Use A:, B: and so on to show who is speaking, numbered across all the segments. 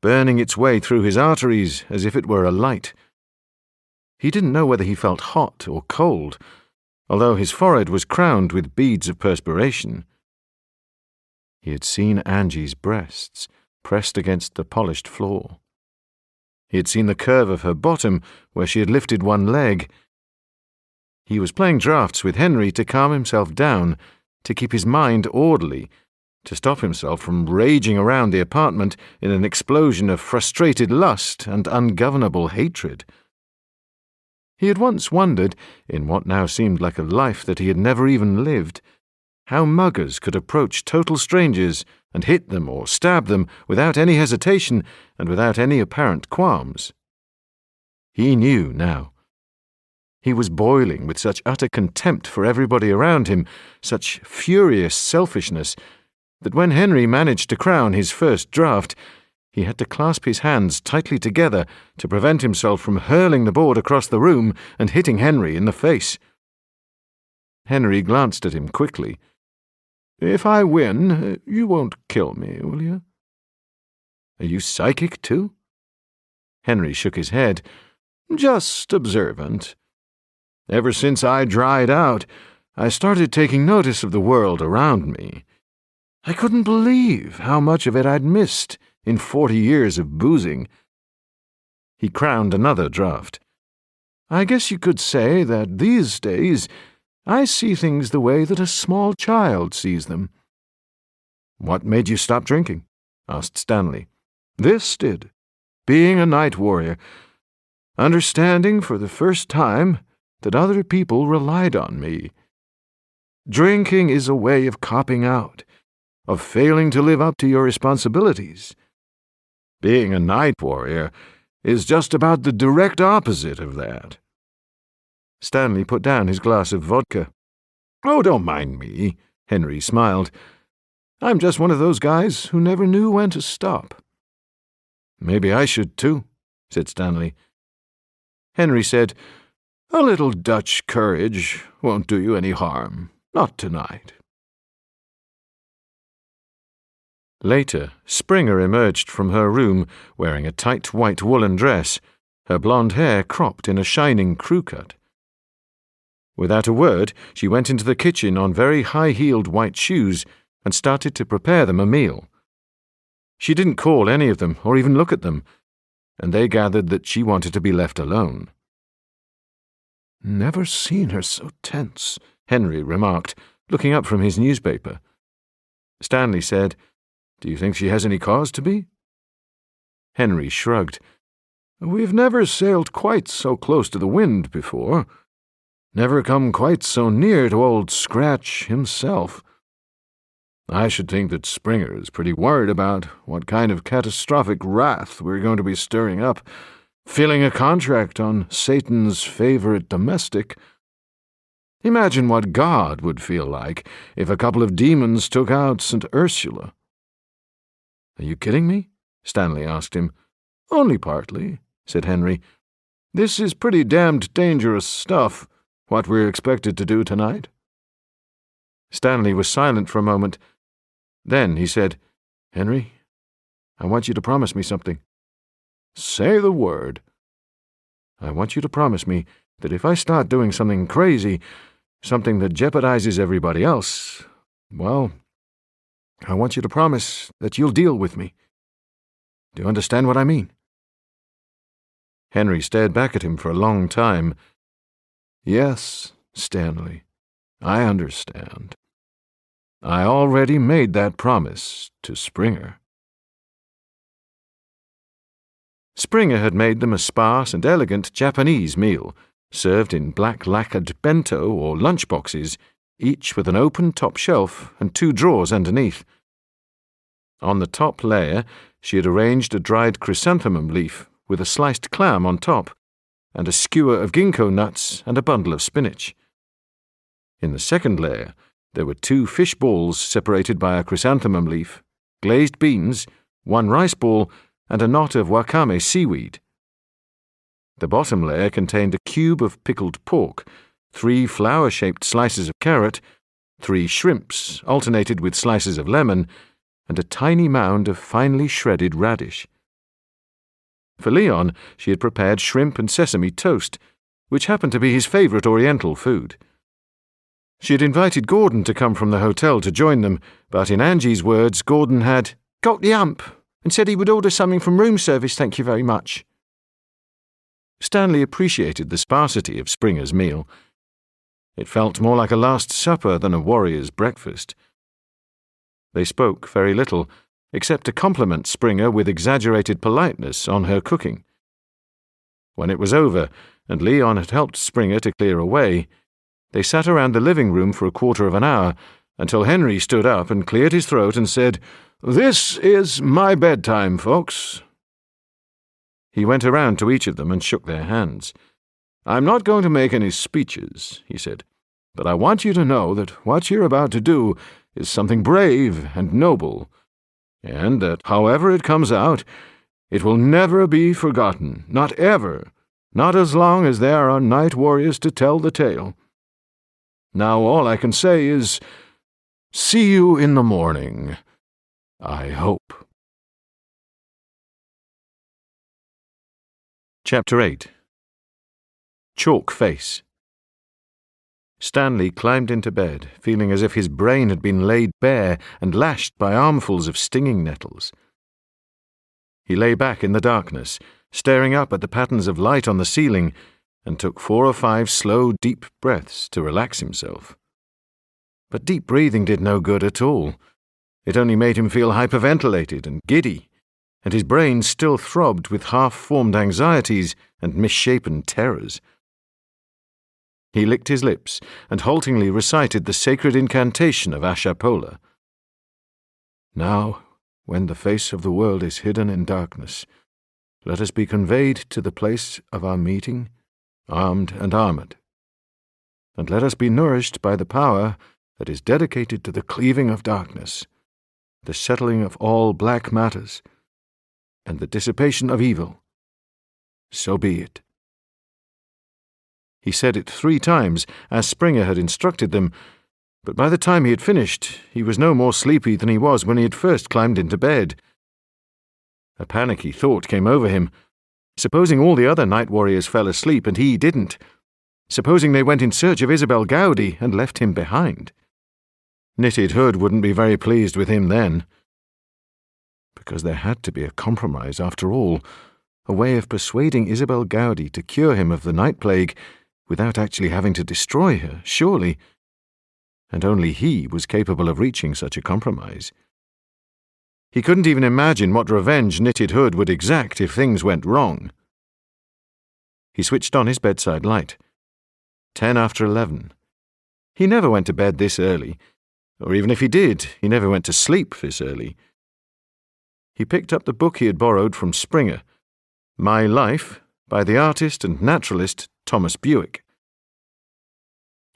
A: burning its way through his arteries as if it were a light. He didn't know whether he felt hot or cold, although his forehead was crowned with beads of perspiration. He had seen Angie's breasts pressed against the polished floor. He had seen the curve of her bottom where she had lifted one leg. He was playing draughts with Henry to calm himself down, to keep his mind orderly, to stop himself from raging around the apartment in an explosion of frustrated lust and ungovernable hatred. He had once wondered, in what now seemed like a life that he had never even lived, how muggers could approach total strangers and hit them or stab them without any hesitation and without any apparent qualms. He knew now. He was boiling with such utter contempt for everybody around him, such furious selfishness, that when Henry managed to crown his first draught, he had to clasp his hands tightly together to prevent himself from hurling the board across the room and hitting Henry in the face. Henry glanced at him quickly. "If I win, you won't kill me, will you?" "Are you psychic, too?" Henry shook his head. "Just observant. Ever since I dried out, I started taking notice of the world around me. I couldn't believe how much of it I'd missed in 40 years of boozing." He crowned another draught. "I guess you could say that these days I see things the way that a small child sees them." "What made you stop drinking?" asked Stanley. "This did. Being a night warrior. Understanding for the first time that other people relied on me. Drinking is a way of copping out, of failing to live up to your responsibilities. Being a night warrior is just about the direct opposite of that." Stanley put down his glass of vodka. "Oh, don't mind me," Henry smiled. "I'm just one of those guys who never knew when to stop." "Maybe I should too," said Stanley. Henry said, "A little Dutch courage won't do you any harm. Not tonight." Later, Springer emerged from her room wearing a tight white woolen dress, her blonde hair cropped in a shining crew-cut. Without a word, she went into the kitchen on very high-heeled white shoes and started to prepare them a meal. She didn't call any of them or even look at them, and they gathered that she wanted to be left alone. "Never seen her so tense," Henry remarked, looking up from his newspaper. Stanley said, "Do you think she has any cause to be?" Henry shrugged. "We've never sailed quite so close to the wind before. Never come quite so near to old Scratch himself. I should think that Springer is pretty worried about what kind of catastrophic wrath we're going to be stirring up, filling a contract on Satan's favorite domestic. Imagine what God would feel like if a couple of demons took out St. Ursula." "Are you kidding me?" Stanley asked him. "Only partly," said Henry. "This is pretty damned dangerous stuff, what we're expected to do tonight." Stanley was silent for a moment. Then he said, "Henry, I want you to promise me something." "Say the word." "I want you to promise me that if I start doing something crazy, something that jeopardizes everybody else, well, I want you to promise that you'll deal with me. Do you understand what I mean?" Henry stared back at him for a long time. "Yes, Stanley, I understand. I already made that promise to Springer." Springer had made them a sparse and elegant Japanese meal, served in black lacquered bento or lunch boxes, each with an open top shelf and 2 drawers underneath. On the top layer, she had arranged a dried chrysanthemum leaf with a sliced clam on top, and a skewer of ginkgo nuts and a bundle of spinach. In the second layer, there were 2 fish balls separated by a chrysanthemum leaf, glazed beans, 1 rice ball, and a knot of wakame seaweed. The bottom layer contained a cube of pickled pork, 3 flower-shaped slices of carrot, 3 shrimps alternated with slices of lemon, and a tiny mound of finely shredded radish. For Leon, she had prepared shrimp and sesame toast, which happened to be his favourite Oriental food. She had invited Gordon to come from the hotel to join them, but in Angie's words, Gordon had got the hump and said he would order something from room service, thank you very much. Stanley appreciated the sparsity of Springer's meal. It felt more like a last supper than a warrior's breakfast. They spoke very little, except to compliment Springer with exaggerated politeness on her cooking. When it was over, and Leon had helped Springer to clear away, they sat around the living room for a quarter of an hour, until Henry stood up and cleared his throat and said, "This is my bedtime, folks." He went around to each of them and shook their hands. "I'm not going to make any speeches," he said, "but I want you to know that what you're about to do is something brave and noble, and that, however it comes out, it will never be forgotten, not ever, not as long as there are night warriors to tell the tale. Now all I can say is, see you in the morning, I hope." Chapter 8. Chalk Face. Stanley climbed into bed, feeling as if his brain had been laid bare and lashed by armfuls of stinging nettles. He lay back in the darkness, staring up at the patterns of light on the ceiling, and took 4 or 5 slow, deep breaths to relax himself. But deep breathing did no good at all. It only made him feel hyperventilated and giddy, and his brain still throbbed with half-formed anxieties and misshapen terrors. He licked his lips and haltingly recited the sacred incantation of Ashapola. "Now, when the face of the world is hidden in darkness, let us be conveyed to the place of our meeting, armed and armoured. And let us be nourished by the power that is dedicated to the cleaving of darkness, the settling of all black matters, and the dissipation of evil. So be it." He said it 3 times, as Springer had instructed them, but by the time he had finished, he was no more sleepy than he was when he had first climbed into bed. A panicky thought came over him. Supposing all the other night warriors fell asleep and he didn't? Supposing they went in search of Isabel Gowdie and left him behind? Knitted Hood wouldn't be very pleased with him then. Because there had to be a compromise after all, a way of persuading Isabel Gowdie to cure him of the night plague without actually having to destroy her, surely. And only he was capable of reaching such a compromise. He couldn't even imagine what revenge Knitted Hood would exact if things went wrong. He switched on his bedside light. 10 after 11. He never went to bed this early, or even if he did, he never went to sleep this early. He picked up the book he had borrowed from Springer, My Life, by the artist and naturalist Thomas Bewick.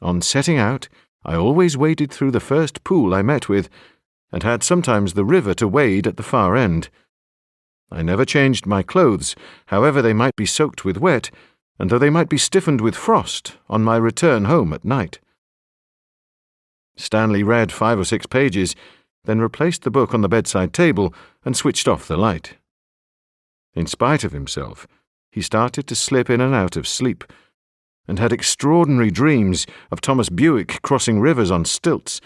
A: On setting out, I always waded through the first pool I met with, and had sometimes the river to wade at the far end. I never changed my clothes, however they might be soaked with wet, and though they might be stiffened with frost, on my return home at night. Stanley read 5 or 6 pages, then replaced the book on the bedside table and switched off the light. In spite of himself, he started to slip in and out of sleep, and had extraordinary dreams of Thomas Bewick crossing rivers on stilts,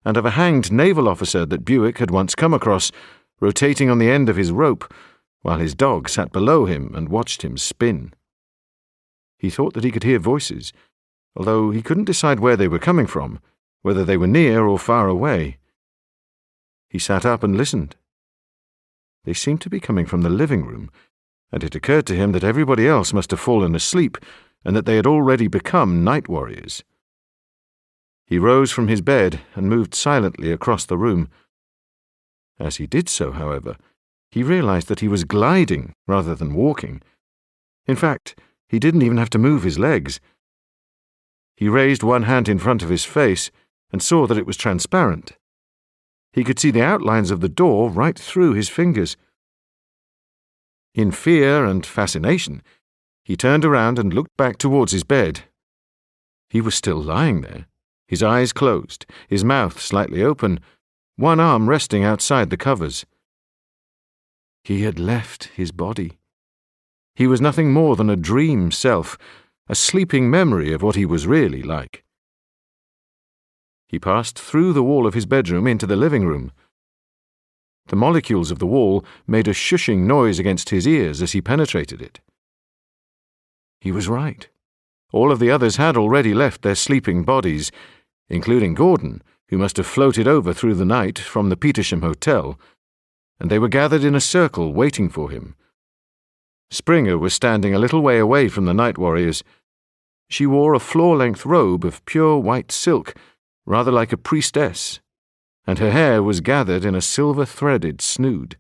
A: and of a hanged naval officer that Bewick had once come across, rotating on the end of his rope, while his dog sat below him and watched him spin. He thought that he could hear voices, although he couldn't decide where they were coming from, whether they were near or far away. He sat up and listened. They seemed to be coming from the living room, and it occurred to him that everybody else must have fallen asleep, and that they had already become night warriors. He rose from his bed and moved silently across the room. As he did so, however, he realized that he was gliding rather than walking. In fact, he didn't even have to move his legs. He raised one hand in front of his face and saw that it was transparent. He could see the outlines of the door right through his fingers. In fear and fascination, he turned around and looked back towards his bed. He was still lying there, his eyes closed, his mouth slightly open, one arm resting outside the covers. He had left his body. He was nothing more than a dream self, a sleeping memory of what he was really like. He passed through the wall of his bedroom into the living room. The molecules of the wall made a shushing noise against his ears as he penetrated it. He was right. All of the others had already left their sleeping bodies, including Gordon, who must have floated over through the night from the Petersham Hotel, and they were gathered in a circle waiting for him. Springer was standing a little way away from the night warriors. She wore a floor-length robe of pure white silk, rather like a priestess, and her hair was gathered in a silver-threaded snood.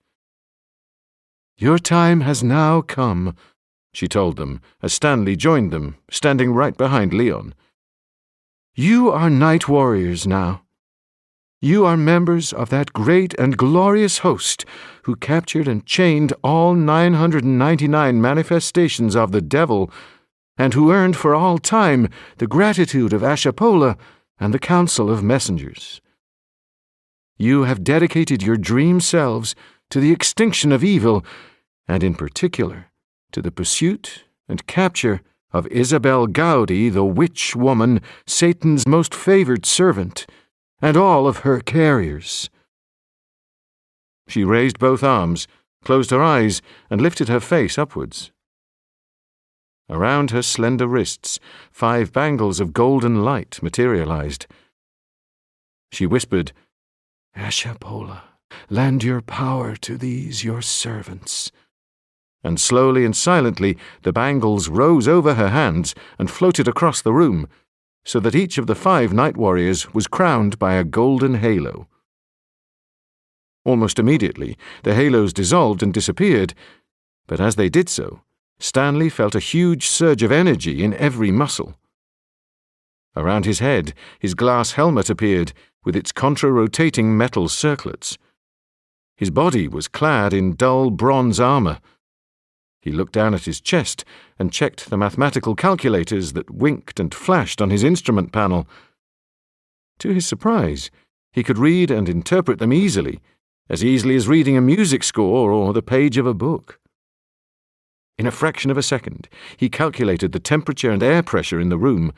A: "Your time has now come," she told them, as Stanley joined them, standing right behind Leon. "You are night warriors now. You are members of that great and glorious host who captured and chained all 999 manifestations of the devil, and who earned for all time the gratitude of Ashapola and the Council of Messengers. You have dedicated your dream selves to the extinction of evil, and in particular to the pursuit and capture of Isabel Gowdie, the witch woman, Satan's most favored servant, and all of her carriers." She raised both arms, closed her eyes, and lifted her face upwards. Around her slender wrists, 5 bangles of golden light materialized. She whispered, "Ashapola, lend your power to these your servants." And slowly and silently the bangles rose over her hands and floated across the room, so that each of the 5 night warriors was crowned by a golden halo. Almost immediately, the halos dissolved and disappeared, but as they did so, Stanley felt a huge surge of energy in every muscle. Around his head, his glass helmet appeared, with its contra-rotating metal circlets. His body was clad in dull bronze armor. He looked down at his chest and checked the mathematical calculators that winked and flashed on his instrument panel. To his surprise, he could read and interpret them easily as reading a music score or the page of a book. In a fraction of a second, he calculated the temperature and air pressure in the room,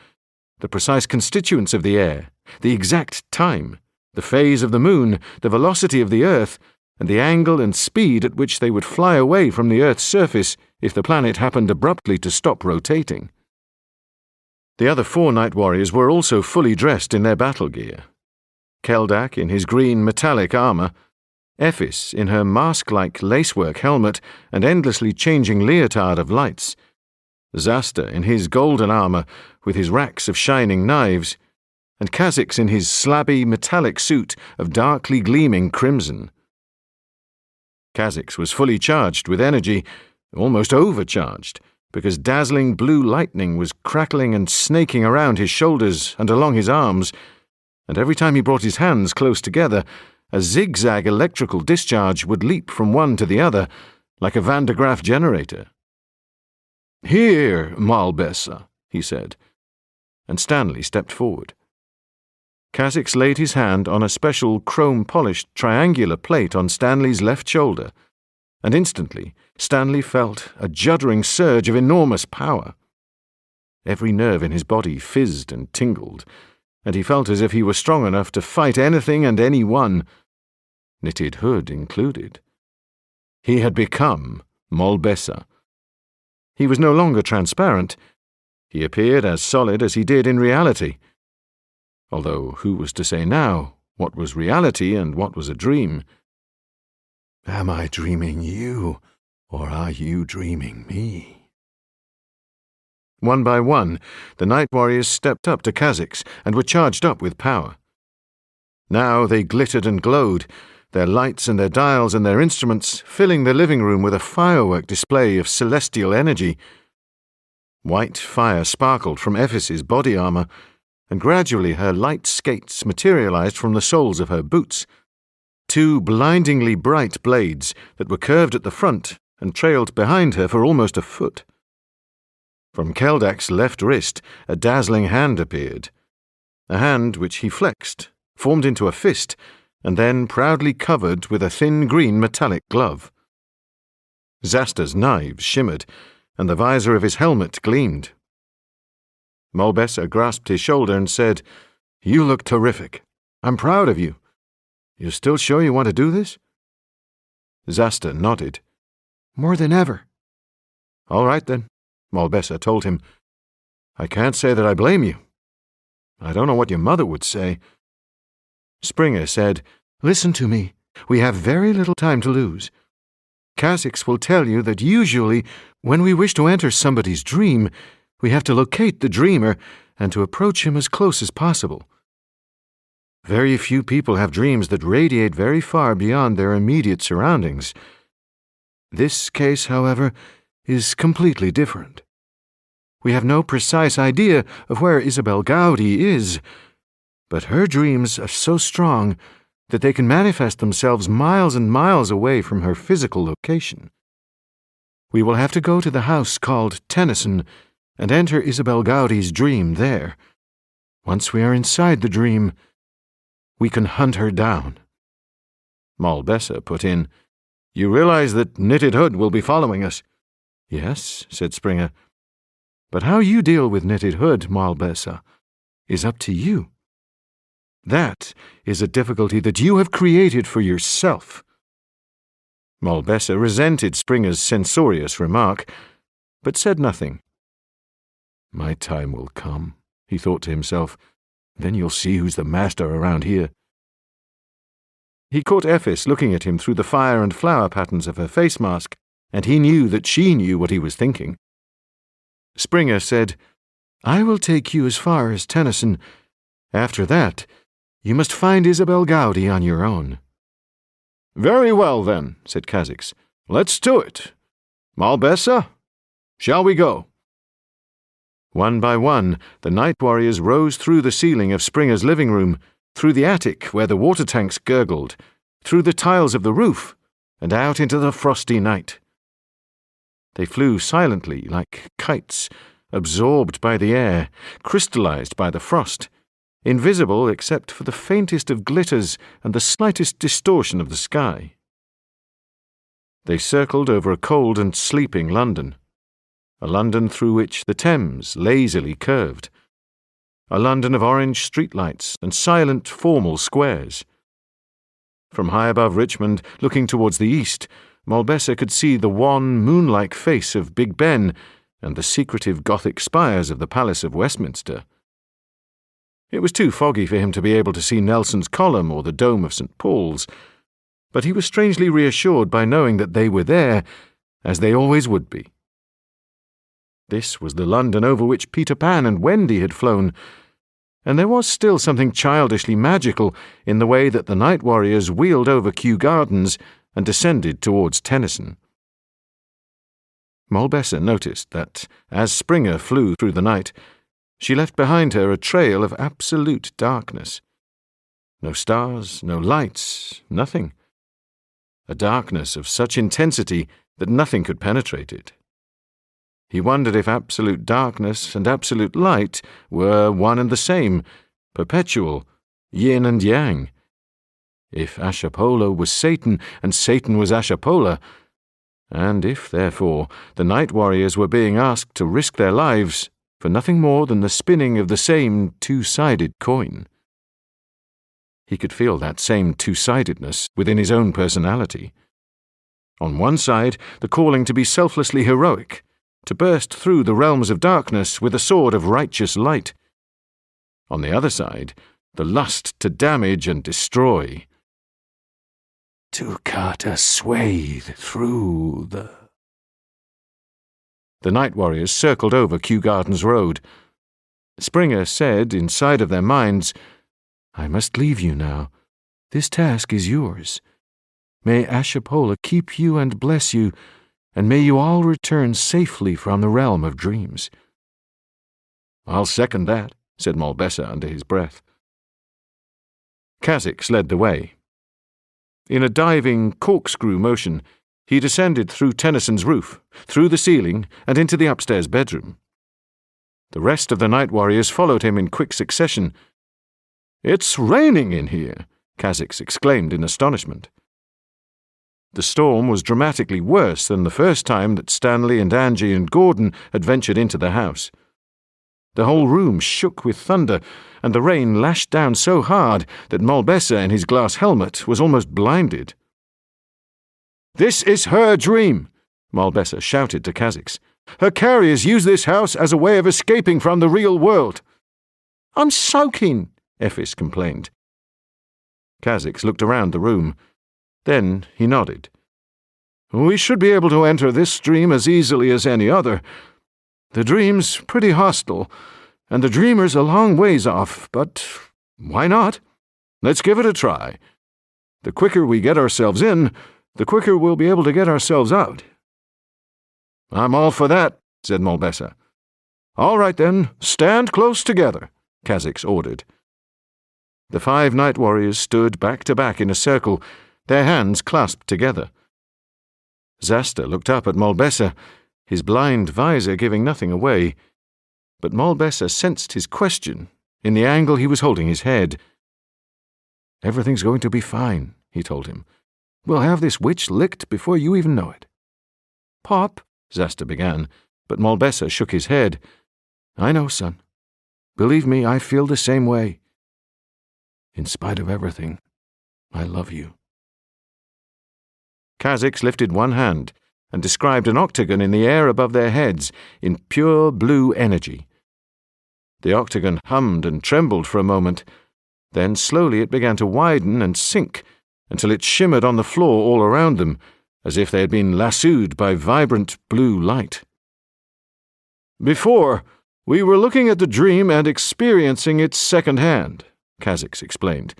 A: the precise constituents of the air, the exact time, the phase of the moon, the velocity of the Earth, and the angle and speed at which they would fly away from the Earth's surface if the planet happened abruptly to stop rotating. The other 4 night warriors were also fully dressed in their battle gear. Keldak in his green metallic armor, Ephis in her mask-like lacework helmet and endlessly changing leotard of lights, Zasta in his golden armor with his racks of shining knives, and Kha'Zix in his slabby metallic suit of darkly gleaming crimson. Kha'Zix was fully charged with energy, almost overcharged, because dazzling blue lightning was crackling and snaking around his shoulders and along his arms, and every time he brought his hands close together, a zigzag electrical discharge would leap from one to the other, like a Van de Graaff generator. "Here, Malbessa," he said, and Stanley stepped forward. Kha'Zix laid his hand on a special chrome-polished triangular plate on Stanley's left shoulder, and instantly Stanley felt a juddering surge of enormous power. Every nerve in his body fizzed and tingled, and he felt as if he were strong enough to fight anything and anyone, knitted hood included. He had become Malbessa. He was no longer transparent. He appeared as solid as he did in reality. Although who was to say now what was reality and what was a dream? "Am I dreaming you, or are you dreaming me?" One by one, the night warriors stepped up to Kha'Zix and were charged up with power. Now they glittered and glowed, their lights and their dials and their instruments filling the living room with a firework display of celestial energy. White fire sparkled from Ephis's body armor, and gradually her light skates materialized from the soles of her boots, 2 blindingly bright blades that were curved at the front and trailed behind her for almost a foot. From Keldak's left wrist, a dazzling hand appeared, a hand which he flexed, formed into a fist, and then proudly covered with a thin green metallic glove. Zasta's knives shimmered, and the visor of his helmet gleamed. Mulbessa grasped his shoulder and said, "You look terrific. I'm proud of you. You're still sure you want to do this?" Zasta nodded. "More than ever." "All right, then," Mulbessa told him. "I can't say that I blame you. I don't know what your mother would say." Springer said, "Listen to me. We have very little time to lose. Kha'Zix will tell you that usually, when we wish to enter somebody's dream, we have to locate the dreamer and to approach him as close as possible. Very few people have dreams that radiate very far beyond their immediate surroundings. This case, however, is completely different. We have no precise idea of where Isabel Gowdie is, but her dreams are so strong that they can manifest themselves miles and miles away from her physical location. We will have to go to the house called Tennyson and enter Isabel Gowdie's dream there. Once we are inside the dream, we can hunt her down." Mulbessa put in, "You realize that Knitted Hood will be following us?" "Yes," said Springer. "But how you deal with Knitted Hood, Mulbessa, is up to you. That is a difficulty that you have created for yourself." Mulbessa resented Springer's censorious remark, but said nothing. "My time will come," he thought to himself. "Then you'll see who's the master around here." He caught Ephis looking at him through the fire and flower patterns of her face mask, and he knew that she knew what he was thinking. Springer said, "I will take you as far as Tennyson. After that, you must find Isabel Gowdie on your own." "Very well, then," said Kha'Zix. "Let's do it. Mulbessa, shall we go?" One by one, the night warriors rose through the ceiling of Springer's living room, through the attic where the water tanks gurgled, through the tiles of the roof, and out into the frosty night. They flew silently like kites, absorbed by the air, crystallized by the frost, invisible except for the faintest of glitters and the slightest distortion of the sky. They circled over a cold and sleeping London, a London through which the Thames lazily curved, a London of orange streetlights and silent, formal squares. From high above Richmond, looking towards the east, Mulbessa could see the wan, moon-like face of Big Ben and the secretive Gothic spires of the Palace of Westminster. It was too foggy for him to be able to see Nelson's Column or the dome of St. Paul's, but he was strangely reassured by knowing that they were there, as they always would be. This was the London over which Peter Pan and Wendy had flown, and there was still something childishly magical in the way that the night warriors wheeled over Kew Gardens and descended towards Tennyson. Mulbessa noticed that, as Springer flew through the night, she left behind her a trail of absolute darkness. No stars, no lights, nothing. A darkness of such intensity that nothing could penetrate it. He wondered if absolute darkness and absolute light were one and the same, perpetual, yin and yang. If Ashapola was Satan and Satan was Ashapola, and if, therefore, the night warriors were being asked to risk their lives for nothing more than the spinning of the same two-sided coin. He could feel that same two-sidedness within his own personality. On one side, the calling to be selflessly heroic, to burst through the realms of darkness with a sword of righteous light. On the other side, the lust to damage and destroy. To cut a swathe through the... The night warriors circled over Kew Gardens Road. Springer said, inside of their minds, "I must leave you now. This task is yours. May Ashapola keep you and bless you, and may you all return safely from the realm of dreams." "I'll second that," said Mulbessa under his breath. Kha'Zix led the way. In a diving, corkscrew motion, he descended through Tennyson's roof, through the ceiling, and into the upstairs bedroom. The rest of the night warriors followed him in quick succession. "It's raining in here," Kha'Zix exclaimed in astonishment. The storm was dramatically worse than the first time that Stanley and Angie and Gordon had ventured into the house. The whole room shook with thunder, and the rain lashed down so hard that Malbessa in his glass helmet was almost blinded. "This is her dream," Malbessa shouted to Kha'Zix. "Her carriers use this house as a way of escaping from the real world." "I'm soaking," Ephis complained. Kha'Zix looked around the room. Then he nodded. "We should be able to enter this dream as easily as any other. The dream's pretty hostile, and the dreamer's a long ways off, but why not? Let's give it a try. The quicker we get ourselves in, the quicker we'll be able to get ourselves out." "I'm all for that," said Malbessa. "All right then, stand close together," Kha'Zix ordered. The 5 night warriors stood back to back in a circle, their hands clasped together. Zasta looked up at Malbessa, his blind visor giving nothing away, but Malbessa sensed his question in the angle he was holding his head. "Everything's going to be fine," he told him. "We'll have this witch licked before you even know it." "Pop," Zasta began, but Malbessa shook his head. "I know, son. Believe me, I feel the same way. In spite of everything, I love you." Kha'Zix lifted one hand and described an octagon in the air above their heads in pure blue energy. The octagon hummed and trembled for a moment. Then slowly it began to widen and sink until it shimmered on the floor all around them, as if they had been lassoed by vibrant blue light. "Before, we were looking at the dream and experiencing it second-hand," Kha'Zix explained.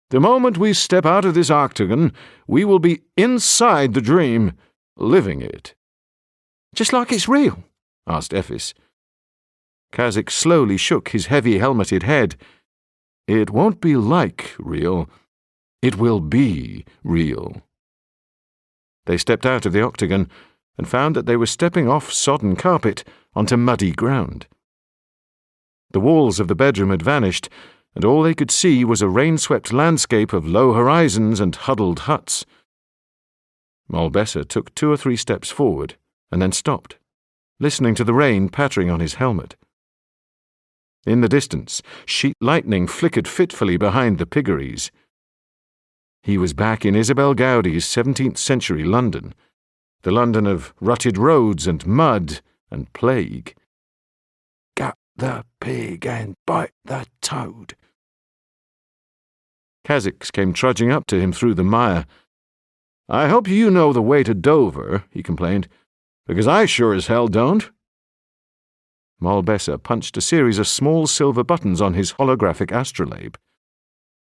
A: "The moment we step out of this octagon, we will be inside the dream, living it." "Just like it's real?" asked Ephis. Kha'Zix slowly shook his heavy helmeted head. "It won't be like real. It will be real." They stepped out of the octagon and found that they were stepping off sodden carpet onto muddy ground. The walls of the bedroom had vanished, and all they could see was a rain-swept landscape of low horizons and huddled huts. Malbessa took 2 or 3 steps forward and then stopped, listening to the rain pattering on his helmet. In the distance, sheet lightning flickered fitfully behind the piggeries. He was back in Isabel Gowdie's 17th century London, the London of rutted roads and mud and plague. "Gut the pig and bite the toad." Kha'Zix came trudging up to him through the mire. "I hope you know the way to Dover," he complained, "because I sure as hell don't." Malbessa punched a series of small silver buttons on his holographic astrolabe.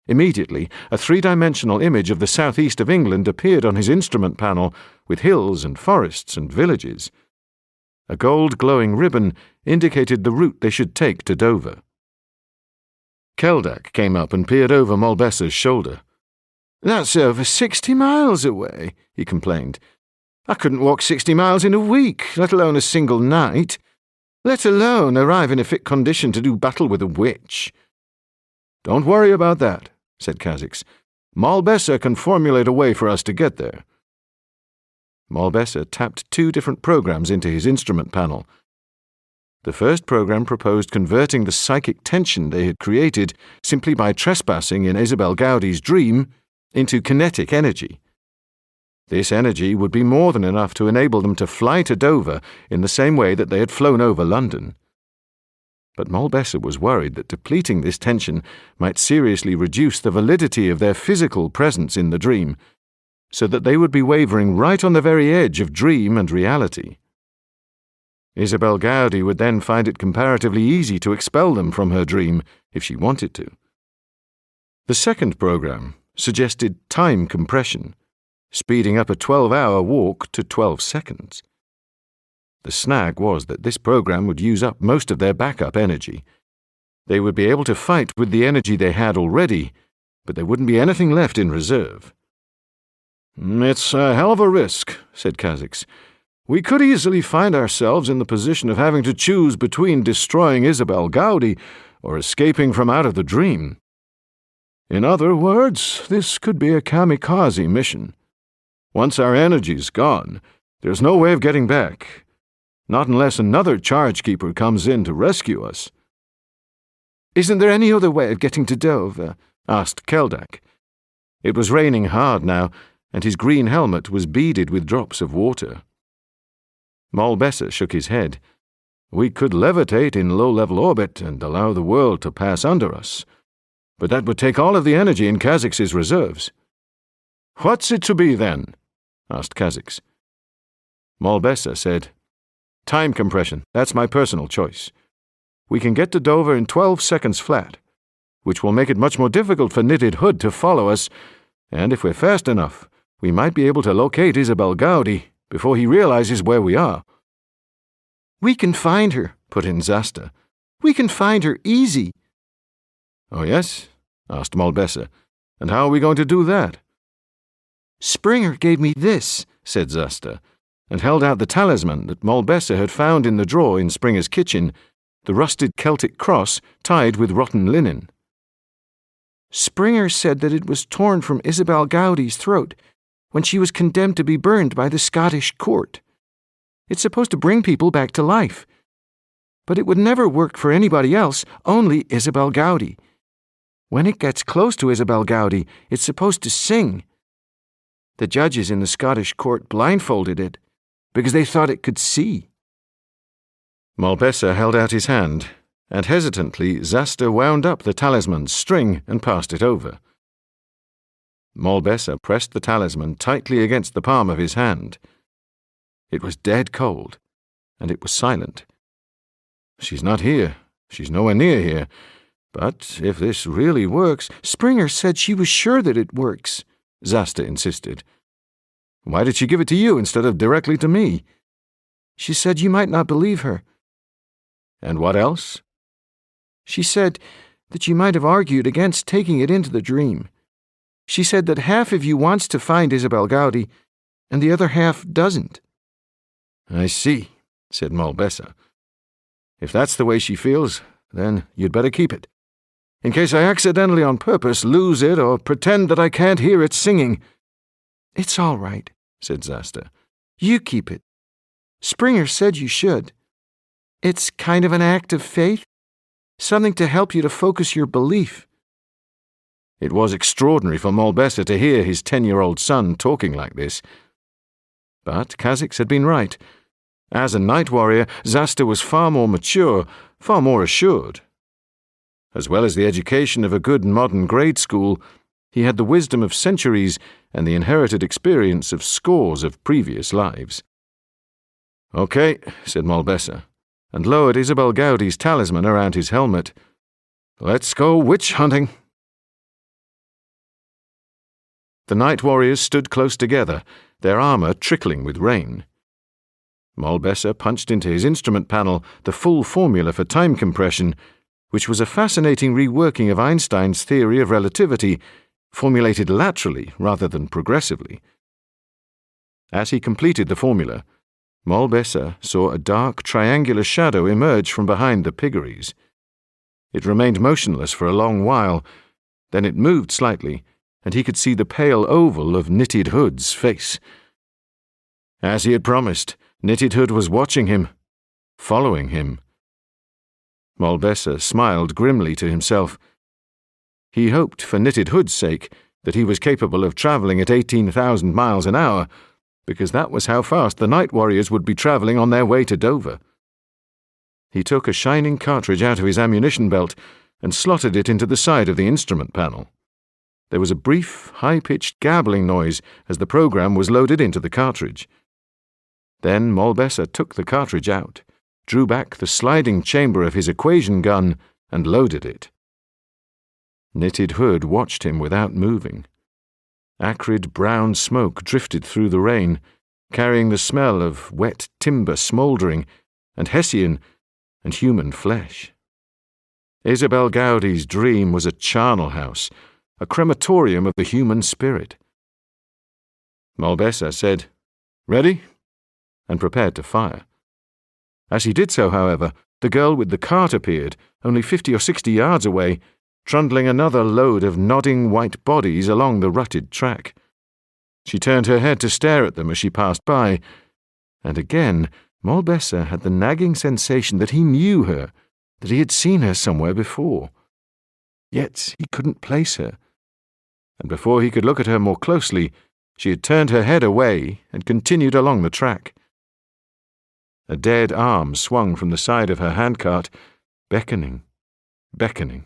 A: Immediately, a 3-dimensional image of the southeast of England appeared on his instrument panel, with hills and forests and villages. A gold-glowing ribbon indicated the route they should take to Dover. Keldak came up and peered over Malbessa's shoulder. "That's over 60 miles away," he complained. "I couldn't walk 60 miles in a week, let alone a single night. Let alone arrive in a fit condition to do battle with a witch." "Don't worry about that," said Kha'Zix. "Malbessa can formulate a way for us to get there." Malbessa tapped 2 different programs into his instrument panel. The first program proposed converting the psychic tension they had created simply by trespassing in Isabel Gowdie's dream into kinetic energy. This energy would be more than enough to enable them to fly to Dover in the same way that they had flown over London. But Malbessa was worried that depleting this tension might seriously reduce the validity of their physical presence in the dream, so that they would be wavering right on the very edge of dream and reality. Isabel Gowdie would then find it comparatively easy to expel them from her dream if she wanted to. The second program suggested time compression, speeding up a 12-hour walk to 12 seconds. The snag was that this program would use up most of their backup energy. They would be able to fight with the energy they had already, but there wouldn't be anything left in reserve. "It's a hell of a risk," said Kha'Zix. "We could easily find ourselves in the position of having to choose between destroying Isabel Gowdie or escaping from out of the dream. In other words, this could be a kamikaze mission. Once our energy's gone, there's no way of getting back. Not unless another charge keeper comes in to rescue us."
B: "Isn't there any other way of getting to Dover?"
A: asked Keldak. It was raining hard now, and his green helmet was beaded with drops of water. Molbessa shook his head. "We could levitate in low-level orbit and allow the world to pass under us. But that would take all of the energy in Kha'Zix's reserves." "What's it to be, then?" asked Kha'Zix. Molbessa said, "Time compression, that's my personal choice. We can get to Dover in 12 seconds flat, which will make it much more difficult for Knitted Hood to follow us, and if we're fast enough, we might be able to locate Isabel Gowdie before he realizes where we are."
B: "We can find her," put in Zasta. "We can find her easy."
A: "Oh, yes?" asked Molbessa. "And how are we going to do that?"
B: "Springer gave me this," said Zasta,
A: and held out the talisman that Molbessa had found in the drawer in Springer's kitchen, the rusted Celtic cross tied with rotten linen.
B: "Springer said that it was torn from Isabel Gowdie's throat when she was condemned to be burned by the Scottish court. It's supposed to bring people back to life. But it would never work for anybody else, only Isabel Gowdie. When it gets close to Isabel Gowdie, it's supposed to sing. The judges in the Scottish court blindfolded it because they thought it could see."
A: Molbessa held out his hand, and hesitantly Zasta wound up the talisman's string and passed it over. Molbessa pressed the talisman tightly against the palm of his hand. It was dead cold, and it was silent. "She's not here. She's nowhere near here. But if this really works—"
B: "Springer said she was sure that it works,"
A: Zasta insisted. "Why did she give it to you instead of directly to me?"
B: "She said you might not believe her."
A: "And what else?"
B: "She said that you might have argued against taking it into the dream. She said that half of you wants to find Isabel Gowdie, and the other half doesn't."
A: "I see," said Molbessa. "If that's the way she feels, then you'd better keep it, in case I accidentally on purpose lose it or pretend that I can't hear it singing."
B: "It's all right," said Zasta. "You keep it. Springer said you should. It's kind of an act of faith, something to help you to focus your belief."
A: It was extraordinary for Molbessa to hear his 10-year-old son talking like this. But Kha'Zix had been right. As a night warrior, Zasta was far more mature, far more assured. As well as the education of a good modern grade school, he had the wisdom of centuries and the inherited experience of scores of previous lives. "Okay," said Molbessa, and lowered Isabel Gowdie's talisman around his helmet. "Let's go witch hunting." The night warriors stood close together, their armor trickling with rain. Molbessa punched into his instrument panel the full formula for time compression, which was a fascinating reworking of Einstein's theory of relativity, formulated laterally rather than progressively. As he completed the formula, Molbessa saw a dark triangular shadow emerge from behind the piggeries. It remained motionless for a long while, then it moved slightly, and he could see the pale oval of Knitted Hood's face. As he had promised, Knitted Hood was watching him, following him. Molbessa smiled grimly to himself. He hoped, for Knitted Hood's sake, that he was capable of travelling at 18,000 miles an hour, because that was how fast the night warriors would be travelling on their way to Dover. He took a shining cartridge out of his ammunition belt and slotted it into the side of the instrument panel. There was a brief, high-pitched gabbling noise as the program was loaded into the cartridge. Then Molbessa took the cartridge out, drew back the sliding chamber of his equation gun, and loaded it. Knitted Hood watched him without moving. Acrid brown smoke drifted through the rain, carrying the smell of wet timber smouldering, and Hessian, and human flesh. Isabel Gowdie's dream was a charnel house, a crematorium of the human spirit. Molbessa said, "Ready?" and prepared to fire. As he did so, however, the girl with the cart appeared, only 50 or 60 yards away, trundling another load of nodding white bodies along the rutted track. She turned her head to stare at them as she passed by, and again Moll-Besser had the nagging sensation that he knew her, that he had seen her somewhere before. Yet he couldn't place her, and before he could look at her more closely, she had turned her head away and continued along the track. A dead arm swung from the side of her handcart, beckoning, beckoning.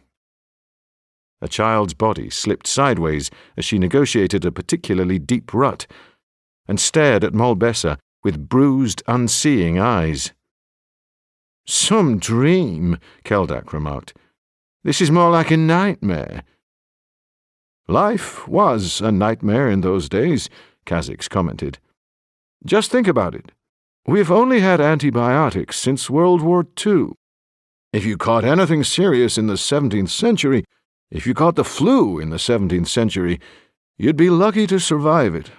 A: A child's body slipped sideways as she negotiated a particularly deep rut, and stared at Moll-Besser with bruised, unseeing eyes. "Some dream," Keldak remarked. "This is more like a nightmare." "Life was a nightmare in those days," Kha'Zix commented. "Just think about it. We've only had antibiotics since World War II. If you caught anything serious in the 17th century, if you caught the flu in the 17th century, you'd be lucky to survive it."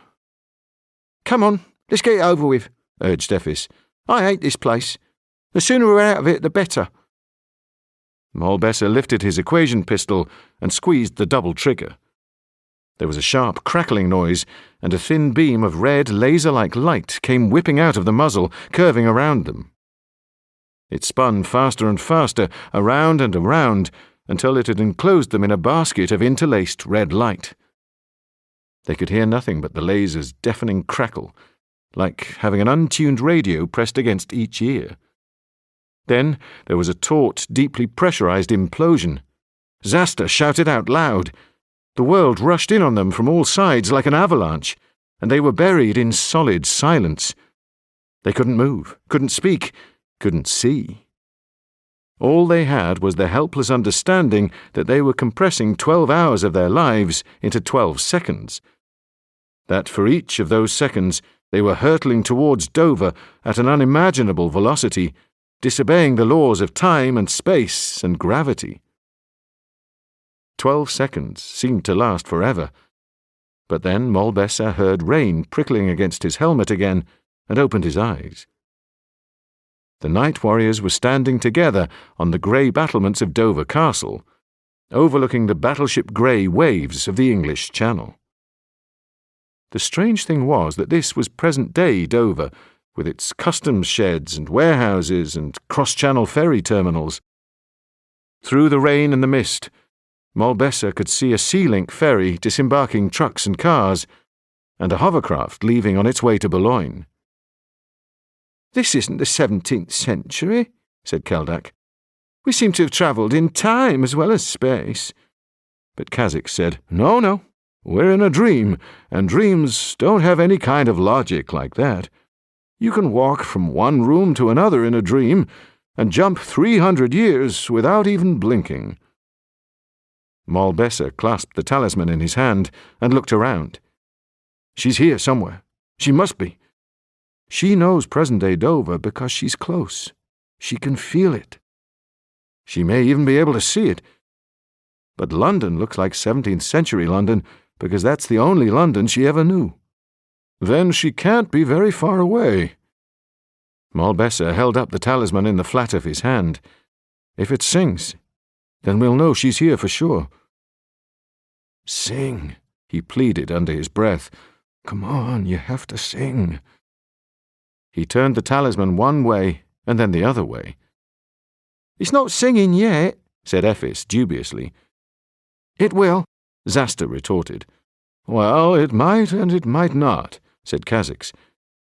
A: "Come on, let's get it over with," urged Ephes. "I hate this place. The sooner we're out of it, the better." Moll-Besser lifted his equation pistol and squeezed the double trigger. There was a sharp crackling noise, and a thin beam of red, laser-like light came whipping out of the muzzle, curving around them. It spun faster and faster, around and around, until it had enclosed them in a basket of interlaced red light. They could hear nothing but the laser's deafening crackle, like having an untuned radio pressed against each ear. Then there was a taut, deeply pressurized implosion. Zasta shouted out loud. The world rushed in on them from all sides like an avalanche, and they were buried in solid silence. They couldn't move, couldn't speak, couldn't see. All they had was the helpless understanding that they were compressing 12 hours of their lives into 12 seconds. That for each of those seconds they were hurtling towards Dover at an unimaginable velocity, disobeying the laws of time and space and gravity. 12 seconds seemed to last forever, but then Moll-Besser heard rain prickling against his helmet again and opened his eyes. The night warriors were standing together on the grey battlements of Dover Castle, overlooking the battleship grey waves of the English Channel. The strange thing was that this was present-day Dover, with its customs sheds and warehouses and cross-channel ferry terminals. Through the rain and the mist, Moll-Besser could see a Sea-Link ferry disembarking trucks and cars, and a hovercraft leaving on its way to Boulogne. "This isn't the 17th century," said Keldak. "We seem to have travelled in time as well as space." But Kha'Zix said, No, we're in a dream, and dreams don't have any kind of logic like that. You can walk from one room to another in a dream, and jump 300 years without even blinking." Moll-Besser clasped the talisman in his hand and looked around. "She's here somewhere. She must be. She knows present-day Dover because she's close. She can feel it. She may even be able to see it. But London looks like 17th century London because that's the only London she ever knew. Then she can't be very far away." Moll-Besser held up the talisman in the flat of his hand. "If it sings, then we'll know she's here for sure." "Sing," he pleaded under his breath. "Come on, you have to sing." He turned the talisman one way and then the other way. "It's not singing yet," said Ephes dubiously. "It will," Zasta retorted. "Well, it might and it might not," said Kha'Zix.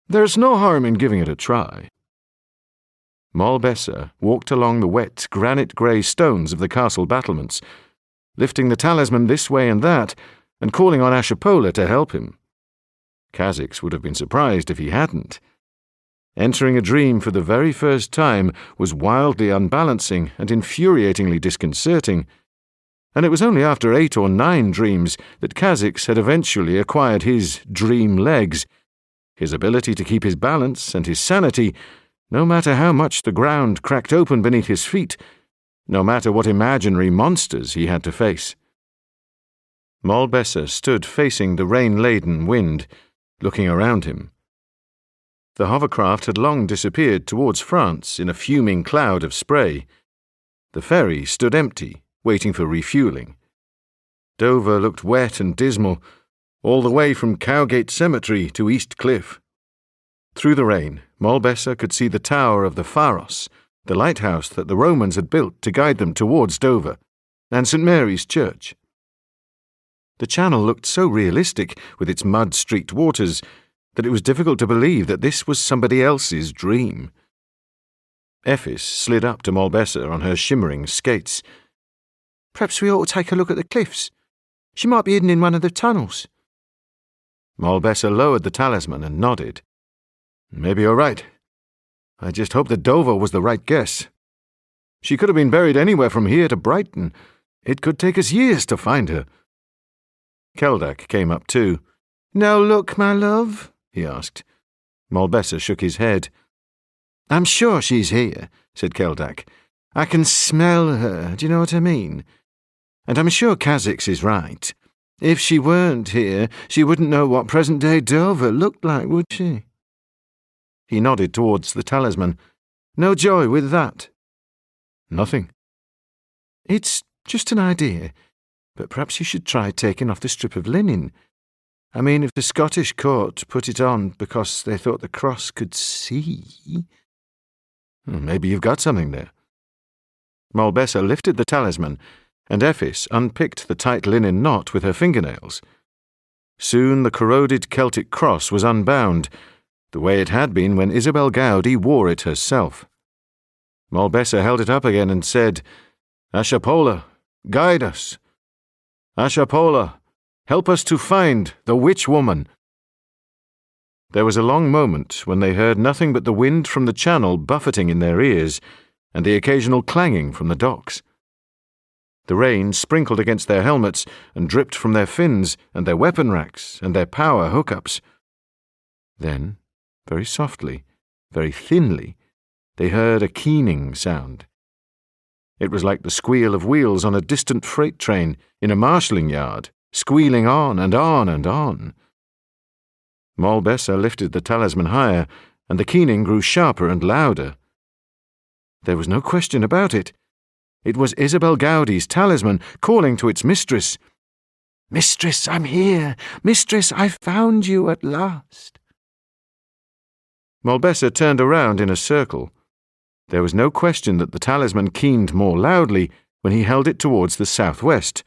A: "There's no harm in giving it a try." Moll-Besser walked along the wet, granite-grey stones of the castle battlements, lifting the talisman this way and that, and calling on Ashopola to help him. Kha'Zix would have been surprised if he hadn't. Entering a dream for the very first time was wildly unbalancing and infuriatingly disconcerting, and it was only after 8 or 9 dreams that Kha'Zix had eventually acquired his dream legs, his ability to keep his balance and his sanity, no matter how much the ground cracked open beneath his feet, no matter what imaginary monsters he had to face. Moll-Besser stood facing the rain-laden wind, looking around him. The hovercraft had long disappeared towards France in a fuming cloud of spray. The ferry stood empty, waiting for refuelling. Dover looked wet and dismal, all the way from Cowgate Cemetery to East Cliff. Through the rain, Malbessa could see the tower of the Pharos, the lighthouse that the Romans had built to guide them towards Dover, and St. Mary's Church. The channel looked so realistic with its mud-streaked waters that it was difficult to believe that this was somebody else's dream. Effis slid up to Malbessa on her shimmering skates.
B: "Perhaps we ought to take a look at the cliffs. She might be hidden in one of the tunnels."
A: Malbessa lowered the talisman and nodded. "Maybe you're right. I just hope that Dover was the right guess. She could have been buried anywhere from here to Brighton. It could take us years to find her." Keldak came up too.
B: "Now look, my love?"
A: he asked. Malbessa shook his head.
B: "I'm sure she's here," said Keldak. "I can smell her, do you know what I mean? And I'm sure Khazix is right. If she weren't here, she wouldn't know what present-day Dover looked like, would she?"
A: He nodded towards the talisman.
B: "No joy with that?"
A: "Nothing."
B: "It's just an idea, but perhaps you should try taking off the strip of linen. I mean, if the Scottish court put it on because they thought the cross could see—"
A: "Maybe you've got something there." Malbessa lifted the talisman, and Effis unpicked the tight linen knot with her fingernails. Soon the corroded Celtic cross was unbound, the way it had been when Isabel Gowdie wore it herself. Malbessa held it up again and said, "Ashapola, guide us. Ashapola, help us to find the witch woman." There was a long moment when they heard nothing but the wind from the channel buffeting in their ears and the occasional clanging from the docks. The rain sprinkled against their helmets and dripped from their fins and their weapon racks and their power hookups. Then, very softly, very thinly, they heard a keening sound. It was like the squeal of wheels on a distant freight train in a marshalling yard, squealing on and on and on. Malbessa lifted the talisman higher, and the keening grew sharper and louder. There was no question about it. It was Isabel Gowdie's talisman calling to its mistress. "Mistress, I'm here! Mistress, I've found you at last!" Malbessa turned around in a circle. There was no question that the talisman keened more loudly when he held it towards the southwest.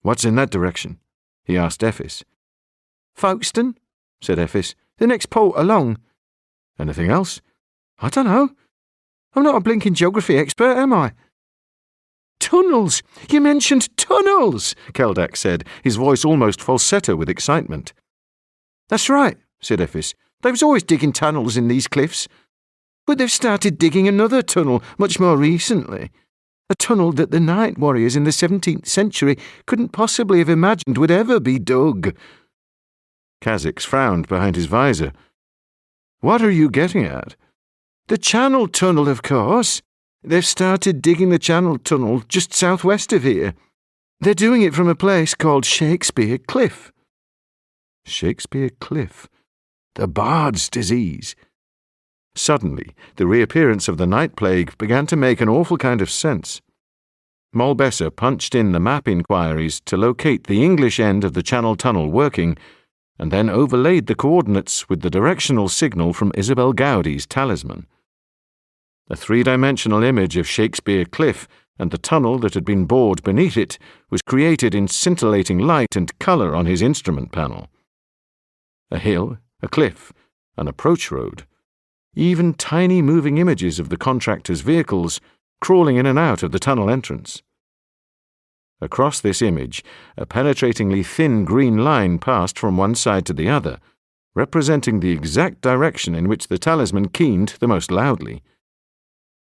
A: "What's in that direction?" he asked Effis. "Folkestone," said Effis. "The next port along." "Anything else?" "I don't know. I'm not a blinking geography expert, am I?" "Tunnels! You mentioned tunnels!" Keldak said, his voice almost falsetto with excitement. "That's right," said Effis. "They was always digging tunnels in these cliffs. But they've started digging another tunnel much more recently. A tunnel that the night warriors in the 17th century couldn't possibly have imagined would ever be dug." Khazix frowned behind his visor. "What are you getting at?" "The Channel Tunnel, of course. They've started digging the Channel Tunnel just southwest of here. They're doing it from a place called Shakespeare Cliff." Shakespeare Cliff. The Bard's disease. Suddenly, the reappearance of the night plague began to make an awful kind of sense. Malbessa punched in the map inquiries to locate the English end of the Channel Tunnel working, and then overlaid the coordinates with the directional signal from Isabel Gowdie's talisman. A three-dimensional image of Shakespeare Cliff and the tunnel that had been bored beneath it was created in scintillating light and colour on his instrument panel. A hill, a cliff, an approach road, even tiny moving images of the contractors' vehicles crawling in and out of the tunnel entrance. Across this image, a penetratingly thin green line passed from one side to the other, representing the exact direction in which the talisman keened the most loudly.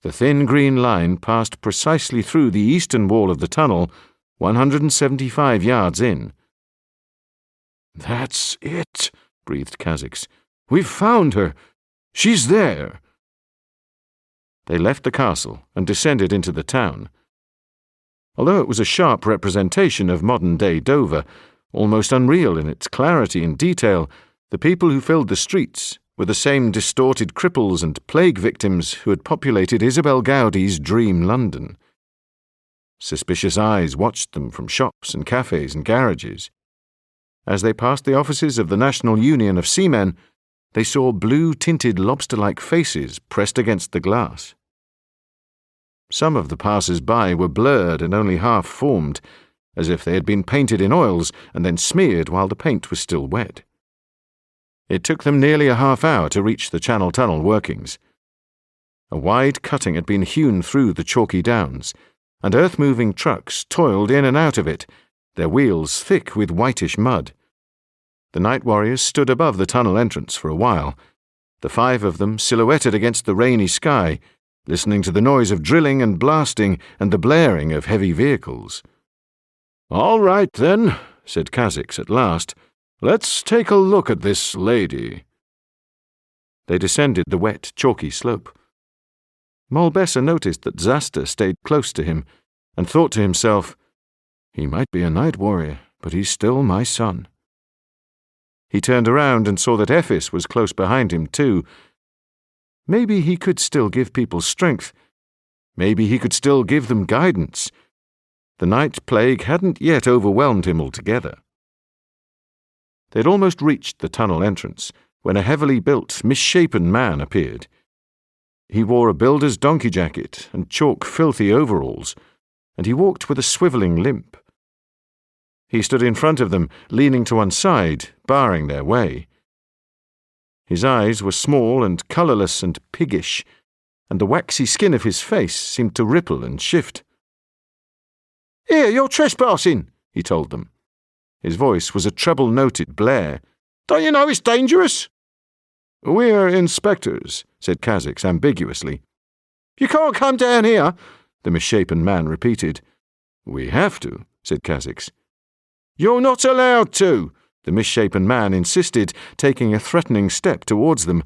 A: The thin green line passed precisely through the eastern wall of the tunnel, 175 yards in. "That's it," breathed Khazix. "We've found her. She's there." They left the castle and descended into the town. Although it was a sharp representation of modern-day Dover, almost unreal in its clarity and detail, the people who filled the streets were the same distorted cripples and plague victims who had populated Isabel Gowdie's dream London. Suspicious eyes watched them from shops and cafes and garages. As they passed the offices of the National Union of Seamen, they saw blue-tinted lobster-like faces pressed against the glass. Some of the passers-by were blurred and only half-formed, as if they had been painted in oils and then smeared while the paint was still wet. It took them nearly a half-hour to reach the Channel Tunnel workings. A wide cutting had been hewn through the chalky downs, and earth-moving trucks toiled in and out of it, their wheels thick with whitish mud. The night warriors stood above the tunnel entrance for a while, the 5 of them silhouetted against the rainy sky, listening to the noise of drilling and blasting and the blaring of heavy vehicles. "All right, then," said Kha'Zix at last. "Let's take a look at this lady." They descended the wet, chalky slope. Molbessa noticed that Zasta stayed close to him and thought to himself, "He might be a night warrior, but he's still my son." He turned around and saw that Ephis was close behind him too. Maybe he could still give people strength. Maybe he could still give them guidance. The night plague hadn't yet overwhelmed him altogether. They'd almost reached the tunnel entrance when a heavily built, misshapen man appeared. He wore a builder's donkey jacket and chalk-filthy overalls, and he walked with a swivelling limp. He stood in front of them, leaning to one side, barring their way. His eyes were small and colourless and piggish, and the waxy skin of his face seemed to ripple and shift. "Here, you're trespassing," he told them. His voice was a treble-noted blare. "Don't you know it's dangerous?" "We're inspectors," said Kha'Zix ambiguously. "You can't come down here," the misshapen man repeated. "We have to," said Kha'Zix. "You're not allowed to," the misshapen man insisted, taking a threatening step towards them.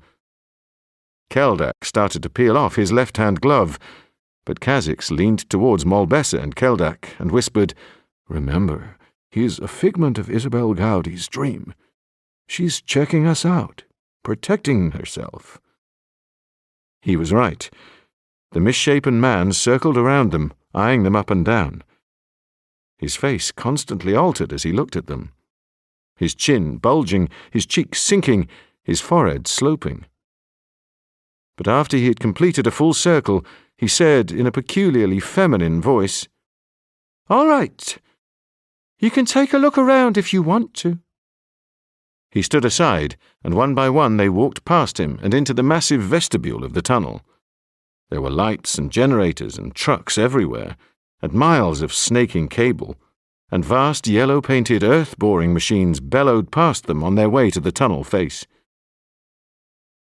A: Keldak started to peel off his left-hand glove, but Kha'Zix leaned towards Molbessa and Keldak and whispered, "Remember, he's a figment of Isabel Gowdie's dream. She's checking us out, protecting herself." He was right. The misshapen man circled around them, eyeing them up and down. His face constantly altered as he looked at them. His chin bulging, his cheeks sinking, his forehead sloping. But after he had completed a full circle, he said in a peculiarly feminine voice, "All right. You can take a look around if you want to." He stood aside, and one by one they walked past him and into the massive vestibule of the tunnel. There were lights and generators and trucks everywhere, and miles of snaking cable, and vast yellow-painted earth-boring machines bellowed past them on their way to the tunnel face.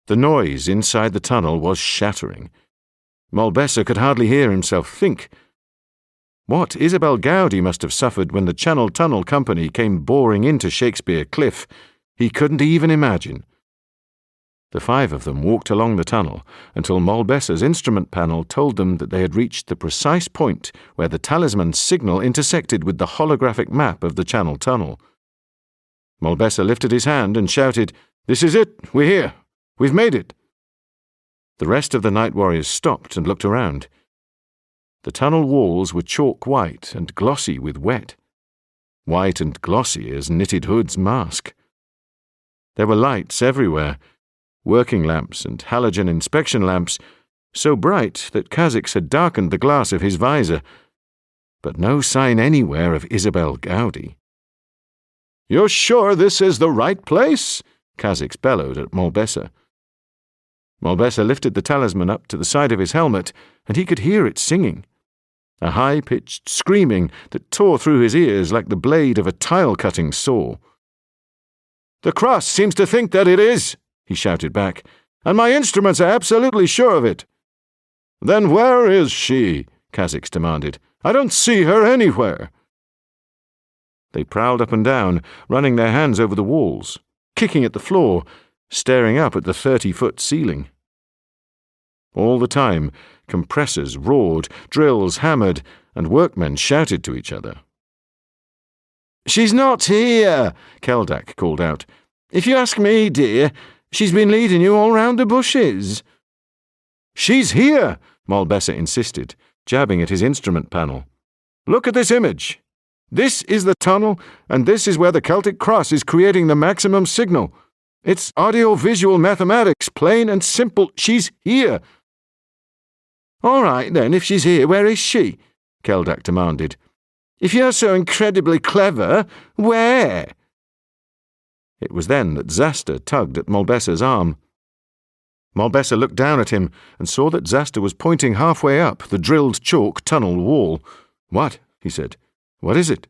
A: The noise inside the tunnel was shattering. Molbessa could hardly hear himself think. What Isabel Gowdie must have suffered when the Channel Tunnel Company came boring into Shakespeare Cliff, he couldn't even imagine. The 5 of them walked along the tunnel until Molbessa's instrument panel told them that they had reached the precise point where the talisman's signal intersected with the holographic map of the Channel Tunnel. Molbessa lifted his hand and shouted, "This is it! We're here! We've made it!" The rest of the night warriors stopped and looked around. The tunnel walls were chalk white and glossy with wet, white and glossy as Knitted Hood's mask. There were lights everywhere, working lamps and halogen inspection lamps, so bright that Kha'Zix had darkened the glass of his visor, but no sign anywhere of Isabel Gowdie. "You're sure this is the right place?" Kha'Zix bellowed at Molbessa. Molbessa lifted the talisman up to the side of his helmet, and he could hear it singing, a high-pitched screaming that tore through his ears like the blade of a tile-cutting saw. "The cross seems to think that it is," he shouted back, "and my instruments are absolutely sure of it." "Then where is she?" Kha'Zix demanded. "I don't see her anywhere." They prowled up and down, running their hands over the walls, kicking at the floor, staring up at the 30-foot ceiling. All the time, compressors roared, drills hammered, and workmen shouted to each other. "She's not here," Keldak called out. "If you ask me, dear, she's been leading you all round the bushes." "She's here," Molbessa insisted, jabbing at his instrument panel. "Look at this image."
B: This is the tunnel, and this is where the Celtic cross is creating the maximum signal. It's audio-visual mathematics, plain and simple. She's here." "All right, then, if she's here, where is she?" Keldak demanded. "If you're so incredibly clever, where?" It was then that Zasta tugged at Molbessa's arm. Molbessa looked down at him and saw that Zasta was pointing halfway up the drilled chalk tunnel wall. "What?" he said. "What is it?"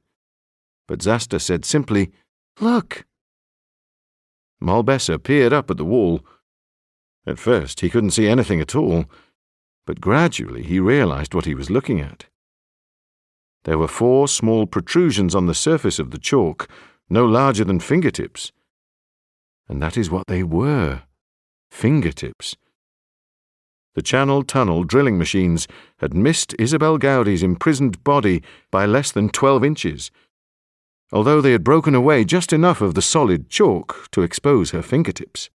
B: But Zasta said simply, "Look." Molbessa peered up at the wall. At first he couldn't see anything at all, but gradually he realized what he was looking at. There were 4 small protrusions on the surface of the chalk, no larger than fingertips. And that is what they were, fingertips. The Channel Tunnel drilling machines had missed Isabel Gowdie's imprisoned body by less than 12 inches, although they had broken away just enough of the solid chalk to expose her fingertips.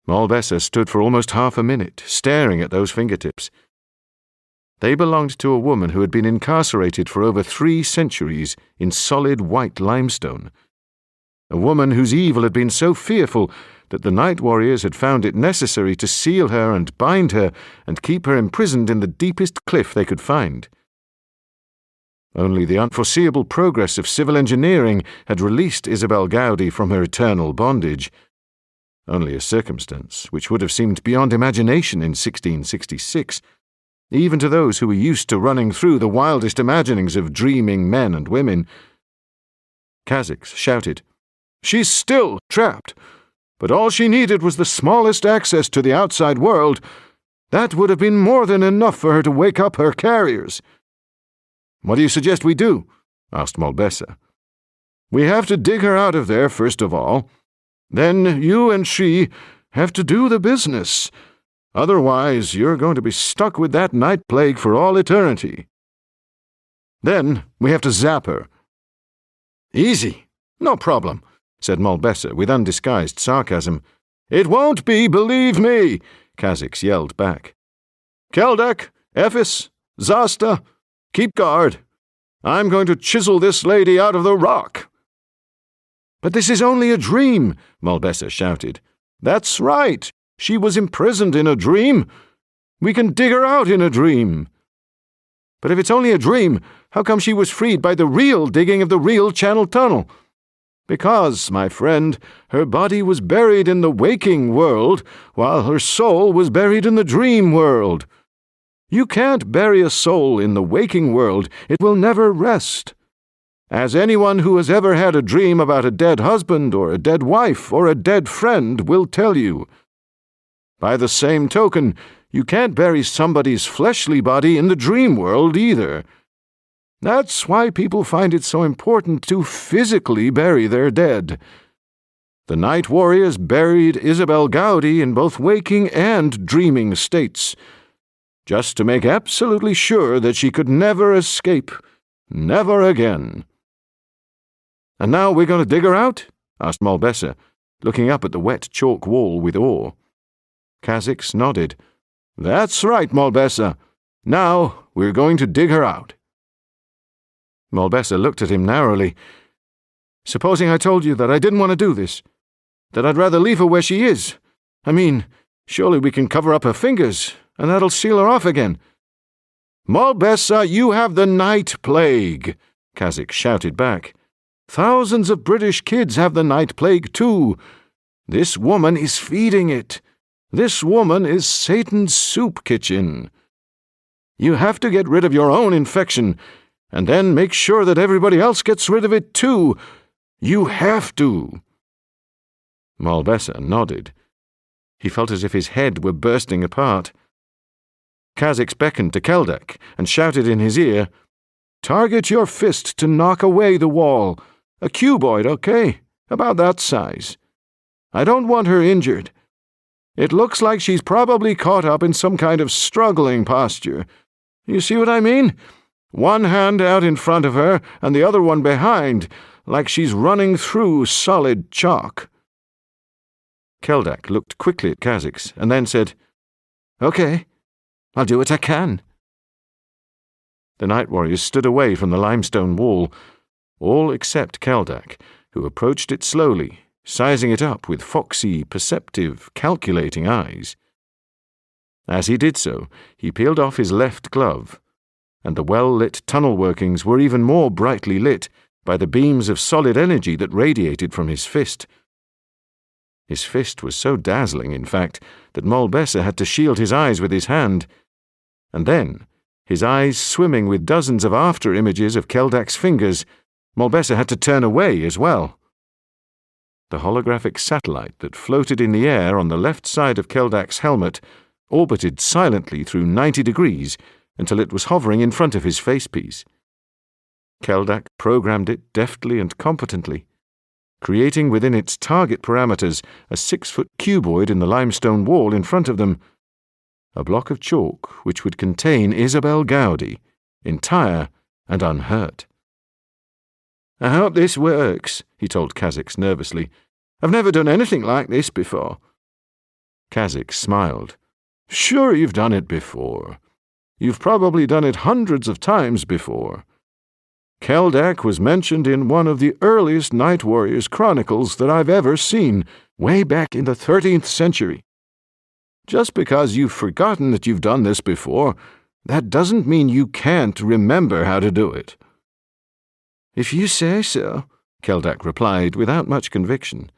B: Molbessa stood for almost half a minute, staring at those fingertips. They belonged to a woman who had been incarcerated for over 3 centuries in solid white limestone. A woman whose evil had been so fearful that the night warriors had found it necessary to seal her and bind her and keep her imprisoned in the deepest cliff they could find. Only the unforeseeable progress of civil engineering had released Isabel Gowdie from her eternal bondage, only a circumstance which would have seemed beyond imagination in 1666, even to those who were used to running through the wildest imaginings of dreaming men and women. Kha'Zix shouted, "She's still trapped, but all she needed was the smallest access to the outside world. That would have been more than enough for her to wake up her carriers." "What do you suggest we do?" asked Molbessa. "We have to dig her out of there, first of all. Then you and she have to do the business. Otherwise, you're going to be stuck with that night plague for all eternity. Then we have to zap her." "Easy. No problem," said Molbessa with undisguised sarcasm. "It won't be, believe me," Kha'Zix yelled back. "Keldak, Ephis, Zasta, keep guard. I'm going to chisel this lady out of the rock." "But this is only a dream," Molbessa shouted. "That's right. She was imprisoned in a dream. We can dig her out in a dream." "But if it's only a dream, how come she was freed by the real digging of the real Channel Tunnel?" "Because, my friend, her body was buried in the waking world, while her soul was buried in the dream world. You can't bury a soul in the waking world. It will never rest. As anyone who has ever had a dream about a dead husband or a dead wife or a dead friend will tell you. By the same token, you can't bury somebody's fleshly body in the dream world either. That's why people find it so important to physically bury their dead. The night warriors buried Isabel Gowdie in both waking and dreaming states, just to make absolutely sure that she could never escape, never again." "And now we're going to dig her out?" asked Molbessa, looking up at the wet chalk wall with awe. Kha'Zix nodded. "That's right, Molbessa. Now we're going to dig her out." Molbessa looked at him narrowly. "Supposing I told you that I didn't want to do this, that I'd rather leave her where she is. I mean, surely we can cover up her fingers, and that'll seal her off again." "Molbessa, you have the night plague," Kha'Zix shouted back. "Thousands of British kids have the night plague too. This woman is feeding it. This woman is Satan's soup kitchen. You have to get rid of your own infection, and then make sure that everybody else gets rid of it too. You have to." Molbessa nodded. He felt as if his head were bursting apart. Kha'Zix beckoned to Keldak and shouted in his ear, "Target your fist to knock away the wall. A cuboid, okay? About that size. I don't want her injured. It looks like she's probably caught up in some kind of struggling posture. You see what I mean? One hand out in front of her and the other one behind, like she's running through solid chalk." Keldak looked quickly at Kha'Zix and then said, "Okay, I'll do what I can."
A: The night warriors stood away from the limestone wall, all except Keldak, who approached it slowly, sizing it up with foxy, perceptive, calculating eyes. As he did so, he peeled off his left glove, and the well-lit tunnel workings were even more brightly lit by the beams of solid energy that radiated from his fist. His fist was so dazzling, in fact, that Molbessa had to shield his eyes with his hand, and then, his eyes swimming with dozens of after-images of Keldak's fingers, Molbessa had to turn away as well. The holographic satellite that floated in the air on the left side of Keldak's helmet orbited silently through 90 degrees until it was hovering in front of his facepiece. Keldak programmed it deftly and competently, creating within its target parameters a 6-foot cuboid in the limestone wall in front of them, a block of chalk which would contain Isabel Gowdie, entire and unhurt. "I hope this works," he told Kha'Zix nervously. "I've never done anything like this before." Kha'Zix smiled. "Sure you've done it before. You've probably done it hundreds of times before. Keldak was mentioned in one of the earliest Night Warriors chronicles that I've ever seen, way back in the 13th century. Just because you've forgotten that you've done this before, that doesn't mean you can't remember how to do it." "If you say so," Keldak replied without much conviction.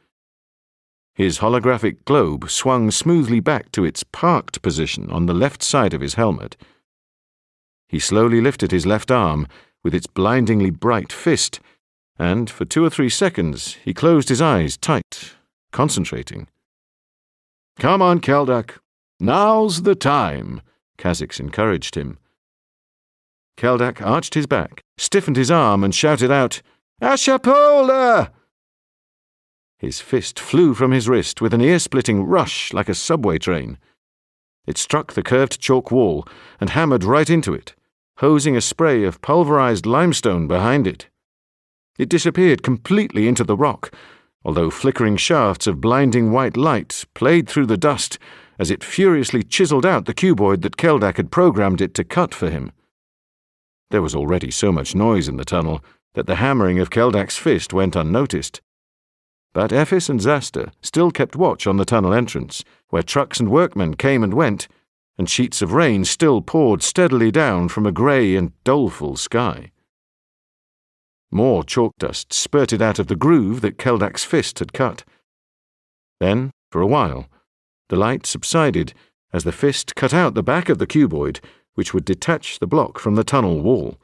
A: His holographic globe swung smoothly back to its parked position on the left side of his helmet. He slowly lifted his left arm with its blindingly bright fist, and for 2 or 3 seconds he closed his eyes tight, concentrating. "Come on, Keldak. Now's the time," Kha'Zix encouraged him. Keldak arched his back, stiffened his arm, and shouted out, "Ashapola!" His fist flew from his wrist with an ear-splitting rush like a subway train. It struck the curved chalk wall and hammered right into it, hosing a spray of pulverized limestone behind it. It disappeared completely into the rock, although flickering shafts of blinding white light played through the dust as it furiously chiseled out the cuboid that Keldak had programmed it to cut for him. There was already so much noise in the tunnel that the hammering of Keldak's fist went unnoticed. But Ephis and Zasta still kept watch on the tunnel entrance, where trucks and workmen came and went, and sheets of rain still poured steadily down from a grey and doleful sky. More chalk dust spurted out of the groove that Keldak's fist had cut. Then, for a while, the light subsided as the fist cut out the back of the cuboid, which would detach the block from the tunnel wall.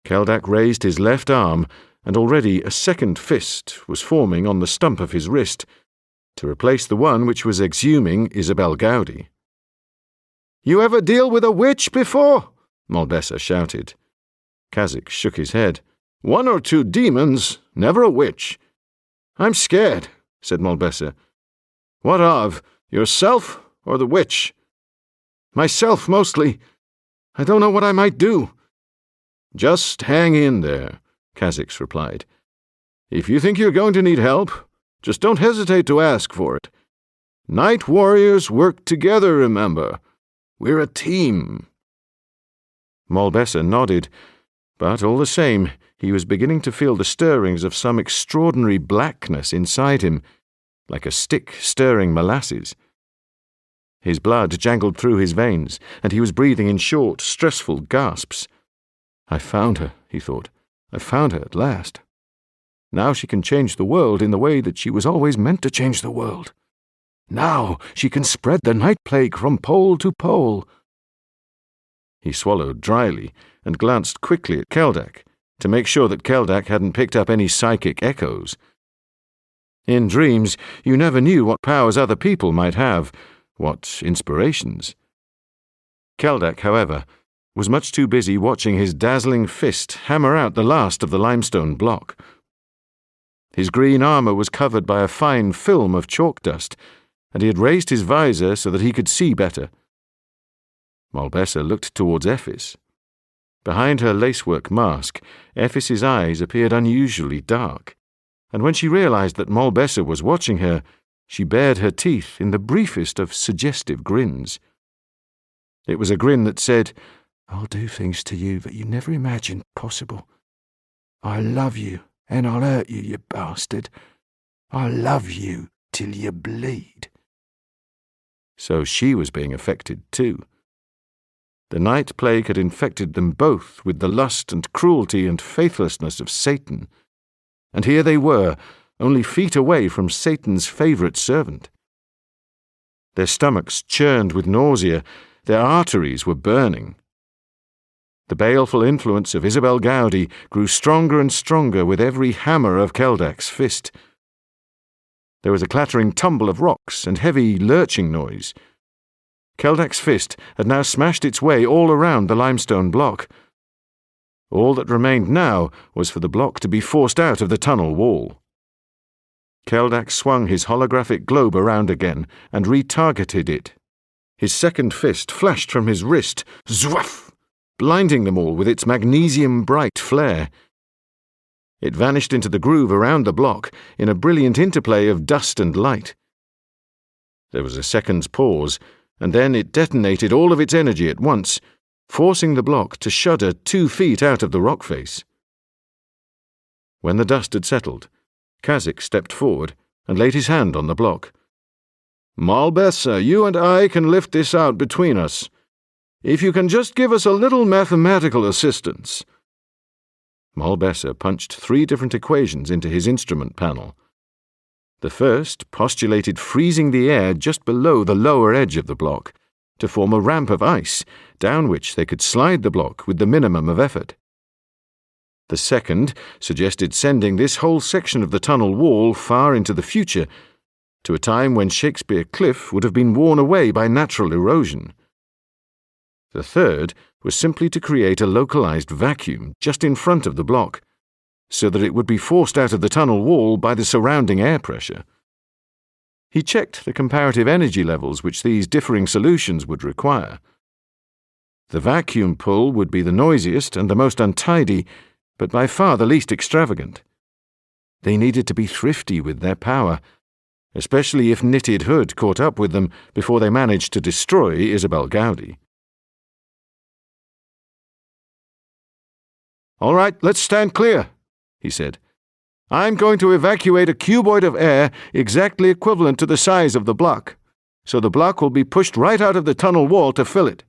A: Keldak raised his left arm, and already a second fist was forming on the stump of his wrist, to replace the one which was exhuming Isabel Gowdie. "You ever deal with a witch before?" Molbessa shouted. Kha'Zix shook his head. "1 or 2 demons, never a witch." "I'm scared," said Molbessa. "What of, yourself or the witch?" "Myself, mostly. I don't know what I might do." "Just hang in there," Kha'Zix replied. "If you think you're going to need help, just don't hesitate to ask for it. Night Warriors work together, remember. We're a team." Molbessa nodded, but all the same, he was beginning to feel the stirrings of some extraordinary blackness inside him, like a stick stirring molasses. His blood jangled through his veins, and he was breathing in short, stressful gasps. "I found her," he thought. "I found her at last. Now she can change the world in the way that she was always meant to change the world. Now she can spread the night plague from pole to pole." He swallowed dryly and glanced quickly at Keldak to make sure that Keldak hadn't picked up any psychic echoes. In dreams, you never knew what powers other people might have, what inspirations. Keldak, however, was much too busy watching his dazzling fist hammer out the last of the limestone block. His green armor was covered by a fine film of chalk dust, and he had raised his visor so that he could see better. Molbessa looked towards Ephis. Behind her lacework mask, Ephis's eyes appeared unusually dark, and when she realized that Molbessa was watching her, she bared her teeth in the briefest of suggestive grins. It was a grin that said,
B: I'll do things to you that you never imagined possible. I love you, and I'll hurt you, you bastard. I'll love you till you bleed.
A: So she was being affected too. The night plague had infected them both with the lust and cruelty and faithlessness of Satan. And here they were, only feet away from Satan's favourite servant. Their stomachs churned with nausea, their arteries were burning. The baleful influence of Isabel Gowdie grew stronger and stronger with every hammer of Keldak's fist. There was a clattering tumble of rocks and heavy lurching noise. Keldak's fist had now smashed its way all around the limestone block. All that remained now was for the block to be forced out of the tunnel wall. Keldak swung his holographic globe around again and retargeted it. His second fist flashed from his wrist, zwaff, blinding them all with its magnesium-bright flare. It vanished into the groove around the block in a brilliant interplay of dust and light. There was a second's pause, and then it detonated all of its energy at once, forcing the block to shudder 2 feet out of the rock face. When the dust had settled, Kazik stepped forward and laid his hand on the block. "Malbessa, you and I can lift this out between us. If you can just give us a little mathematical assistance." Malbessa punched 3 different equations into his instrument panel. The first postulated freezing the air just below the lower edge of the block to form a ramp of ice down which they could slide the block with the minimum of effort. The second suggested sending this whole section of the tunnel wall far into the future, to a time when Shakespeare Cliff would have been worn away by natural erosion. The third was simply to create a localized vacuum just in front of the block, so that it would be forced out of the tunnel wall by the surrounding air pressure. He checked the comparative energy levels which these differing solutions would require. The vacuum pull would be the noisiest and the most untidy, but by far the least extravagant. They needed to be thrifty with their power, especially if Knitted Hood caught up with them before they managed to destroy Isabel Gowdie. "All right, let's stand clear," he said. "I'm going to evacuate a cuboid of air exactly equivalent to the size of the block, so the block will be pushed right out of the tunnel wall to fill it.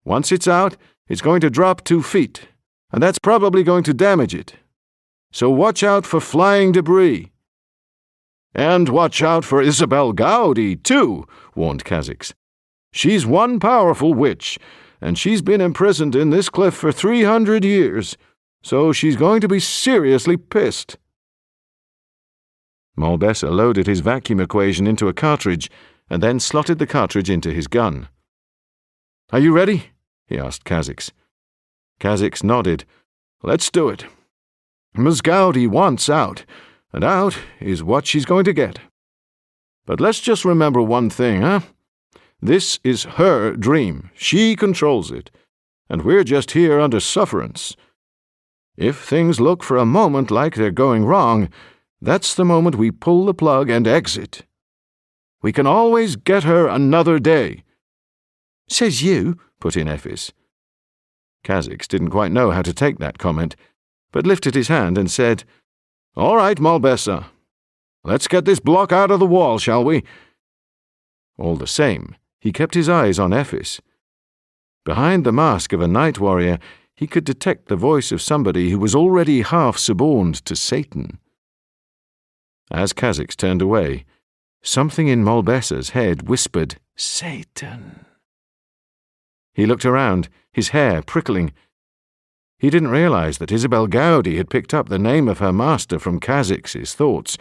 A: Once it's out, it's going to drop 2 feet, and that's probably going to damage it. So watch out for flying debris." "And watch out for Isabel Gowdie, too," warned Kazik. "She's one powerful witch, and she's been imprisoned in this cliff for 300 years, so she's going to be seriously pissed." Malbessa loaded his vacuum equation into a cartridge and then slotted the cartridge into his gun. "Are you ready?" he asked Kazik. Kazik nodded. "Let's do it. Ms. Gowdie wants out, and out is what she's going to get. But let's just remember one thing, huh? This is her dream. She controls it, and we're just here under sufferance. If things look for a moment like they're going wrong, that's the moment we pull the plug and exit. We can always get her another day."
B: "Says you,"
A: put in Ephes. Kazik didn't quite know how to take that comment, but lifted his hand and said, "All right, Malbessa. Let's get this block out of the wall, shall we?" All the same, he kept his eyes on Ephes. Behind the mask of a night warrior, he could detect the voice of somebody who was already half suborned to Satan. As Kazik turned away, something in Malbessa's head whispered, "Satan." He looked around, his hair prickling. He didn't realize that Isabel Gowdie had picked up the name of her master from Kazik's thoughts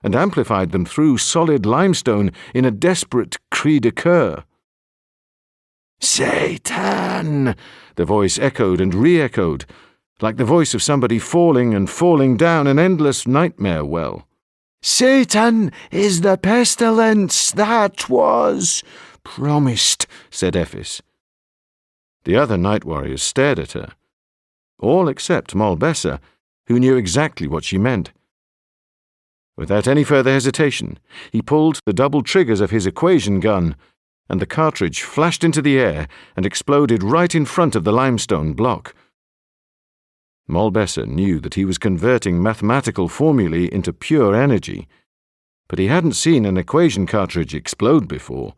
A: and amplified them through solid limestone in a desperate cri de coeur. "Satan!" the voice echoed and re-echoed, like the voice of somebody falling and falling down an endless nightmare well. "Satan is the pestilence that was promised," said Ephes. The other night warriors stared at her, all except Malbessa, who knew exactly what she meant. Without any further hesitation, he pulled the double triggers of his equation gun and the cartridge flashed into the air and exploded right in front of the limestone block. Molbesser knew that he was converting mathematical formulae into pure energy, but he hadn't seen an equation cartridge explode before.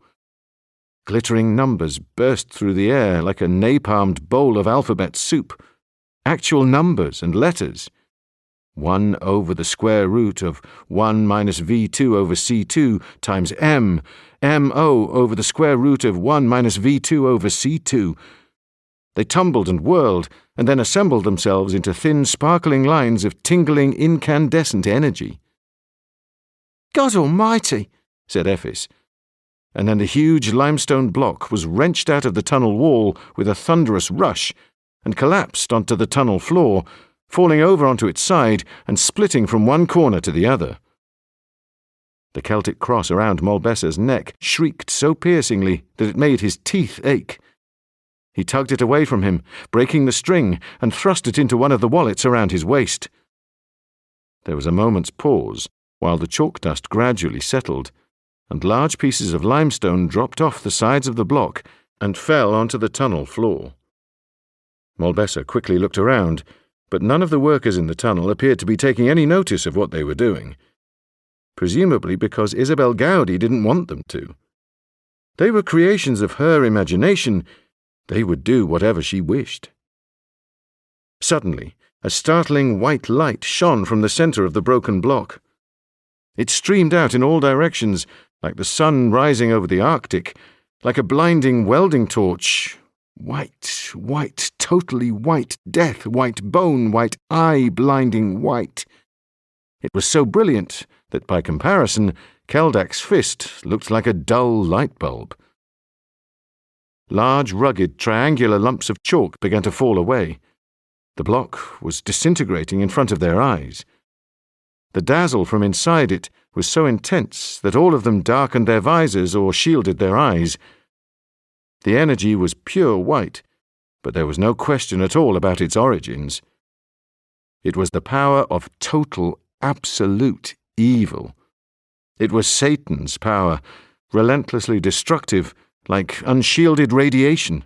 A: Glittering numbers burst through the air like a napalmed bowl of alphabet soup. Actual numbers and letters. 1 over the square root of 1 minus V2 over C2 times M, MO over the square root of 1 minus V2 over C2. They tumbled and whirled, and then assembled themselves into thin, sparkling lines of tingling, incandescent energy.
B: "God Almighty,"
A: said Ephes, and then the huge limestone block was wrenched out of the tunnel wall with a thunderous rush and collapsed onto the tunnel floor, falling over onto its side and splitting from one corner to the other. The Celtic cross around Molbesser's neck shrieked so piercingly that it made his teeth ache. He tugged it away from him, breaking the string, and thrust it into one of the wallets around his waist. There was a moment's pause while the chalk dust gradually settled, and large pieces of limestone dropped off the sides of the block and fell onto the tunnel floor. Molbesser quickly looked around, but none of the workers in the tunnel appeared to be taking any notice of what they were doing, presumably because Isabel Gowdie didn't want them to. They were creations of her imagination. They would do whatever she wished. Suddenly, a startling white light shone from the center of the broken block. It streamed out in all directions, like the sun rising over the Arctic, like a blinding welding torch. White, white, totally white, death, white bone, white eye, blinding white. It was so brilliant that, by comparison, Keldak's fist looked like a dull light bulb. Large, rugged, triangular lumps of chalk began to fall away. The block was disintegrating in front of their eyes. The dazzle from inside it was so intense that all of them darkened their visors or shielded their eyes. The energy was pure white, but there was no question at all about its origins. It was the power of total, absolute evil. It was Satan's power, relentlessly destructive, like unshielded radiation.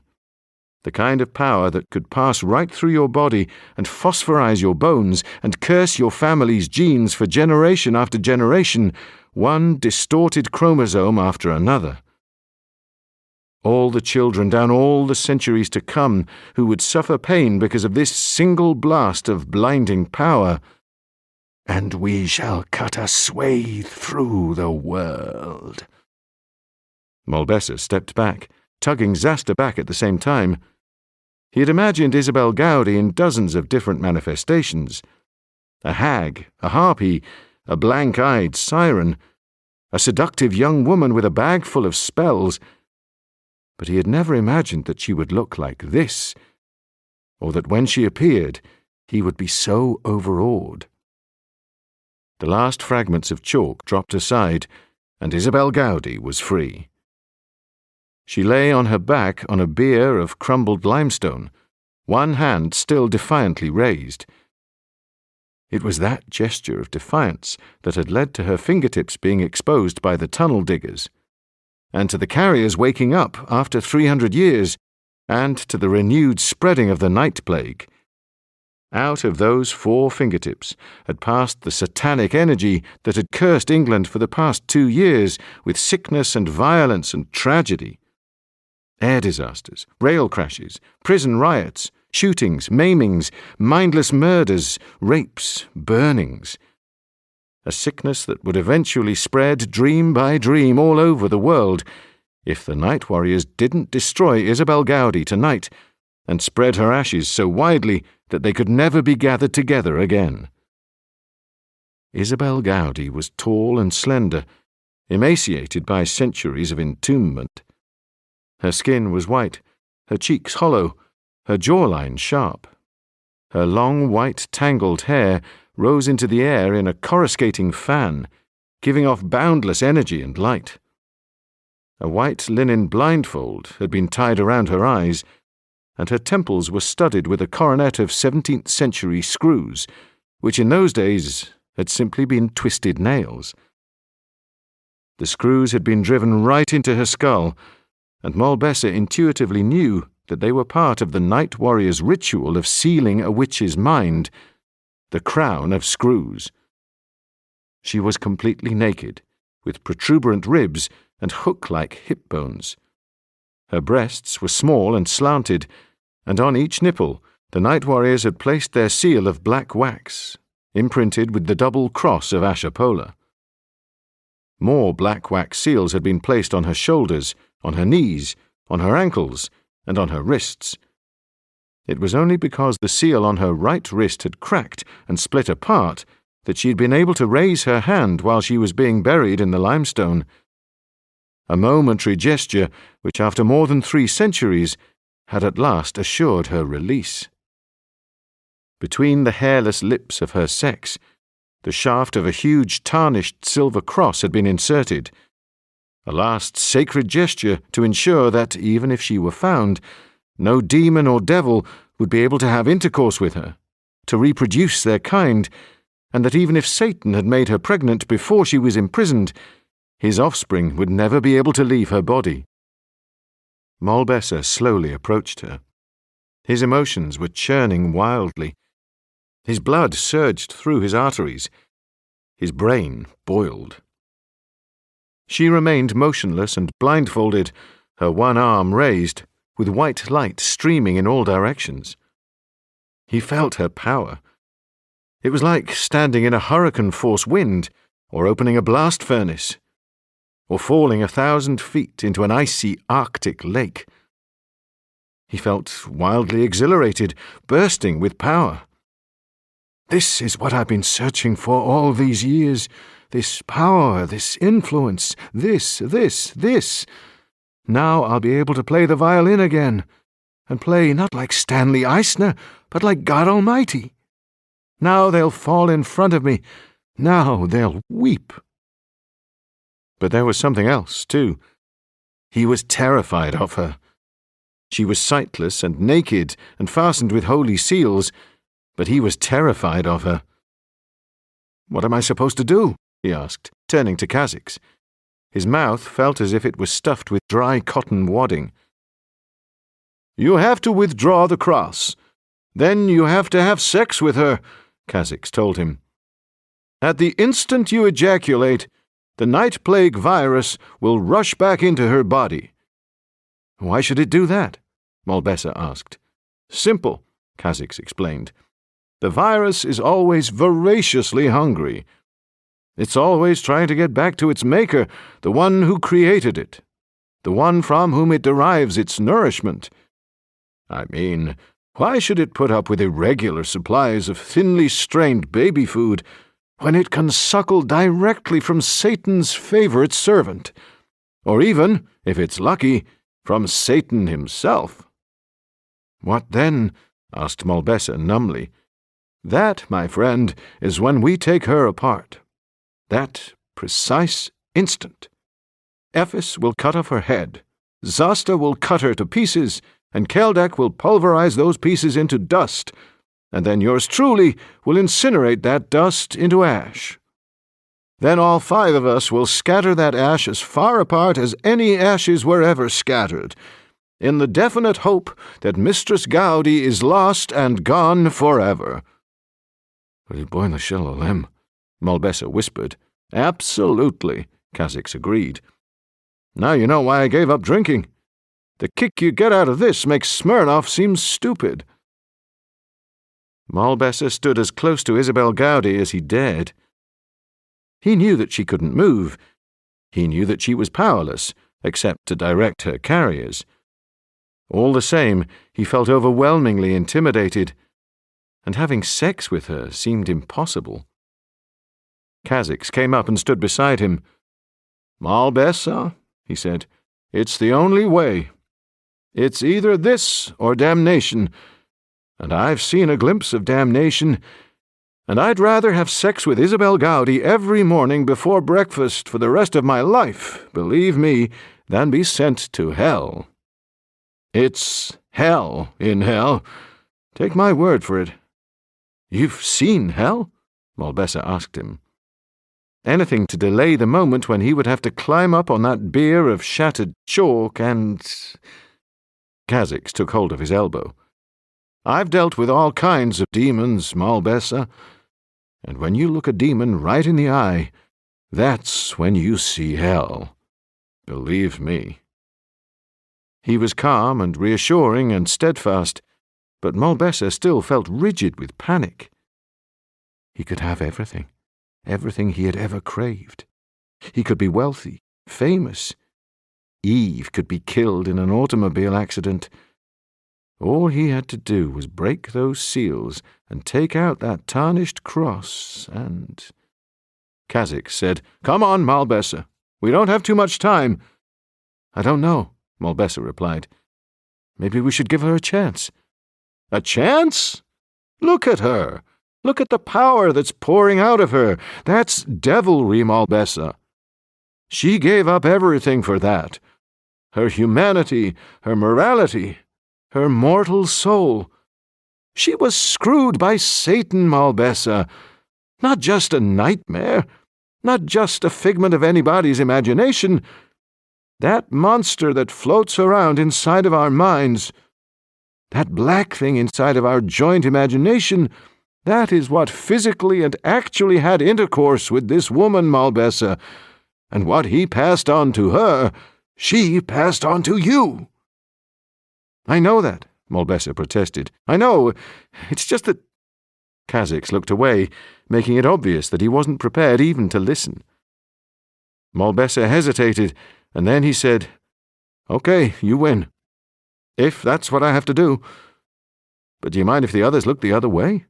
A: The kind of power that could pass right through your body and phosphorize your bones and curse your family's genes for generation after generation, one distorted chromosome after another. All the children down all the centuries to come who would suffer pain because of this single blast of blinding power. "And we shall cut a swathe through the world." Molbesser stepped back, tugging Zasta back at the same time. He had imagined Isabel Gowdie in dozens of different manifestations. A hag, a harpy, a blank-eyed siren, a seductive young woman with a bag full of spells. But he had never imagined that she would look like this, or that when she appeared, he would be so overawed. The last fragments of chalk dropped aside, and Isabel Gowdie was free. She lay on her back on a bier of crumbled limestone, one hand still defiantly raised. It was that gesture of defiance that had led to her fingertips being exposed by the tunnel diggers, and to the carriers waking up after 300 years, and to the renewed spreading of the night plague. Out of those 4 fingertips had passed the satanic energy that had cursed England for the past 2 years with sickness and violence and tragedy. Air disasters, rail crashes, prison riots, shootings, maimings, mindless murders, rapes, burnings. A sickness that would eventually spread dream by dream all over the world if the Night Warriors didn't destroy Isabel Gowdie tonight and spread her ashes so widely that they could never be gathered together again. Isabel Gowdie was tall and slender, emaciated by centuries of entombment. Her skin was white, her cheeks hollow, her jawline sharp. Her long white tangled hair rose into the air in a coruscating fan, giving off boundless energy and light. A white linen blindfold had been tied around her eyes, and her temples were studded with a coronet of 17th century screws, which in those days had simply been twisted nails. The screws had been driven right into her skull, and Malbessa intuitively knew that they were part of the night warrior's ritual of sealing a witch's mind, the crown of screws. She was completely naked, with protuberant ribs and hook-like hip bones. Her breasts were small and slanted, and on each nipple the night warriors had placed their seal of black wax, imprinted with the double cross of Ashapola. More black wax seals had been placed on her shoulders, on her knees, on her ankles, and on her wrists. It was only because the seal on her right wrist had cracked and split apart that she had been able to raise her hand while she was being buried in the limestone. A momentary gesture which, after more than 3 centuries, had at last assured her release. Between the hairless lips of her sex, the shaft of a huge tarnished silver cross had been inserted, a last sacred gesture to ensure that, even if she were found, no demon or devil would be able to have intercourse with her, to reproduce their kind, and that even if Satan had made her pregnant before she was imprisoned, his offspring would never be able to leave her body. Malbessa slowly approached her. His emotions were churning wildly. His blood surged through his arteries. His brain boiled. She remained motionless and blindfolded, her one arm raised, with white light streaming in all directions. He felt her power. It was like standing in a hurricane-force wind, or opening a blast furnace, or falling 1,000 feet into an icy Arctic lake. He felt wildly exhilarated, bursting with power. This is what I've been searching for all these years. This power, this influence, this. Now I'll be able to play the violin again, and play not like Stanley Eisner, but like God Almighty. Now they'll fall in front of me. Now they'll weep. But there was something else, too. He was terrified of her. She was sightless and naked and fastened with holy seals, but he was terrified of her. "What am I supposed to do?" he asked, turning to Kha'Zix. His mouth felt as if it was stuffed with dry cotton wadding. "You have to withdraw the cross. Then you have to have sex with her," Kha'Zix told him. "At the instant you ejaculate, the night plague virus will rush back into her body." "Why should it do that?" Malbessa asked. "Simple," Kha'Zix explained. "The virus is always voraciously hungry. It's always trying to get back to its maker, the one who created it, the one from whom it derives its nourishment. I mean, why should it put up with irregular supplies of thinly strained baby food when it can suckle directly from Satan's favorite servant, or even, if it's lucky, from Satan himself?" "What then?" asked Malbessa numbly. "That, my friend, is when we take her apart. That precise instant. Ephes will cut off her head, Zasta will cut her to pieces, and Keldek will pulverize those pieces into dust, and then yours truly will incinerate that dust into ash. Then all 5 of us will scatter that ash as far apart as any ashes were ever scattered, in the definite hope that Mistress Gowdie is lost and gone forever." "Boy, Shalom," Malbessa whispered. "Absolutely," Kha'Zix agreed. "Now you know why I gave up drinking. The kick you get out of this makes Smirnoff seem stupid." Malbessa stood as close to Isabel Gowdie as he dared. He knew that she couldn't move. He knew that she was powerless, except to direct her carriers. All the same, he felt overwhelmingly intimidated, and having sex with her seemed impossible. Kha'Zix came up and stood beside him. "Malbessa," he said, "it's the only way. It's either this or damnation, and I've seen a glimpse of damnation, and I'd rather have sex with Isabel Gowdie every morning before breakfast for the rest of my life, believe me, than be sent to hell. It's hell in hell. Take my word for it." "You've seen hell?" Malbessa asked him. Anything to delay the moment when he would have to climb up on that bier of shattered chalk and... Kha'Zix took hold of his elbow. "I've dealt with all kinds of demons, Malbessa, and when you look a demon right in the eye, that's when you see hell. Believe me." He was calm and reassuring and steadfast, but Malbessa still felt rigid with panic. He could have everything he had ever craved. He could be wealthy, famous. Eve could be killed in an automobile accident. All he had to do was break those seals and take out that tarnished cross, and... Kha'Zix said, "Come on, Malbessa. We don't have too much time." "I don't know," Malbessa replied. "Maybe we should give her a chance." "A chance? Look at her. Look at the power that's pouring out of her. That's devilry, Malbessa. She gave up everything for that. Her humanity, her morality, her mortal soul. She was screwed by Satan, Malbessa. Not just a nightmare, not just a figment of anybody's imagination. That monster that floats around inside of our minds, that black thing inside of our joint imagination, that is what physically and actually had intercourse with this woman, Malbessa, and what he passed on to her, she passed on to you." "I know that," Malbessa protested. "I know. It's just that—" Kha'Zix looked away, making it obvious that he wasn't prepared even to listen. Malbessa hesitated, and then he said, "Okay, you win. If that's what I have to do. But do you mind if the others look the other way?"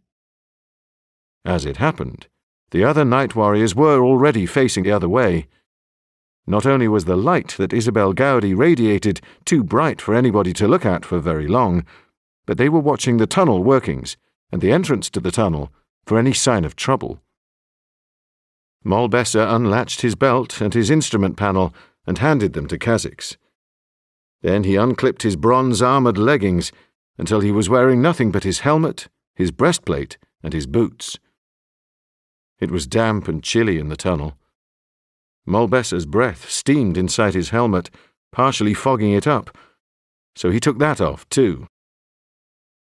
A: As it happened, the other night warriors were already facing the other way. Not only was the light that Isabel Gowdie radiated too bright for anybody to look at for very long, but they were watching the tunnel workings and the entrance to the tunnel for any sign of trouble. Malbessa unlatched his belt and his instrument panel and handed them to Kha'Zix. Then he unclipped his bronze-armoured leggings until he was wearing nothing but his helmet, his breastplate, and his boots. It was damp and chilly in the tunnel. Malbessa's breath steamed inside his helmet, partially fogging it up, so he took that off too.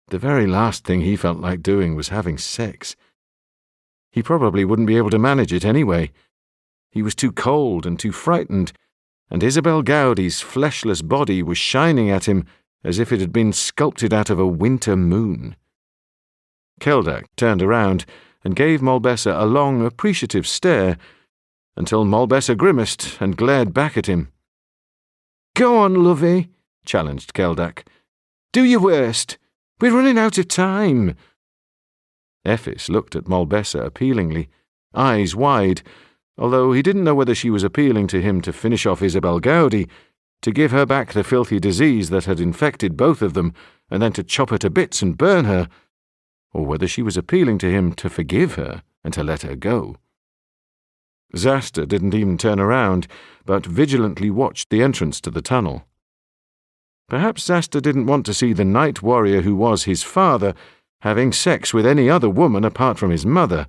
A: The very last thing he felt like doing was having sex. He probably wouldn't be able to manage it anyway. He was too cold and too frightened, and Isabel Gowdie's fleshless body was shining at him as if it had been sculpted out of a winter moon. Keldak turned around and gave Malbessa a long, appreciative stare until Malbessa grimaced and glared back at him. "Go on, lovey," challenged Keldak. "Do your worst. We're running out of time." Ephis looked at Malbessa appealingly, eyes wide, although he didn't know whether she was appealing to him to finish off Isabel Gowdie, to give her back the filthy disease that had infected both of them, and then to chop her to bits and burn her, or whether she was appealing to him to forgive her and to let her go. Zasta didn't even turn around, but vigilantly watched the entrance to the tunnel. Perhaps Zasta didn't want to see the night warrior who was his father having sex with any other woman apart from his mother.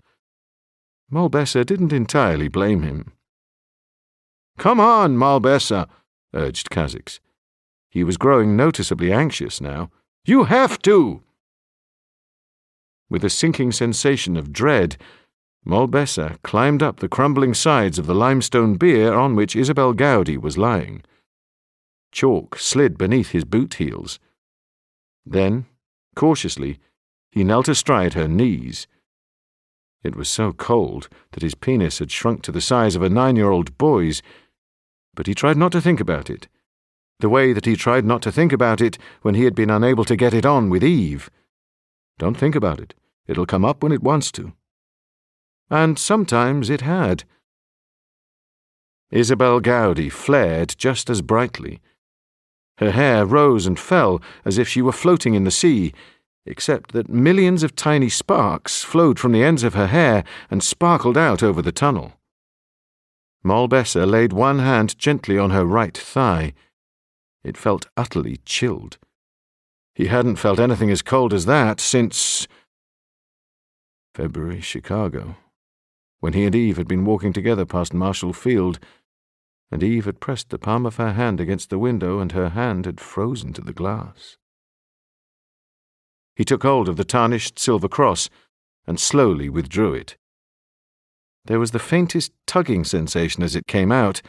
A: Malbessa didn't entirely blame him. "Come on, Malbessa," urged Kha'Zix. He was growing noticeably anxious now. "You have to!" With a sinking sensation of dread, Malbessa climbed up the crumbling sides of the limestone bier on which Isabel Gowdie was lying. Chalk slid beneath his boot heels. Then, cautiously, he knelt astride her knees. It was so cold that his penis had shrunk to the size of a 9-year-old boy's, but he tried not to think about it, the way that he tried not to think about it when he had been unable to get it on with Eve. Don't think about it. It'll come up when it wants to. And sometimes it had. Isabel Gowdie flared just as brightly. Her hair rose and fell as if she were floating in the sea, except that millions of tiny sparks flowed from the ends of her hair and sparkled out over the tunnel. Malbessa laid one hand gently on her right thigh. It felt utterly chilled. He hadn't felt anything as cold as that since... February, Chicago. when he and Eve had been walking together past Marshall Field, and Eve had pressed the palm of her hand against the window and her hand had frozen to the glass. He took hold of the tarnished silver cross and slowly withdrew it. There was the faintest tugging sensation as it came out.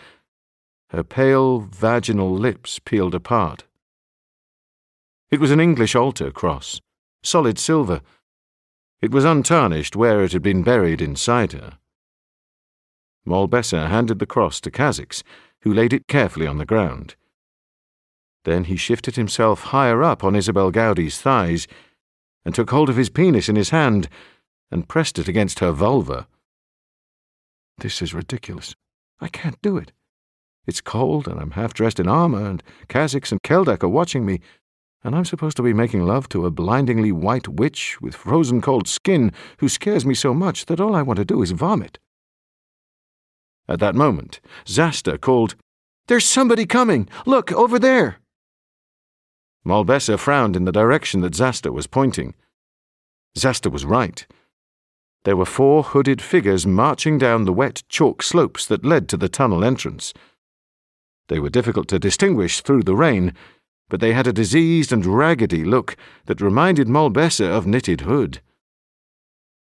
A: Her pale, vaginal lips peeled apart. It was an English altar cross, solid silver. It was untarnished where it had been buried inside her. Moll Besser handed the cross to Kha'Zix, who laid it carefully on the ground. Then he shifted himself higher up on Isabel Gowdie's thighs and took hold of his penis in his hand and pressed it against her vulva.
B: This is ridiculous. I can't do it. It's cold, and I'm half-dressed in armor, and Kha'Zix and Keldak are watching me, and I'm supposed to be making love to a blindingly white witch with frozen cold skin who scares me so much that all I want to do is vomit.
A: At that moment, Zasta called,
B: "There's somebody coming! Look, over there!"
A: Moll Besser frowned in the direction that Zasta was pointing. Zasta was right. There were 4 hooded figures marching down the wet chalk slopes that led to the tunnel entrance. They were difficult to distinguish through the rain, but they had a diseased and raggedy look that reminded Moll Besser of Knitted Hood.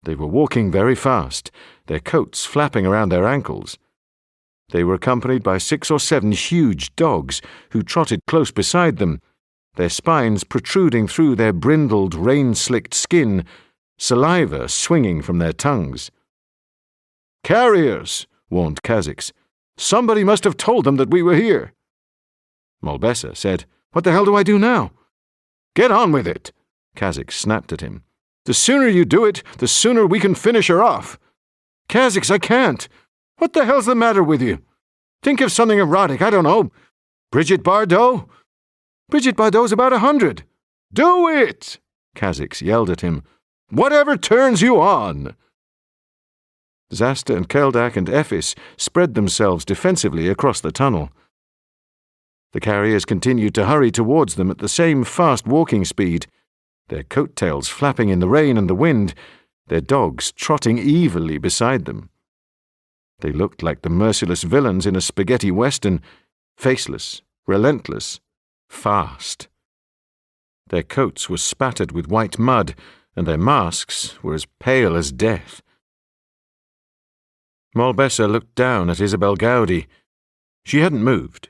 A: They were walking very fast, their coats flapping around their ankles. They were accompanied by 6 or 7 huge dogs who trotted close beside them, their spines protruding through their brindled, rain-slicked skin, saliva swinging from their tongues.
B: "Carriers," warned Kha'Zix. "Somebody must have told them that we were here."
A: Moll Besser said,
B: "What the hell do I do now?"
A: "Get on with it," Kha'Zix snapped at him.
B: "The sooner you do it, the sooner we can finish her off." "Kha'Zix, I can't. What the hell's the matter with you? Think of something erotic, I don't know. Brigitte Bardot? Brigitte Bardot's about 100. Do it!" Kha'Zix yelled at him. "Whatever turns you on."
A: Zasta and Keldak and Ephis spread themselves defensively across the tunnel. The carriers continued to hurry towards them at the same fast walking speed, their coat-tails flapping in the rain and the wind, their dogs trotting evilly beside them. They looked like the merciless villains in a spaghetti western, faceless, relentless, fast. Their coats were spattered with white mud, and their masks were as pale as death. Moll Besser looked down at Isabel Gowdie. She hadn't moved.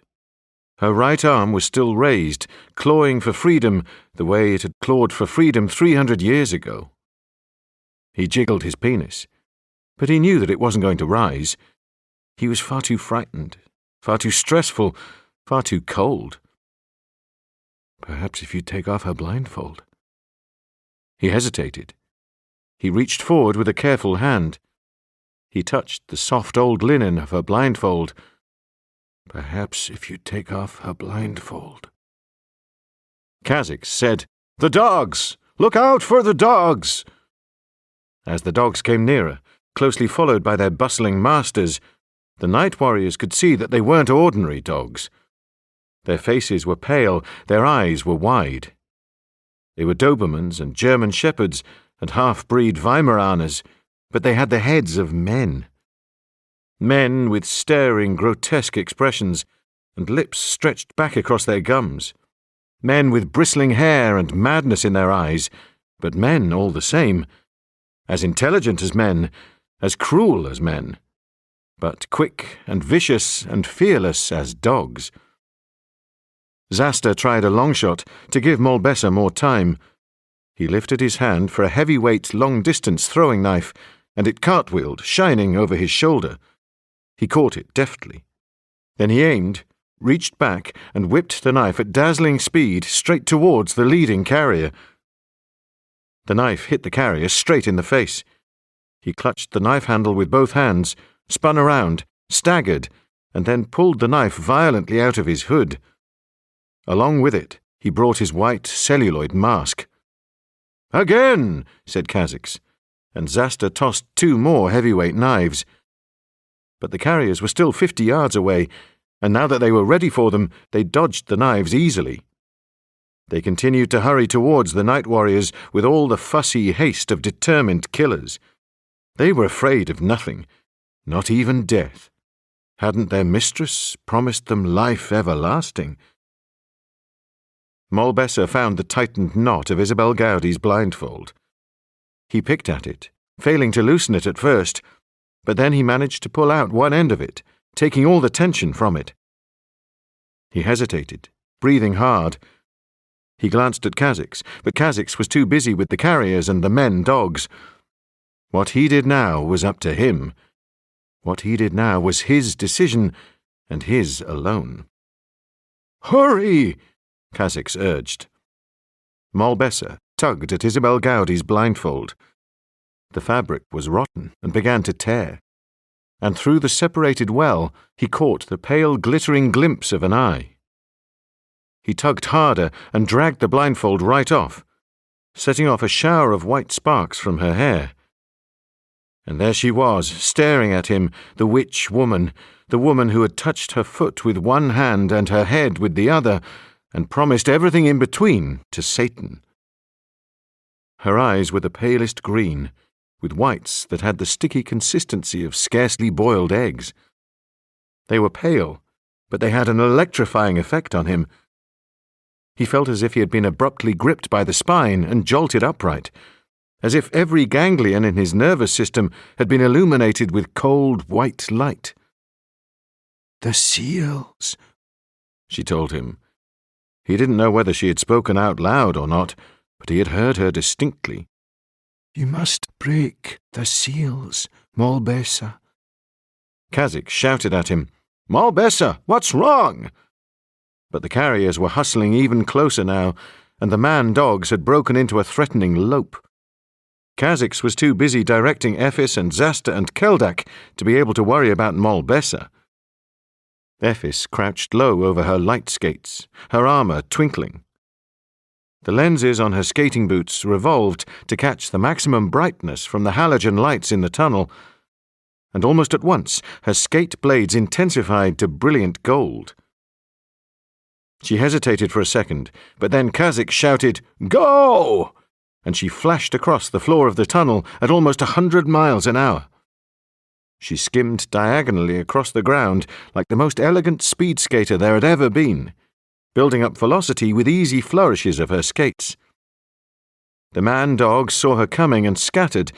A: Her right arm was still raised, clawing for freedom the way it had clawed for freedom 300 years ago. He jiggled his penis, but he knew that it wasn't going to rise. He was far too frightened, far too stressful, far too cold. Perhaps if you'd take off her blindfold. He hesitated. He reached forward with a careful hand. He touched the soft old linen of her blindfold. Perhaps if you'd take off her blindfold. Kha'Zix said, "The dogs! Look out for the dogs!" As the dogs came nearer, closely followed by their bustling masters, the night warriors could see that they weren't ordinary dogs. Their faces were pale, their eyes were wide. They were Dobermans and German Shepherds and half-breed Weimaraners, but they had the heads of men. Men with staring, grotesque expressions and lips stretched back across their gums. Men with bristling hair and madness in their eyes, but men all the same. As intelligent as men, as cruel as men, but quick and vicious and fearless as dogs. Zasta tried a long shot to give Moll Besser more time. He lifted his hand for a heavyweight long-distance throwing knife, and it cartwheeled, shining over his shoulder. He caught it deftly. Then he aimed, reached back, and whipped the knife at dazzling speed straight towards the leading carrier. The knife hit the carrier straight in the face. He clutched the knife handle with both hands, spun around, staggered, and then pulled the knife violently out of his hood. Along with it, he brought his white celluloid mask. "Again!" said Kha'Zix, and Zasta tossed 2 more heavyweight knives. But the carriers were still 50 yards away, and now that they were ready for them, they dodged the knives easily. They continued to hurry towards the night warriors with all the fussy haste of determined killers. They were afraid of nothing, not even death. Hadn't their mistress promised them life everlasting? Moll Besser found the tightened knot of Isabel Gowdie's blindfold. He picked at it, failing to loosen it at first, but then he managed to pull out one end of it, taking all the tension from it. He hesitated, breathing hard. He glanced at Kha'Zix, but Kha'Zix was too busy with the carriers and the men dogs. What he did now was up to him. What he did now was his decision, and his alone. "Hurry!" Kha'Zix urged. Moll Besser tugged at Isabel Gowdie's blindfold. The fabric was rotten and began to tear, and through the separated well he caught the pale glittering glimpse of an eye. He tugged harder and dragged the blindfold right off, setting off a shower of white sparks from her hair. And there she was, staring at him, the witch woman, the woman who had touched her foot with one hand and her head with the other, and promised everything in between to Satan. Her eyes were the palest green, with whites that had the sticky consistency of scarcely boiled eggs. They were pale, but they had an electrifying effect on him. He felt as if he had been abruptly gripped by the spine and jolted upright, as if every ganglion in his nervous system had been illuminated with cold white light. "The seals," she told him. He didn't know whether she had spoken out loud or not, but he had heard her distinctly. "You must break the seals, Moll Besser." Kha'Zix shouted at him, "Moll Besser, what's wrong?" But the carriers were hustling even closer now, and the man-dogs had broken into a threatening lope. Kha'Zix was too busy directing Ephis and Zasta and Keldak to be able to worry about Moll Besser. Ephis crouched low over her light skates, her armour twinkling. The lenses on her skating boots revolved to catch the maximum brightness from the halogen lights in the tunnel, and almost at once her skate blades intensified to brilliant gold. She hesitated for a second, but then Kha'Zix shouted, "Go!" and she flashed across the floor of the tunnel at almost 100 miles an hour. She skimmed diagonally across the ground like the most elegant speed skater there had ever been, building up velocity with easy flourishes of her skates. The man-dogs saw her coming and scattered,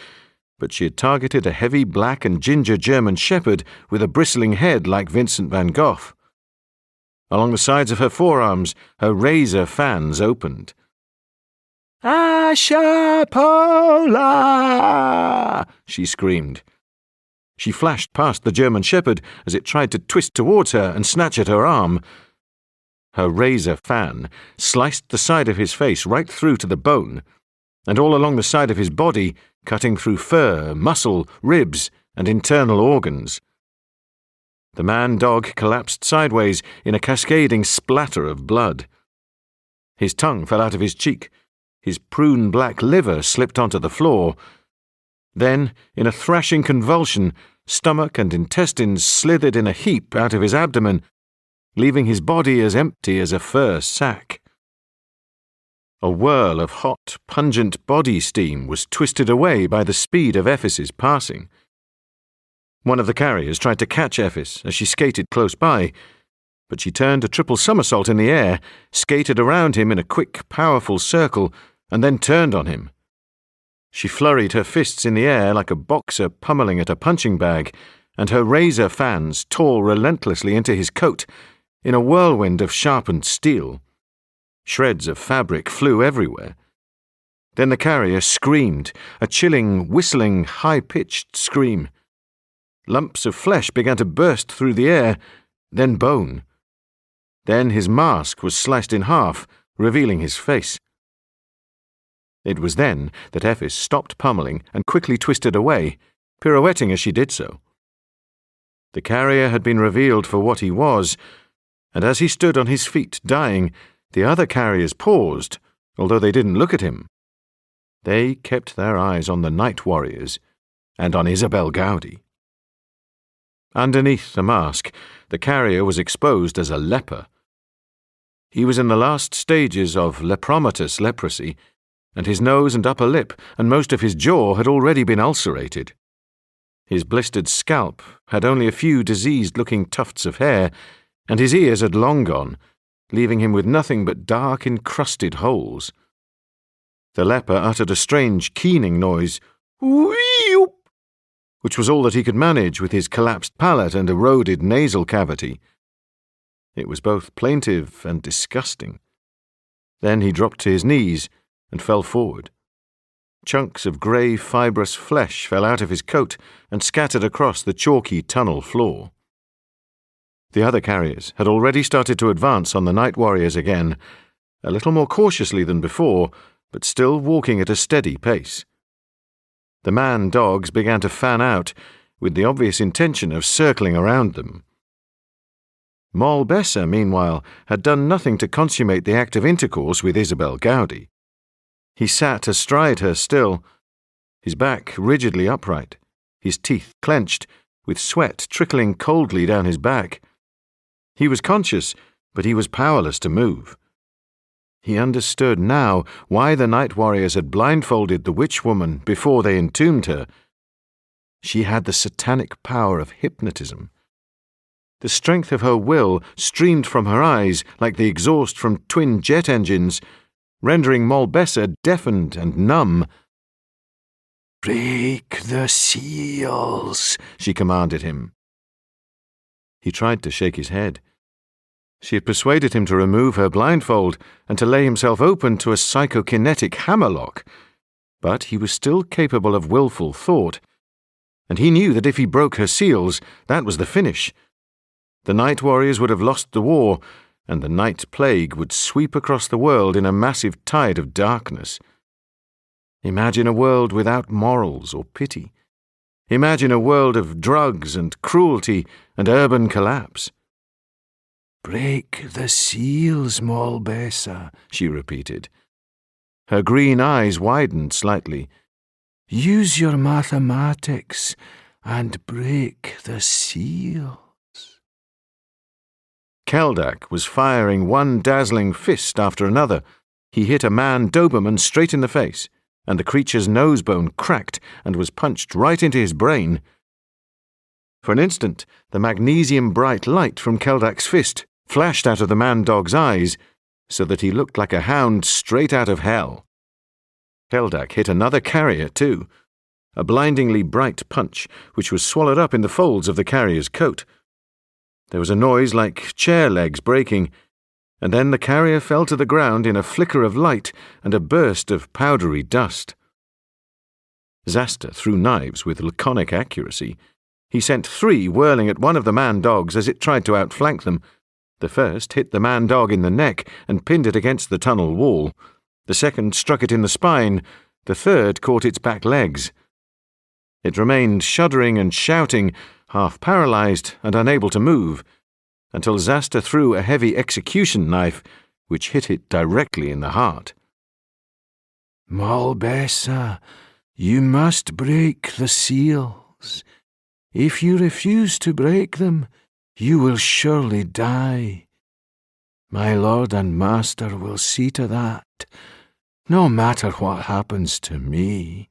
A: but she had targeted a heavy black and ginger German shepherd with a bristling head like Vincent van Gogh. Along the sides of her forearms, her razor fans opened. "Asha Pola!" she screamed. She flashed past the German shepherd as it tried to twist towards her and snatch at her arm. Her razor fan sliced the side of his face right through to the bone, and all along the side of his body, cutting through fur, muscle, ribs, and internal organs. The man-dog collapsed sideways in a cascading splatter of blood. His tongue fell out of his cheek. His prune-black liver slipped onto the floor. Then, in a thrashing convulsion, stomach and intestines slithered in a heap out of his abdomen, leaving his body as empty as a fur sack. A whirl of hot, pungent body steam was twisted away by the speed of Ephis's passing. One of the carriers tried to catch Ephis as she skated close by, but she turned a triple somersault in the air, skated around him in a quick, powerful circle, and then turned on him. She flurried her fists in the air like a boxer pummeling at a punching bag, and her razor fans tore relentlessly into his coat in a whirlwind of sharpened steel. Shreds of fabric flew everywhere. Then the carrier screamed, a chilling, whistling, high-pitched scream. Lumps of flesh began to burst through the air, then bone. Then his mask was sliced in half, revealing his face. It was then that Ephis stopped pummeling and quickly twisted away, pirouetting as she did so. The carrier had been revealed for what he was, and as he stood on his feet dying, the other carriers paused, although they didn't look at him. They kept their eyes on the night warriors and on Isabel Gowdie. Underneath the mask, the carrier was exposed as a leper. He was in the last stages of lepromatous leprosy, and his nose and upper lip and most of his jaw had already been ulcerated. His blistered scalp had only a few diseased-looking tufts of hair, and his ears had long gone, leaving him with nothing but dark, encrusted holes. The leper uttered a strange, keening noise, "Wheeoop," which was all that he could manage with his collapsed palate and eroded nasal cavity. It was both plaintive and disgusting. Then he dropped to his knees and fell forward. Chunks of grey, fibrous flesh fell out of his coat and scattered across the chalky tunnel floor. The other carriers had already started to advance on the night warriors again, a little more cautiously than before, but still walking at a steady pace. The man-dogs began to fan out, with the obvious intention of circling around them. Moll Besser, meanwhile, had done nothing to consummate the act of intercourse with Isabel Gowdie. He sat astride her still, his back rigidly upright, his teeth clenched, with sweat trickling coldly down his back. He was conscious, but he was powerless to move. He understood now why the night warriors had blindfolded the witch woman before they entombed her. She had the satanic power of hypnotism. The strength of her will streamed from her eyes like the exhaust from twin jet engines, rendering Moll Besser deafened and numb.
B: "Break the seals," she commanded him.
A: He tried to shake his head. She had persuaded him to remove her blindfold and to lay himself open to a psychokinetic hammerlock, but he was still capable of willful thought, and he knew that if he broke her seals, that was the finish. The night warriors would have lost the war, and the night plague would sweep across the world in a massive tide of darkness. Imagine a world without morals or pity. Imagine a world of drugs and cruelty and urban collapse.
B: "Break the seals, Moll Besser," she repeated.
A: Her green eyes widened slightly.
B: "Use your mathematics and break the seals."
A: Keldak was firing one dazzling fist after another. He hit a man Doberman straight in the face, and the creature's nosebone cracked and was punched right into his brain. For an instant, the magnesium-bright light from Keldak's fist flashed out of the man-dog's eyes, so that he looked like a hound straight out of hell. Keldak hit another carrier, too, a blindingly bright punch which was swallowed up in the folds of the carrier's coat. There was a noise like chair legs breaking, and then the carrier fell to the ground in a flicker of light and a burst of powdery dust. Zasta threw knives with laconic accuracy. He sent 3 whirling at one of the man-dogs as it tried to outflank them. The first hit the man-dog in the neck and pinned it against the tunnel wall. The second struck it in the spine. The third caught its back legs. It remained shuddering and shouting, half paralyzed and unable to move, until Zasta threw a heavy execution knife, which hit it directly in the heart.
B: "Moll Besser, you must break the seals. If you refuse to break them, you will surely die. My lord and master will see to that, no matter what happens to me."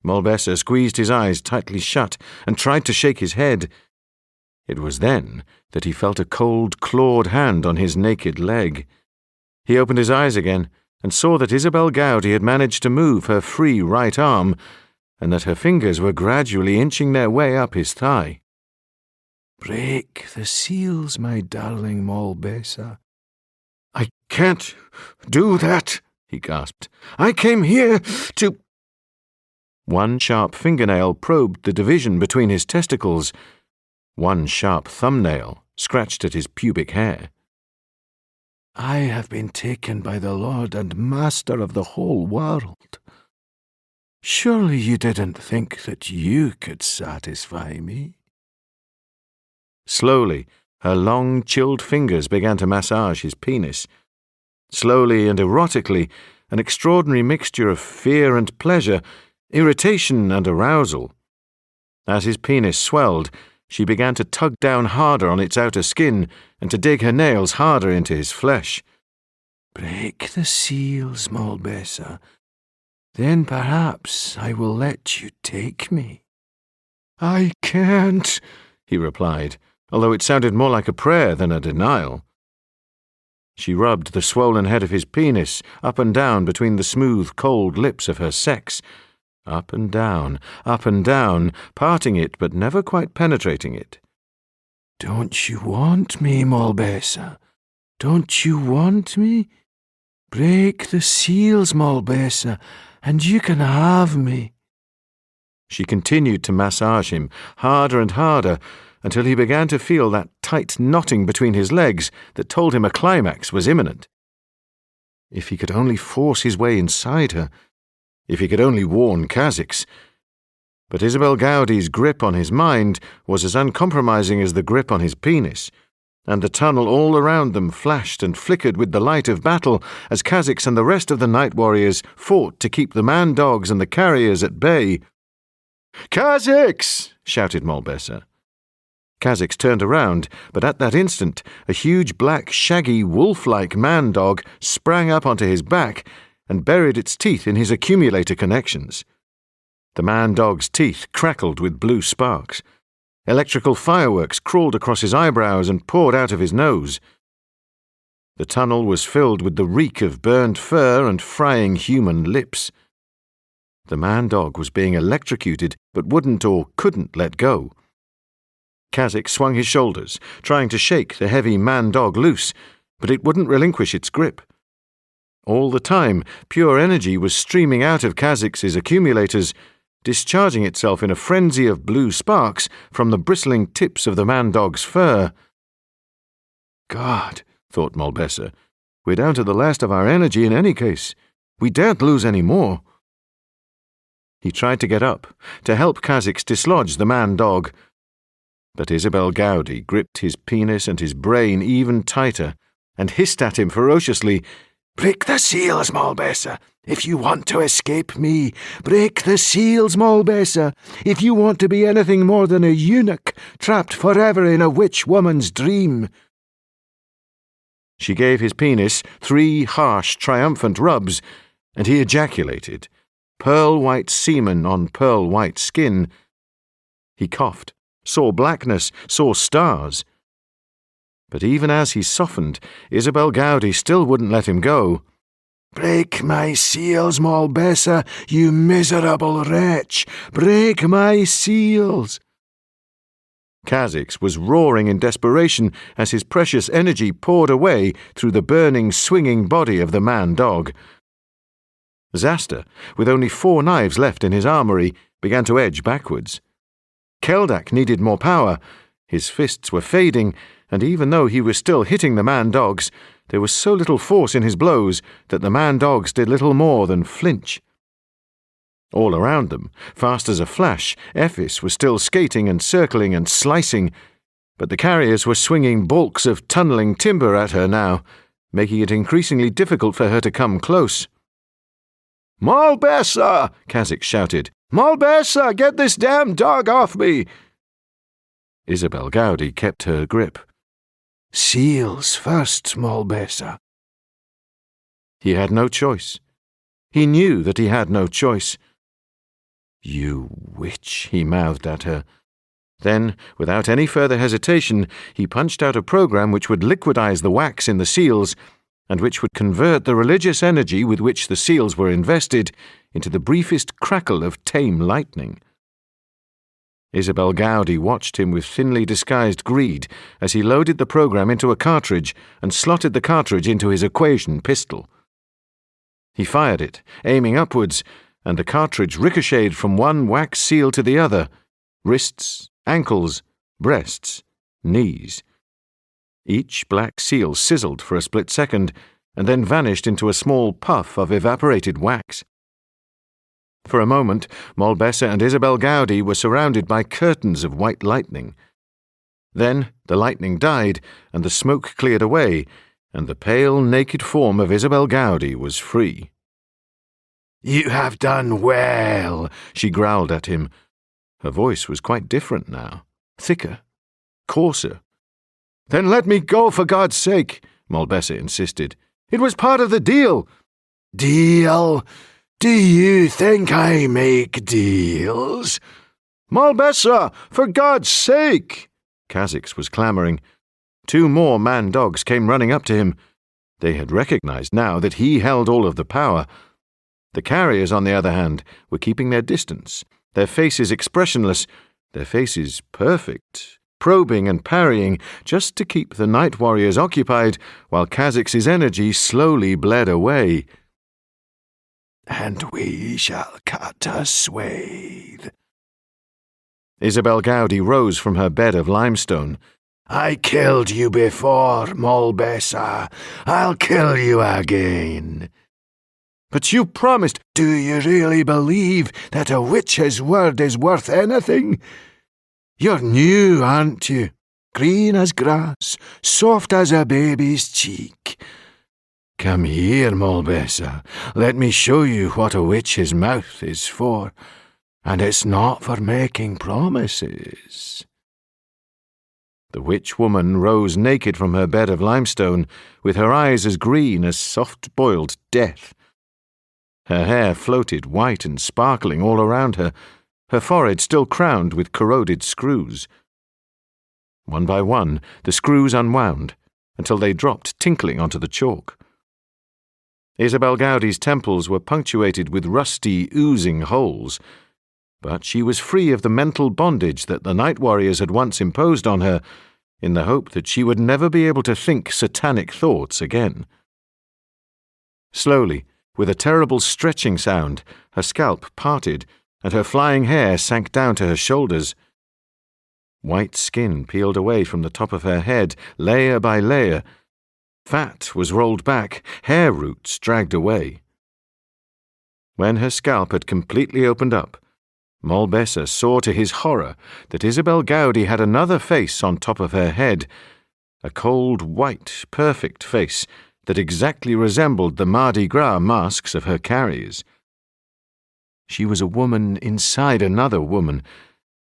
A: Moll Besser squeezed his eyes tightly shut and tried to shake his head. It was then that he felt a cold, clawed hand on his naked leg. He opened his eyes again and saw that Isabel Gowdie had managed to move her free right arm, and that her fingers were gradually inching their way up his thigh.
B: "Break the seals, my darling Moll Besser."
A: "I can't do that," he gasped. "I came here to—" One sharp fingernail probed the division between his testicles. One sharp thumbnail scratched at his pubic hair.
B: "I have been taken by the Lord and Master of the whole world. Surely you didn't think that you could satisfy me?"
A: Slowly, her long, chilled fingers began to massage his penis. Slowly and erotically, an extraordinary mixture of fear and pleasure, irritation and arousal. As his penis swelled, she began to tug down harder on its outer skin and to dig her nails harder into his flesh.
B: "Break the seals, Moll Besser. Then perhaps I will let you take me." "I can't," he replied, although it sounded more like a prayer than a denial. She rubbed the swollen head of his penis up and down between the smooth, cold lips of her sex, up and down, parting it but never quite penetrating it. "Don't you want me, Malbesa? Don't you want me? Break the seals, Malbesa, and you can have me." She continued to massage him, harder and harder, until he began to feel that tight knotting between his legs that told him a climax was imminent. If he could only force his way inside her, if he could only warn Kha'Zix. But Isabel Gowdie's grip on his mind was as uncompromising as the grip on his penis, and the tunnel all around them flashed and flickered with the light of battle as Kha'Zix and the rest of the night warriors fought to keep the man-dogs and the carriers at bay. "Kha'Zix!" shouted Malbesa. Kha'Zix turned around, but at that instant a huge black, shaggy, wolf-like man-dog sprang up onto his back and buried its teeth in his accumulator connections. The man-dog's teeth crackled with blue sparks. Electrical fireworks crawled across his eyebrows and poured out of his nose. The tunnel was filled with the reek of burned fur and frying human lips. The man-dog was being electrocuted but wouldn't or couldn't let go. Kha'Zix swung his shoulders, trying to shake the heavy man-dog loose, but it wouldn't relinquish its grip. All the time, pure energy was streaming out of Kha'Zix's accumulators, discharging itself in a frenzy of blue sparks from the bristling tips of the man-dog's fur. "God," thought Malbesa, "we're down to the last of our energy in any case. We daren't lose any more." He tried to get up, to help Kha'Zix dislodge the man-dog, but Isabel Gowdie gripped his penis and his brain even tighter and hissed at him ferociously, "Break the seals, Malbesa, if you want to escape me. Break the seals, Malbesa, if you want to be anything more than a eunuch trapped forever in a witch woman's dream." She gave his penis 3 harsh, triumphant rubs, and he ejaculated, pearl-white semen on pearl-white skin. He coughed, saw blackness, saw stars. But even as he softened, Isabel Gowdie still wouldn't let him go. "Break my seals, Malbesa, you miserable wretch! Break my seals!" Kha'Zix was roaring in desperation as his precious energy poured away through the burning, swinging body of the man-dog. Zaster, with only 4 knives left in his armory, began to edge backwards. Keldak needed more power. His fists were fading, and even though he was still hitting the man-dogs, there was so little force in his blows that the man-dogs did little more than flinch. All around them, fast as a flash, Ephis was still skating and circling and slicing, but the carriers were swinging balks of tunnelling timber at her now, making it increasingly difficult for her to come close. "Malbesa!" Kha'Zix shouted. "Malbesa, get this damn dog off me!" Isabel Gowdie kept her grip. "Seals first, Malbesa." He had no choice. He knew that he had no choice. "You witch," he mouthed at her. Then, without any further hesitation, he punched out a program which would liquidize the wax in the seals and which would convert the religious energy with which the seals were invested into the briefest crackle of tame lightning. Isabel Gowdie watched him with thinly disguised greed as he loaded the program into a cartridge and slotted the cartridge into his equation pistol. He fired it, aiming upwards, and the cartridge ricocheted from one wax seal to the other, wrists, ankles, breasts, knees. Each black seal sizzled for a split second and then vanished into a small puff of evaporated wax. For a moment, Malbesa and Isabel Gowdie were surrounded by curtains of white lightning. Then the lightning died, and the smoke cleared away, and the pale, naked form of Isabel Gowdie was free. "You have done well," she growled at him. Her voice was quite different now, thicker, coarser. "Then let me go, for God's sake," Malbesa insisted. "It was part of the deal." "Deal?
C: Do you think I make deals?
A: Malbessa, for God's sake! Kha'Zix was clamouring. 2 more man-dogs came running up to him. They had recognized now that he held all of the power. The carriers, on the other hand, were keeping their distance, their faces expressionless, their faces perfect, probing and parrying, just to keep the night warriors occupied while Kha'Zix's energy slowly bled away.
C: And we shall cut a swathe.
A: Isabel Gowdie rose from her bed of limestone.
C: I killed you before, Malbessa. I'll kill you again.
A: But you promised.
C: Do you really believe that a witch's word is worth anything? You're new, aren't you? Green as grass, soft as a baby's cheek. Come here, Malbessa. Let me show you what a witch's mouth is for. And it's not for making promises.
A: The witch woman rose naked from her bed of limestone, with her eyes as green as soft-boiled death. Her hair floated white and sparkling all around her, her forehead still crowned with corroded screws. One by one, the screws unwound, until they dropped tinkling onto the chalk. Isabel Gowdie's temples were punctuated with rusty, oozing holes, but she was free of the mental bondage that the night warriors had once imposed on her, in the hope that she would never be able to think satanic thoughts again. Slowly, with a terrible stretching sound, her scalp parted, and her flying hair sank down to her shoulders. White skin peeled away from the top of her head, layer by layer. Fat was rolled back, hair roots dragged away. When her scalp had completely opened up, Malbessa saw to his horror that Isabel Gowdie had another face on top of her head, a cold, white, perfect face that exactly resembled the Mardi Gras masks of her carriers. She was a woman inside another woman,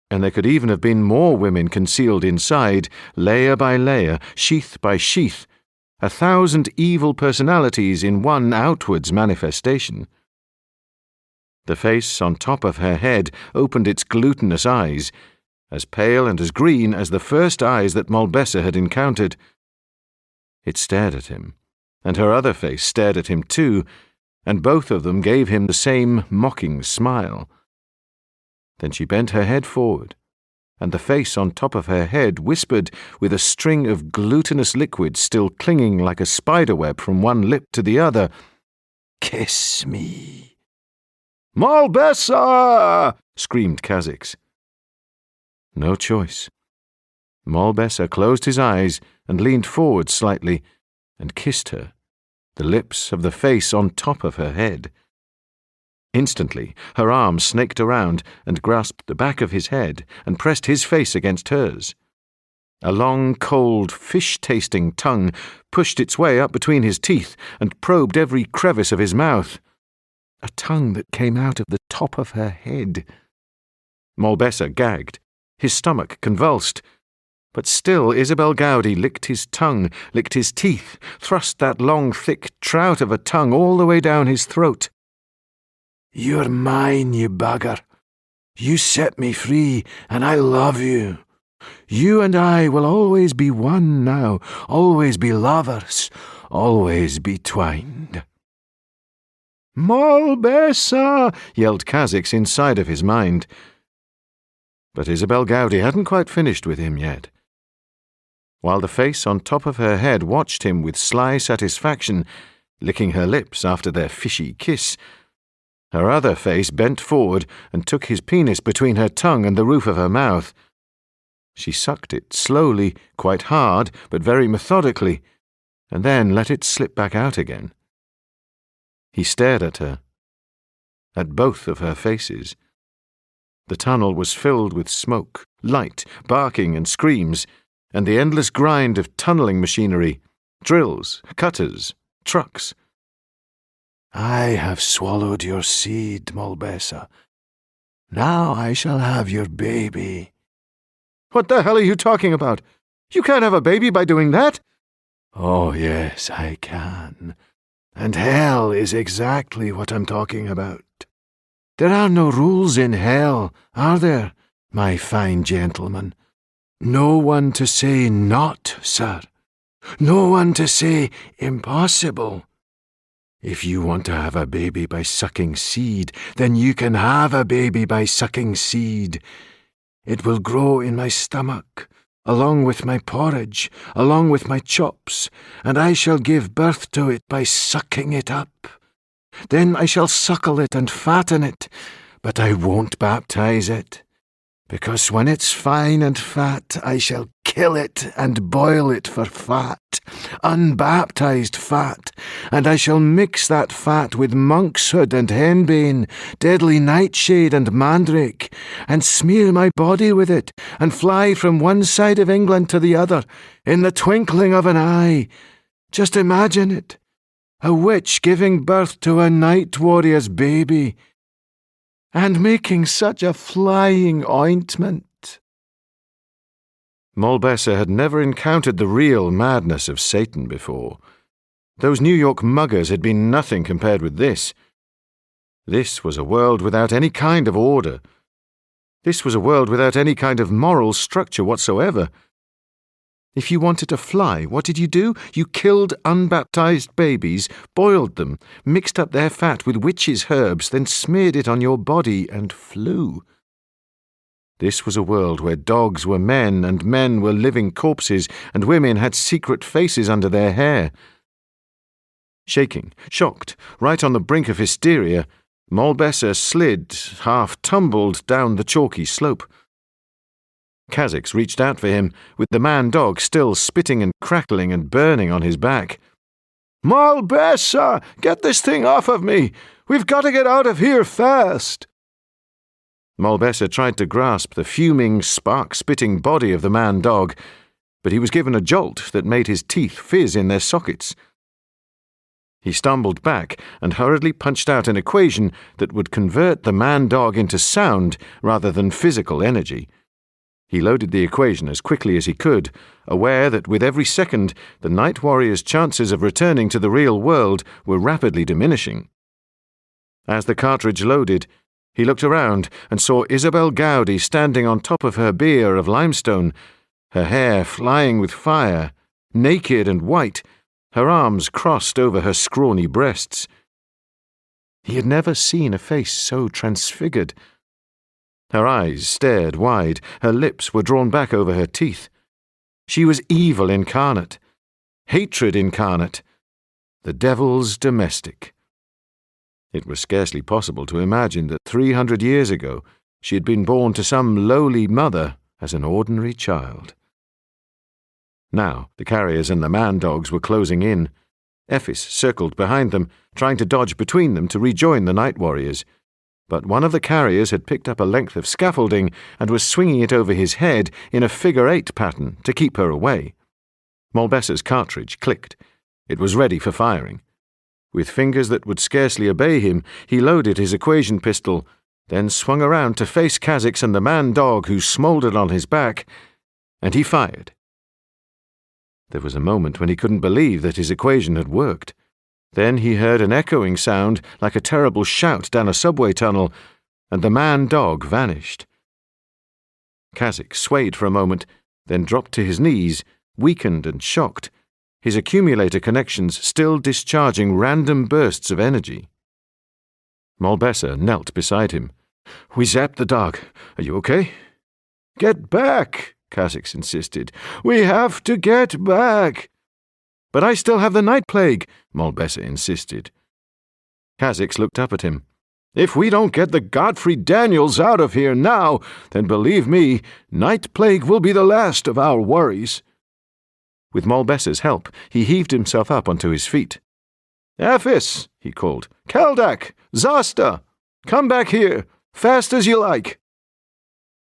A: and there could even have been more women concealed inside, layer by layer, sheath by sheath, 1,000 evil personalities in one outwards manifestation. The face on top of her head opened its glutinous eyes, as pale and as green as the first eyes that Malbessa had encountered. It stared at him, and her other face stared at him too, and both of them gave him the same mocking smile. Then she bent her head forward, and the face on top of her head whispered with a string of glutinous liquid still clinging like a spiderweb from one lip to the other,
C: "Kiss me."
A: "Malbessa!" screamed Kha'Zix. No choice. Malbessa closed his eyes and leaned forward slightly and kissed her, the lips of the face on top of her head. Instantly, her arm snaked around and grasped the back of his head and pressed his face against hers. A long, cold, fish-tasting tongue pushed its way up between his teeth and probed every crevice of his mouth. A tongue that came out of the top of her head. Malbessa gagged, his stomach convulsed, but still Isabel Gowdie licked his tongue, licked his teeth, thrust that long, thick trout of a tongue all the way down his throat.
C: "You're mine, you bugger. You set me free, and I love you. You and I will always be one now, always be lovers, always be twined."
A: "Malbessa!" yelled Kha'Zix inside of his mind. But Isabel Gowdie hadn't quite finished with him yet. While the face on top of her head watched him with sly satisfaction, licking her lips after their fishy kiss, her other face bent forward and took his penis between her tongue and the roof of her mouth. She sucked it slowly, quite hard, but very methodically, and then let it slip back out again. He stared at her, at both of her faces. The tunnel was filled with smoke, light, barking and screams, and the endless grind of tunneling machinery, drills, cutters, trucks.
C: "I have swallowed your seed, Malbessa. Now I shall have your baby."
A: "What the hell are you talking about? You can't have a baby by doing that."
C: "Oh, yes, I can. And hell is exactly what I'm talking about. There are no rules in hell, are there, my fine gentleman? No one to say not, sir. No one to say impossible. If you want to have a baby by sucking seed, then you can have a baby by sucking seed. It will grow in my stomach, along with my porridge, along with my chops, and I shall give birth to it by sucking it up. Then I shall suckle it and fatten it, but I won't baptize it, because when it's fine and fat, I shall kill it and boil it for fat, unbaptized fat, and I shall mix that fat with monkshood and henbane, deadly nightshade and mandrake, and smear my body with it, and fly from one side of England to the other, in the twinkling of an eye. Just imagine it, a witch giving birth to a night warrior's baby, and making such a flying ointment.
A: Mollbesser had never encountered the real madness of Satan before. Those New York muggers had been nothing compared with this. This was a world without any kind of order. This was a world without any kind of moral structure whatsoever. If you wanted to fly, what did you do? You killed unbaptized babies, boiled them, mixed up their fat with witches' herbs, then smeared it on your body and flew. This was a world where dogs were men and men were living corpses and women had secret faces under their hair. Shaking, shocked, right on the brink of hysteria, Mollbesser slid, half tumbled, down the chalky slope. Kha'Zix reached out for him, with the man-dog still spitting and crackling and burning on his back.
C: Mollbesser, get this thing off of me! We've got to get out of here fast!
A: Mollbesser tried to grasp the fuming, spark-spitting body of the man-dog, but he was given a jolt that made his teeth fizz in their sockets. He stumbled back and hurriedly punched out an equation that would convert the man-dog into sound rather than physical energy. He loaded the equation as quickly as he could, aware that with every second the night warrior's chances of returning to the real world were rapidly diminishing. As the cartridge loaded, he looked around and saw Isabel Gowdie standing on top of her bier of limestone, her hair flying with fire, naked and white, her arms crossed over her scrawny breasts. He had never seen a face so transfigured. Her eyes stared wide, her lips were drawn back over her teeth. She was evil incarnate, hatred incarnate, the devil's domestic. It was scarcely possible to imagine that 300 years ago she had been born to some lowly mother as an ordinary child. Now the carriers and the man-dogs were closing in. Ephis circled behind them, trying to dodge between them to rejoin the night warriors. But one of the carriers had picked up a length of scaffolding and was swinging it over his head in a figure-8 pattern to keep her away. Mollbesser's cartridge clicked. It was ready for firing. With fingers that would scarcely obey him, he loaded his equation pistol, then swung around to face Kha'Zix and the man-dog who smouldered on his back, and he fired. There was a moment when he couldn't believe that his equation had worked. Then he heard an echoing sound like a terrible shout down a subway tunnel, and the man-dog vanished. Kha'Zix swayed for a moment, then dropped to his knees, weakened and shocked, his accumulator connections still discharging random bursts of energy. Mollbesser knelt beside him. "We zapped the dog. Are you okay?"
C: "Get back," Kha'Zix insisted. "We have to get back."
A: "But I still have the night plague," Mollbesser insisted.
C: Kha'Zix looked up at him. "If we don't get the Godfrey Daniels out of here now, then believe me, night plague will be the last of our worries."
A: With Mollbesser's help, he heaved himself up onto his feet.
C: "Ephis," he called. "Keldak, Zasta, come back here, fast as you like."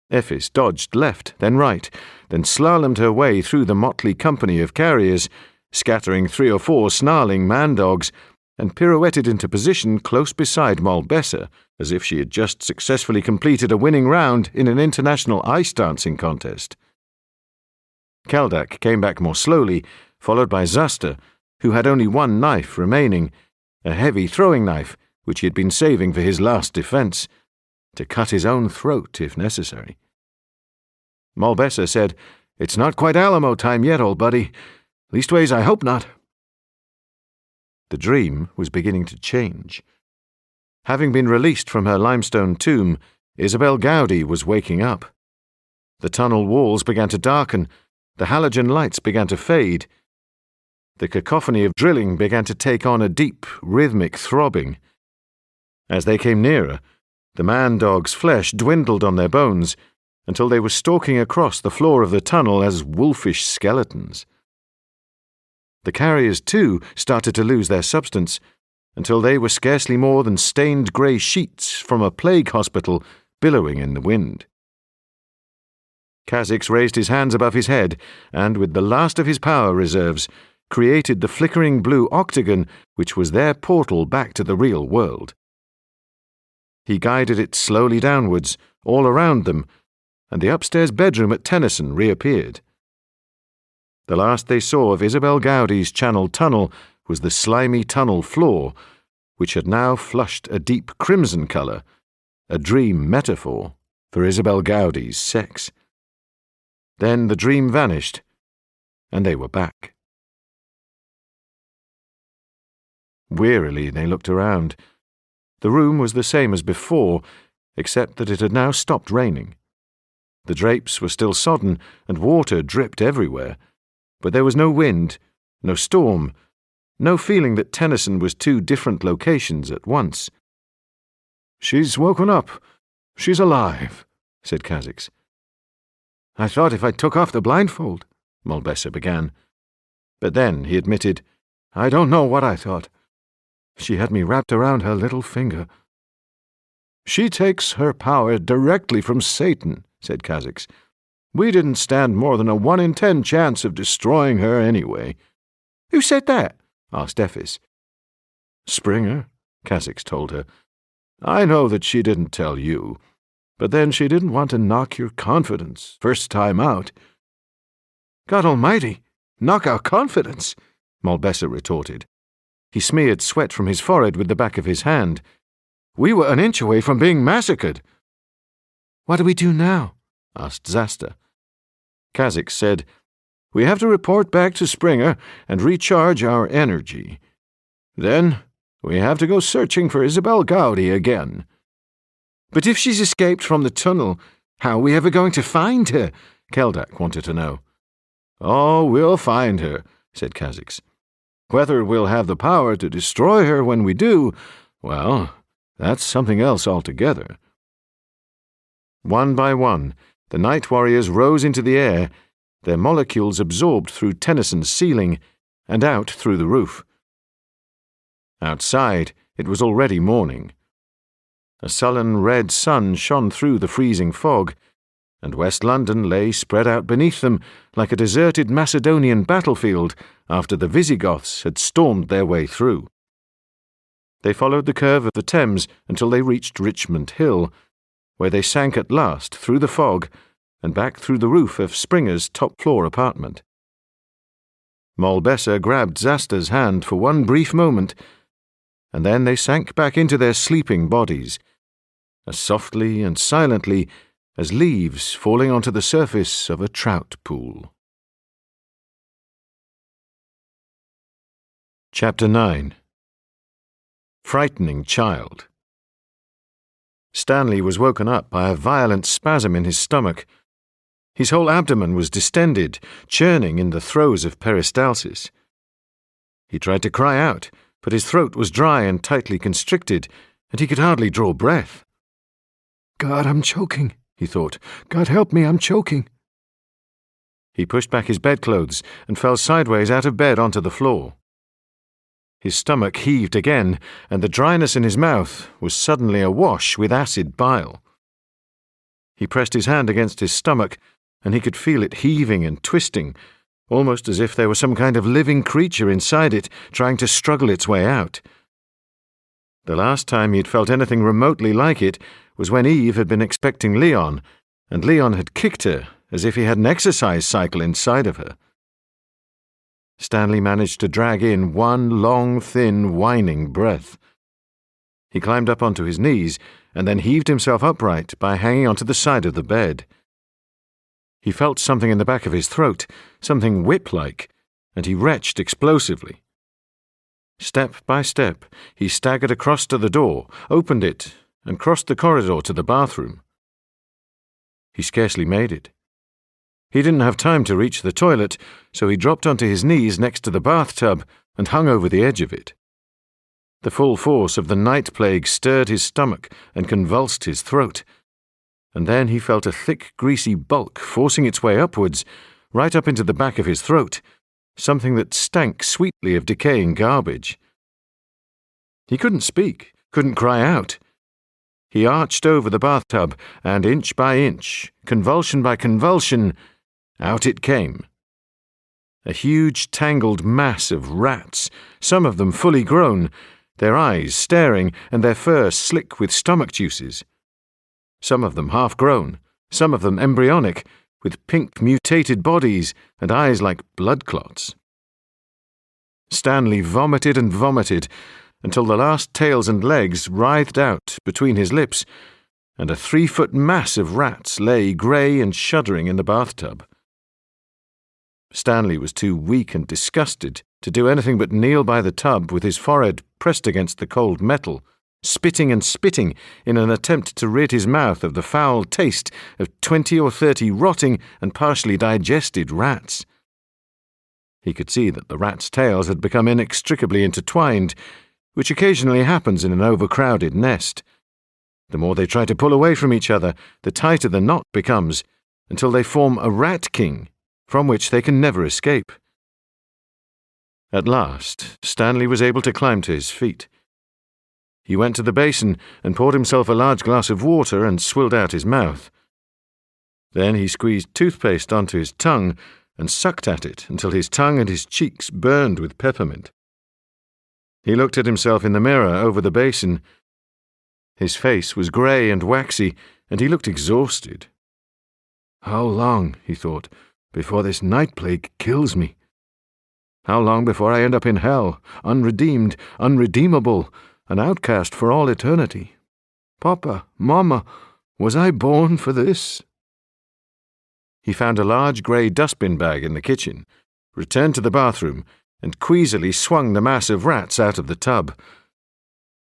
A: Ephis dodged left, then right, then slalomed her way through the motley company of carriers, scattering 3 or 4 snarling man-dogs, and pirouetted into position close beside Mollbesser, as if she had just successfully completed a winning round in an international ice dancing contest. Keldak came back more slowly, followed by Zasta, who had only one knife remaining, a heavy throwing knife which he had been saving for his last defence, to cut his own throat if necessary. Malbessa said, "It's not quite Alamo time yet, old buddy. Leastways, I hope not." The dream was beginning to change. Having been released from her limestone tomb, Isabel Gowdie was waking up. The tunnel walls began to darken, the halogen lights began to fade. The cacophony of drilling began to take on a deep, rhythmic throbbing. As they came nearer, the man-dog's flesh dwindled on their bones until they were stalking across the floor of the tunnel as wolfish skeletons. The carriers, too, started to lose their substance until they were scarcely more than stained grey sheets from a plague hospital billowing in the wind. Kha'Zix raised his hands above his head and, with the last of his power reserves, created the flickering blue octagon which was their portal back to the real world. He guided it slowly downwards, all around them, and the upstairs bedroom at Tennyson reappeared. The last they saw of Isabel Gowdie's channeled tunnel was the slimy tunnel floor, which had now flushed a deep crimson colour, a dream metaphor for Isabel Gowdie's sex. Then the dream vanished, and they were back. Wearily they looked around. The room was the same as before, except that it had now stopped raining. The drapes were still sodden, and water dripped everywhere, but there was no wind, no storm, no feeling that Tennyson was two different locations at once.
C: "She's woken up. She's alive," said Kha'Zix.
B: "I thought if I took off the blindfold," Malbessa began. But then he admitted,
C: "I don't know what I thought.
B: She had me wrapped around her little finger."
C: "She takes her power directly from Satan," said Kha'Zix. "We didn't stand more than a 1 in 10 chance of destroying her anyway."
B: "Who said that?" asked Ephis.
C: "Springer," Kha'Zix told her. "I know that she didn't tell you, but then she didn't want to knock your confidence first time out."
B: "God almighty, knock our confidence," Malbessa retorted. He smeared sweat from his forehead with the back of his hand. "We were an inch away from being massacred." "What do we do now?" asked Zasta.
C: Kha'Zix said, "We have to report back to Springer and recharge our energy. Then we have to go searching for Isabel Gowdie again."
B: "But if she's escaped from the tunnel, how are we ever going to find her?" Keldak wanted to know.
C: "Oh, we'll find her," said Kha'Zix. "Whether we'll have the power to destroy her when we do, well, that's something else altogether."
A: One by one, the night warriors rose into the air, their molecules absorbed through Tennyson's ceiling and out through the roof. Outside, it was already morning. A sullen red sun shone through the freezing fog, and West London lay spread out beneath them like a deserted Macedonian battlefield after the Visigoths had stormed their way through. They followed the curve of the Thames until they reached Richmond Hill, where they sank at last through the fog and back through the roof of Springer's top-floor apartment. Malbessa grabbed Zasta's hand for one brief moment, and then they sank back into their sleeping bodies, as softly and silently as leaves falling onto the surface of a trout pool. Chapter 9. Frightening Child. Stanley was woken up by a violent spasm in his stomach. His whole abdomen was distended, churning in the throes of peristalsis. He tried to cry out, but his throat was dry and tightly constricted, and he could hardly draw breath.
C: "God, I'm choking," he thought. "God help me, I'm choking."
A: He pushed back his bedclothes and fell sideways out of bed onto the floor. His stomach heaved again, and the dryness in his mouth was suddenly awash with acid bile. He pressed his hand against his stomach, and he could feel it heaving and twisting, almost as if there was some kind of living creature inside it trying to struggle its way out. The last time he'd felt anything remotely like it was when Eve had been expecting Leon, and Leon had kicked her as if he had an exercise cycle inside of her. Stanley managed to drag in one long, thin, whining breath. He climbed up onto his knees and then heaved himself upright by hanging onto the side of the bed. He felt something in the back of his throat, something whip-like, and he retched explosively. Step by step, he staggered across to the door, opened it, and crossed the corridor to the bathroom. He scarcely made it. He didn't have time to reach the toilet, so he dropped onto his knees next to the bathtub and hung over the edge of it. The full force of the night plague stirred his stomach and convulsed his throat, and then he felt a thick, greasy bulk forcing its way upwards, right up into the back of his throat, something that stank sweetly of decaying garbage. He couldn't speak, couldn't cry out. He arched over the bathtub, and inch by inch, convulsion by convulsion, out it came. A huge, tangled mass of rats, some of them fully grown, their eyes staring and their fur slick with stomach juices. Some of them half-grown, some of them embryonic, with pink mutated bodies and eyes like blood clots. Stanley vomited and vomited until the last tails and legs writhed out between his lips, and a 3-foot mass of rats lay grey and shuddering in the bathtub. Stanley was too weak and disgusted to do anything but kneel by the tub with his forehead pressed against the cold metal, spitting and spitting in an attempt to rid his mouth of the foul taste of 20 or 30 rotting and partially digested rats. He could see that the rats' tails had become inextricably intertwined, which occasionally happens in an overcrowded nest. The more they try to pull away from each other, the tighter the knot becomes, until they form a rat king, from which they can never escape. At last, Stanley was able to climb to his feet. He went to the basin and poured himself a large glass of water and swilled out his mouth. Then he squeezed toothpaste onto his tongue and sucked at it until his tongue and his cheeks burned with peppermint. He looked at himself in the mirror over the basin. His face was grey and waxy, and he looked exhausted. "How long," he thought, "before this night plague kills me? How long before I end up in hell, unredeemed, unredeemable, an outcast for all eternity? Papa, Mama, was I born for this?" He found a large grey dustbin bag in the kitchen, returned to the bathroom, and queasily swung the mass of rats out of the tub.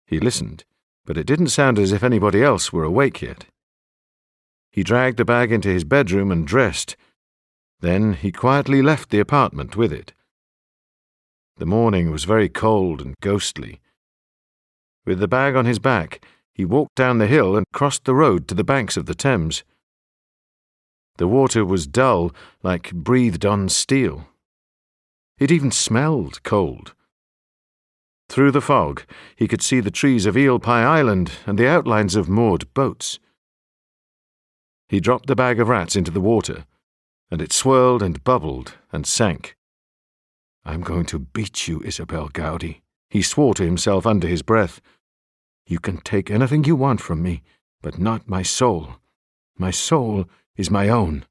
A: He listened, but it didn't sound as if anybody else were awake yet. He dragged the bag into his bedroom and dressed. Then he quietly left the apartment with it. The morning was very cold and ghostly. With the bag on his back, he walked down the hill and crossed the road to the banks of the Thames. The water was dull, like breathed-on steel. It even smelled cold. Through the fog, he could see the trees of Eel Pie Island and the outlines of moored boats. He dropped the bag of rats into the water, and it swirled and bubbled and sank. "I'm going to beat you, Isabel Gowdie," he swore to himself under his breath. "You can take anything you want from me, but not my soul. My soul is my own."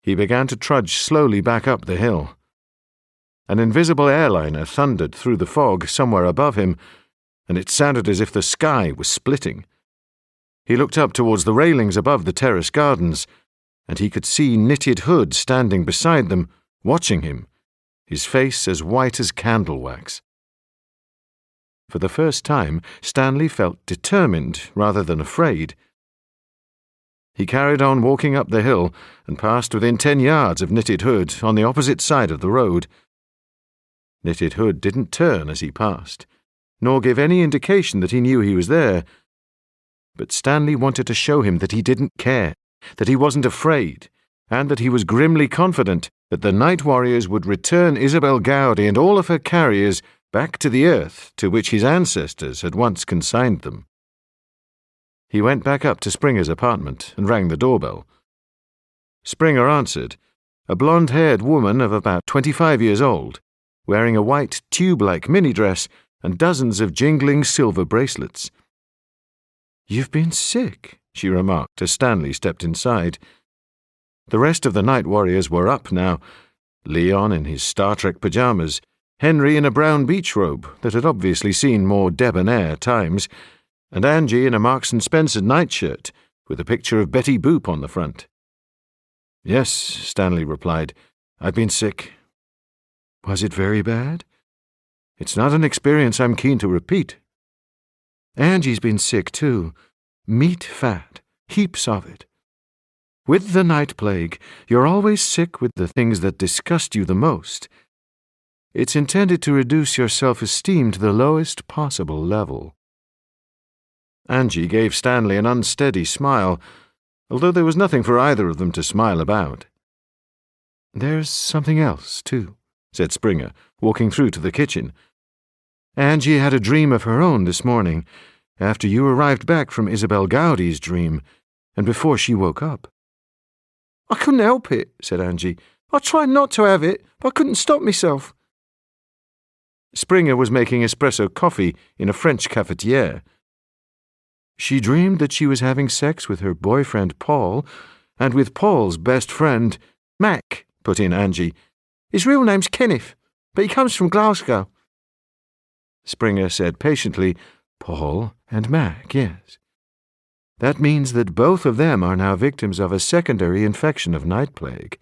A: He began to trudge slowly back up the hill. An invisible airliner thundered through the fog somewhere above him, and it sounded as if the sky was splitting. He looked up towards the railings above the terrace gardens, and he could see Knitted Hood standing beside them, watching him, his face as white as candle wax. For the first time, Stanley felt determined rather than afraid. He carried on walking up the hill and passed within 10 yards of Knitted Hood on the opposite side of the road. Knitted Hood didn't turn as he passed, nor give any indication that he knew he was there. But Stanley wanted to show him that he didn't care, that he wasn't afraid, and that he was grimly confident that the night warriors would return Isabel Gowdie and all of her carriers back to the earth to which his ancestors had once consigned them. He went back up to Springer's apartment and rang the doorbell. Springer answered, a blonde-haired woman of about 25 years old, wearing a white tube-like mini-dress and dozens of jingling silver bracelets. "You've been sick," she remarked as Stanley stepped inside. The rest of the night warriors were up now, Leon in his Star Trek pajamas, Henry in a brown beach robe that had obviously seen more debonair times, and Angie in a Marks and Spencer nightshirt with a picture of Betty Boop on the front. "Yes," Stanley replied. "I've been sick."
B: "Was it very bad?"
A: "It's not an experience I'm keen to repeat."
B: "Angie's been sick, too. Meat fat. Heaps of it. With the night plague, you're always sick with the things that disgust you the most. It's intended to reduce your self-esteem to the lowest possible level."
A: Angie gave Stanley an unsteady smile, although there was nothing for either of them to smile about.
B: "There's something else, too,"
A: said Springer, walking through to the kitchen.
B: "Angie had a dream of her own this morning, after you arrived back from Isabel Gowdie's dream, and before she woke up." "I couldn't help it," said Angie. "I tried not to have it, but I couldn't stop myself."
A: Springer was making espresso coffee in a French cafetiere.
B: "She dreamed that she was having sex with her boyfriend Paul, and with Paul's best friend,
A: Mac," put in Angie.
B: "His real name's Kenneth, but he comes from Glasgow."
A: Springer said patiently,
B: "Paul and Mac, yes. That means that both of them are now victims of a secondary infection of night plague.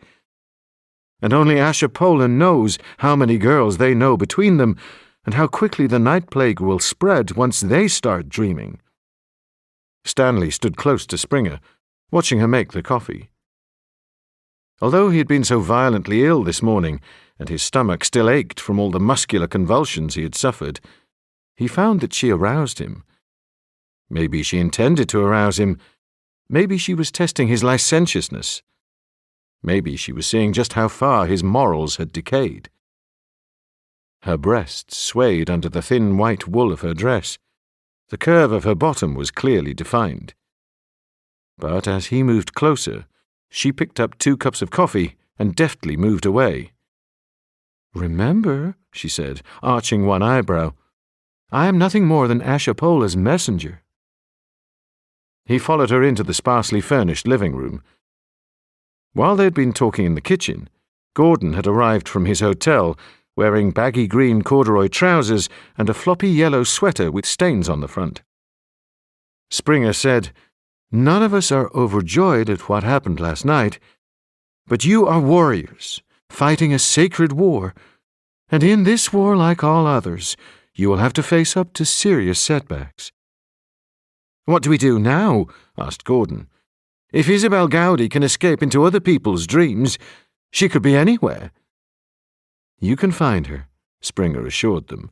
B: And only Asha Poland knows how many girls they know between them, and how quickly the night plague will spread once they start dreaming."
A: Stanley stood close to Springer, watching her make the coffee. Although he had been so violently ill this morning, and his stomach still ached from all the muscular convulsions he had suffered, he found that she aroused him. Maybe she intended to arouse him. Maybe she was testing his licentiousness. Maybe she was seeing just how far his morals had decayed. Her breasts swayed under the thin white wool of her dress. The curve of her bottom was clearly defined. But as he moved closer, she picked up 2 cups of coffee and deftly moved away.
B: "Remember," she said, arching one eyebrow, "I am nothing more than Ashapola's messenger."
A: He followed her into the sparsely furnished living room. While they had been talking in the kitchen, Gordon had arrived from his hotel, wearing baggy green corduroy trousers and a floppy yellow sweater with stains on the front.
B: Springer said, "None of us are overjoyed at what happened last night, but you are warriors, fighting a sacred war, and in this war, like all others, you will have to face up to serious setbacks."
A: "What do we do now?" asked Gordon. "If Isabel Gowdie can escape into other people's dreams, she could be anywhere."
B: "You can find her," Springer assured them.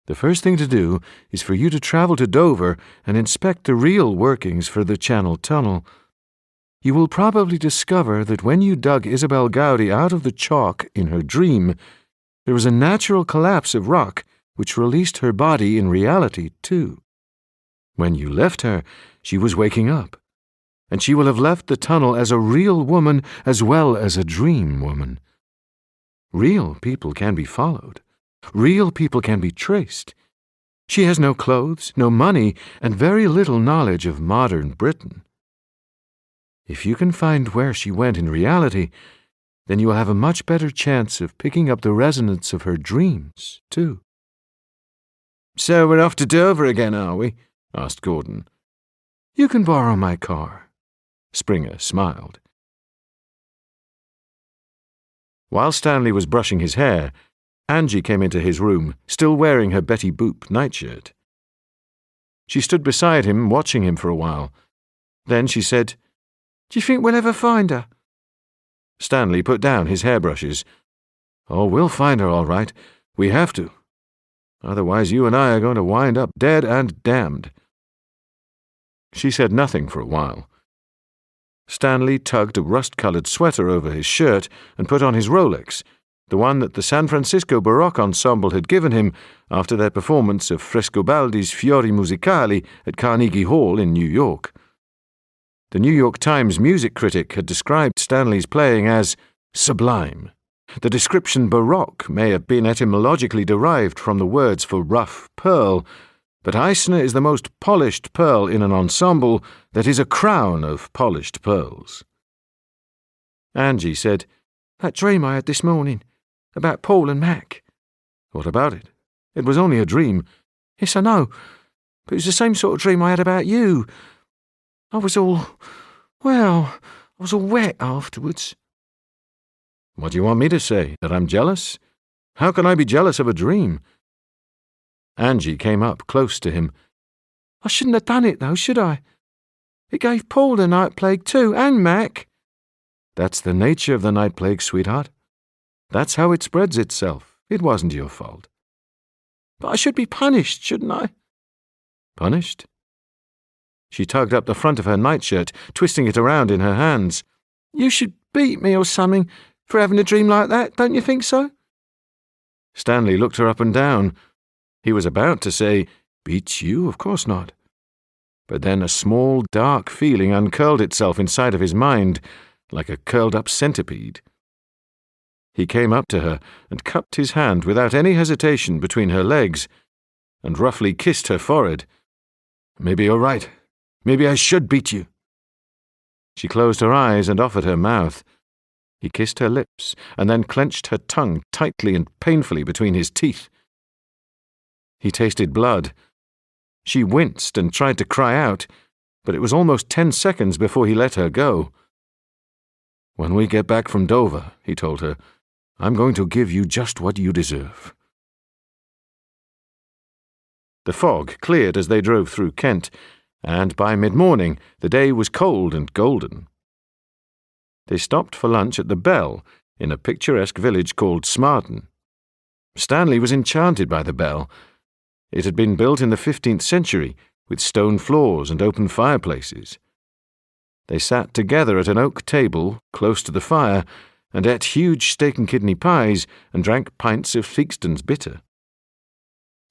B: "The first thing to do is for you to travel to Dover and inspect the real workings for the Channel Tunnel. You will probably discover that when you dug Isabel Gowdie out of the chalk in her dream, there was a natural collapse of rock which released her body in reality, too. When you left her, she was waking up, and she will have left the tunnel as a real woman as well as a dream woman. Real people can be followed. Real people can be traced. She has no clothes, no money, and very little knowledge of modern Britain. If you can find where she went in reality, then you will have a much better chance of picking up the resonance of her dreams, too."
A: "So we're off to Dover again, are we?" asked Gordon.
B: "You can borrow my car."
A: Springer smiled. While Stanley was brushing his hair, Angie came into his room, still wearing her Betty Boop nightshirt. She stood beside him, watching him for a while. Then she said,
B: "Do you think we'll ever find her?"
A: Stanley put down his hairbrushes. "Oh, we'll find her all right. We have to. Otherwise you and I are going to wind up dead and damned." She said nothing for a while. Stanley tugged a rust-colored sweater over his shirt and put on his Rolex, the one that the San Francisco Baroque Ensemble had given him after their performance of Frescobaldi's Fiori Musicali at Carnegie Hall in New York. The New York Times music critic had described Stanley's playing as sublime. The description Baroque may have been etymologically derived from the words for rough pearl, but Eisner is the most polished pearl in an ensemble that is a crown of polished pearls. Angie said,
B: That dream I had this morning, about Paul and Mac.
A: What about it? It was only a dream.
B: Yes, I know, but it was the same sort of dream I had about you. I was all wet afterwards.
A: What do you want me to say? That I'm jealous? How can I be jealous of a dream? Angie came up close to him.
B: I shouldn't have done it, though, should I? It gave Paul the night plague too, and Mac.
A: That's the nature of the night plague, sweetheart. That's how it spreads itself. It wasn't your fault.
B: But I should be punished, shouldn't I?
A: Punished? She tugged up the front of her nightshirt, twisting it around in her hands.
B: You should beat me or something for having a dream like that, don't you think so?
A: Stanley looked her up and down. He was about to say, "Beat you? Of course not." But then a small, dark feeling uncurled itself inside of his mind, like a curled-up centipede. He came up to her and cupped his hand without any hesitation between her legs, and roughly kissed her forehead. "Maybe you're right. Maybe I should beat you." She closed her eyes and offered her mouth. He kissed her lips, and then clenched her tongue tightly and painfully between his teeth. He tasted blood. She winced and tried to cry out, but it was almost 10 seconds before he let her go. "When we get back from Dover," he told her, "I'm going to give you just what you deserve." The fog cleared as they drove through Kent, and by mid-morning the day was cold and golden. They stopped for lunch at the Bell, in a picturesque village called Masterton. Stanley was enchanted by the Bell. It had been built in the 15th century, with stone floors and open fireplaces. They sat together at an oak table, close to the fire, and ate huge steak and kidney pies and drank pints of Theakston's bitter.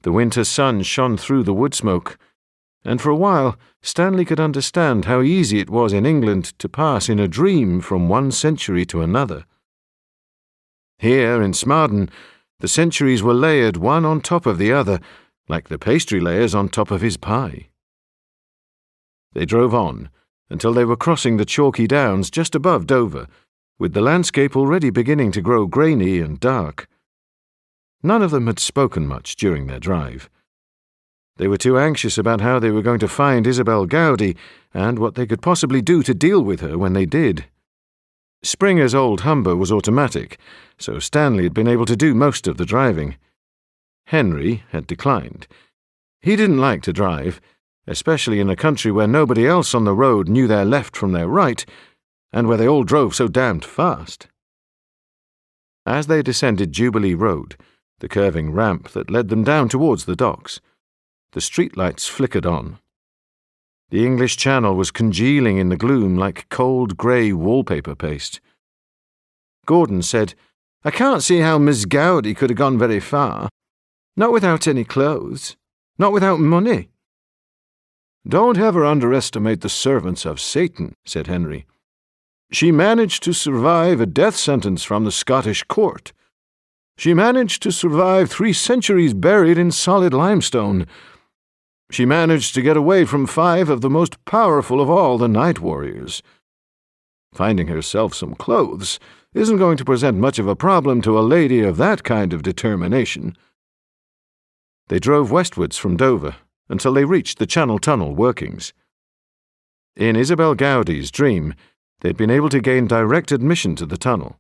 A: The winter sun shone through the wood smoke, and for a while Stanley could understand how easy it was in England to pass in a dream from one century to another. Here in Masterton, the centuries were layered one on top of the other, like the pastry layers on top of his pie. They drove on until they were crossing the chalky downs just above Dover, with the landscape already beginning to grow grainy and dark. None of them had spoken much during their drive. They were too anxious about how they were going to find Isabel Gowdie and what they could possibly do to deal with her when they did. Springer's old Humber was automatic, so Stanley had been able to do most of the driving. Henry had declined. He didn't like to drive, especially in a country where nobody else on the road knew their left from their right, and where they all drove so damned fast. As they descended Jubilee Road, the curving ramp that led them down towards the docks, the streetlights flickered on. The English Channel was congealing in the gloom like cold grey wallpaper paste. Gordon said, "I can't see how Miss Gowdie could have gone very far. Not without any clothes. Not without money." "Don't ever underestimate the servants of Satan," said Henry. "She managed to survive a death sentence from the Scottish court. She managed to survive 3 centuries buried in solid limestone. She managed to get away from 5 of the most powerful of all the night warriors. Finding herself some clothes isn't going to present much of a problem to a lady of that kind of determination." They drove westwards from Dover until they reached the Channel Tunnel workings. In Isabel Gowdie's dream, they'd been able to gain direct admission to the tunnel.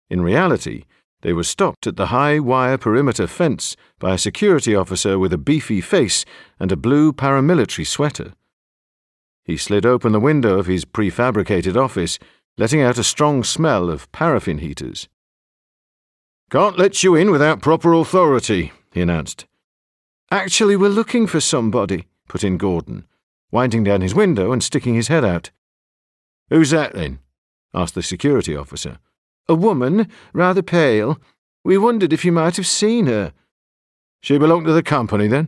A: In reality, they were stopped at the high wire perimeter fence by a security officer with a beefy face and a blue paramilitary sweater. He slid open the window of his prefabricated office, letting out a strong smell of paraffin heaters. "Can't let you in without proper authority," he announced. "Actually, we're looking for somebody," put in Gordon, winding down his window and sticking his head out. "Who's that, then?" asked the security officer. "A woman, rather pale. We wondered if you might have seen her." "She belonged to the company, then?"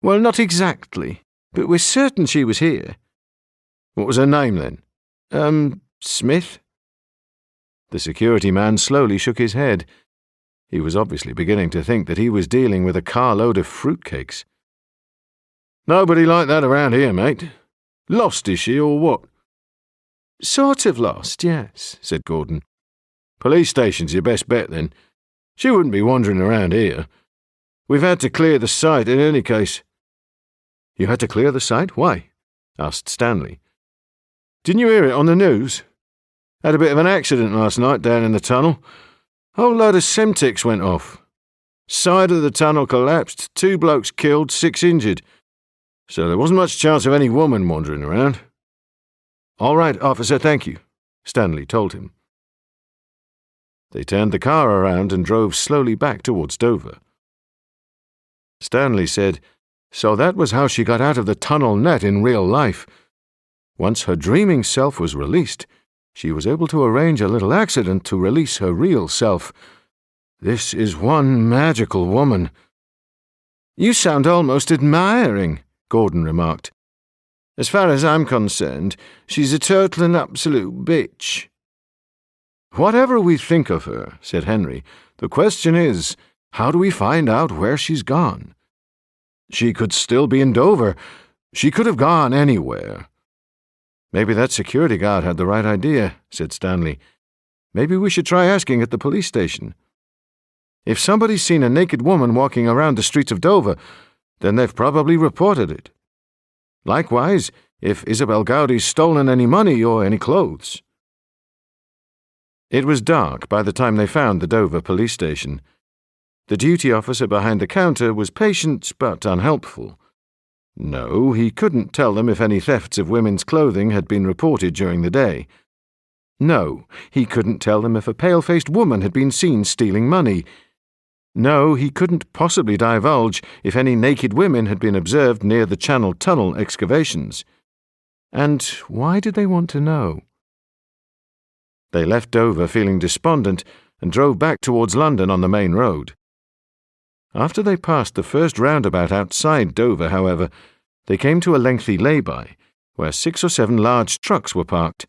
A: "Well, not exactly, but we're certain she was here." "What was her name, then?" Smith." The security man slowly shook his head. He was obviously beginning to think that he was dealing with a carload of fruitcakes. "Nobody like that around here, mate. Lost, is she, or what?" "Sort of lost, yes," said Gordon. Police station's your best bet, then. She wouldn't be wandering around here. We've had to clear the site in any case."
B: "You had to clear the site? Why?" asked Stanley.
A: "Didn't you hear it on the news? Had a bit of an accident last night down in the tunnel. Whole load of Semtex went off. Side of the tunnel collapsed, 2 blokes killed, 6 injured. So there wasn't much chance of any woman wandering around."
B: "All right, officer, thank you," Stanley told him.
A: They turned the car around and drove slowly back towards Dover.
B: Stanley said, "So that was how she got out of the tunnel net in real life. Once her dreaming self was released, she was able to arrange a little accident to release her real self. This is one magical woman."
A: "You sound almost admiring," Gordon remarked. "As far as I'm concerned, she's a total and absolute bitch."
B: "Whatever we think of her," said Henry, "the question is, how do we find out where she's gone? She could still be in Dover. She could have gone anywhere."
A: "Maybe that security guard had the right idea," said Stanley. "Maybe we should try asking at the police station. If somebody's seen a naked woman walking around the streets of Dover, then they've probably reported it. Likewise, if Isabel Gowdie's stolen any money or any clothes." It was dark by the time they found the Dover police station. The duty officer behind the counter was patient but unhelpful. No, he couldn't tell them if any thefts of women's clothing had been reported during the day. No, he couldn't tell them if a pale-faced woman had been seen stealing money. No, he couldn't possibly divulge if any naked women had been observed near the Channel Tunnel excavations. And why did they want to know? They left Dover feeling despondent and drove back towards London on the main road. After they passed the first roundabout outside Dover, however, they came to a lengthy lay-by, where 6 or 7 large trucks were parked,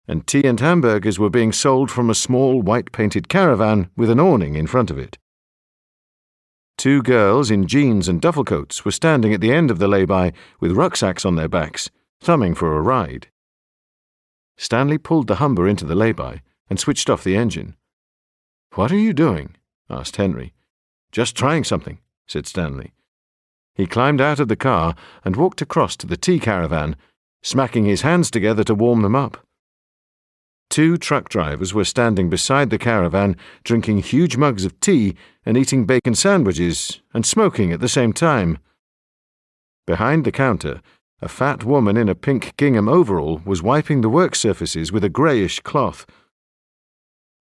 A: and tea and hamburgers were being sold from a small white-painted caravan with an awning in front of it. 2 girls in jeans and duffel coats were standing at the end of the lay-by with rucksacks on their backs, thumbing for a ride. Stanley pulled the Humber into the lay-by and switched off the engine. "What are you doing?" asked Henry. "Just trying something," said Stanley. He climbed out of the car and walked across to the tea caravan, smacking his hands together to warm them up. 2 truck drivers were standing beside the caravan, drinking huge mugs of tea and eating bacon sandwiches and smoking at the same time. Behind the counter, a fat woman in a pink gingham overall was wiping the work surfaces with a greyish cloth.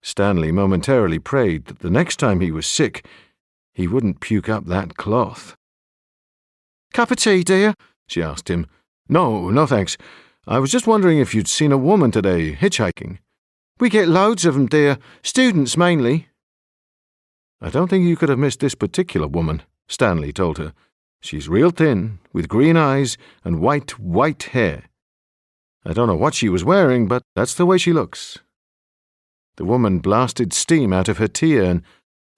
A: Stanley momentarily prayed that the next time he was sick, he wouldn't puke up that cloth.
B: "Cup of tea, dear?"
A: she asked him. No, thanks. I was just wondering if you'd seen a woman today hitchhiking."
B: "We get loads of them, dear. Students, mainly."
A: "I don't think you could have missed this particular woman," Stanley told her. "She's real thin, with green eyes and white hair. I don't know what she was wearing, but that's the way she looks." The woman blasted steam out of her tea urn.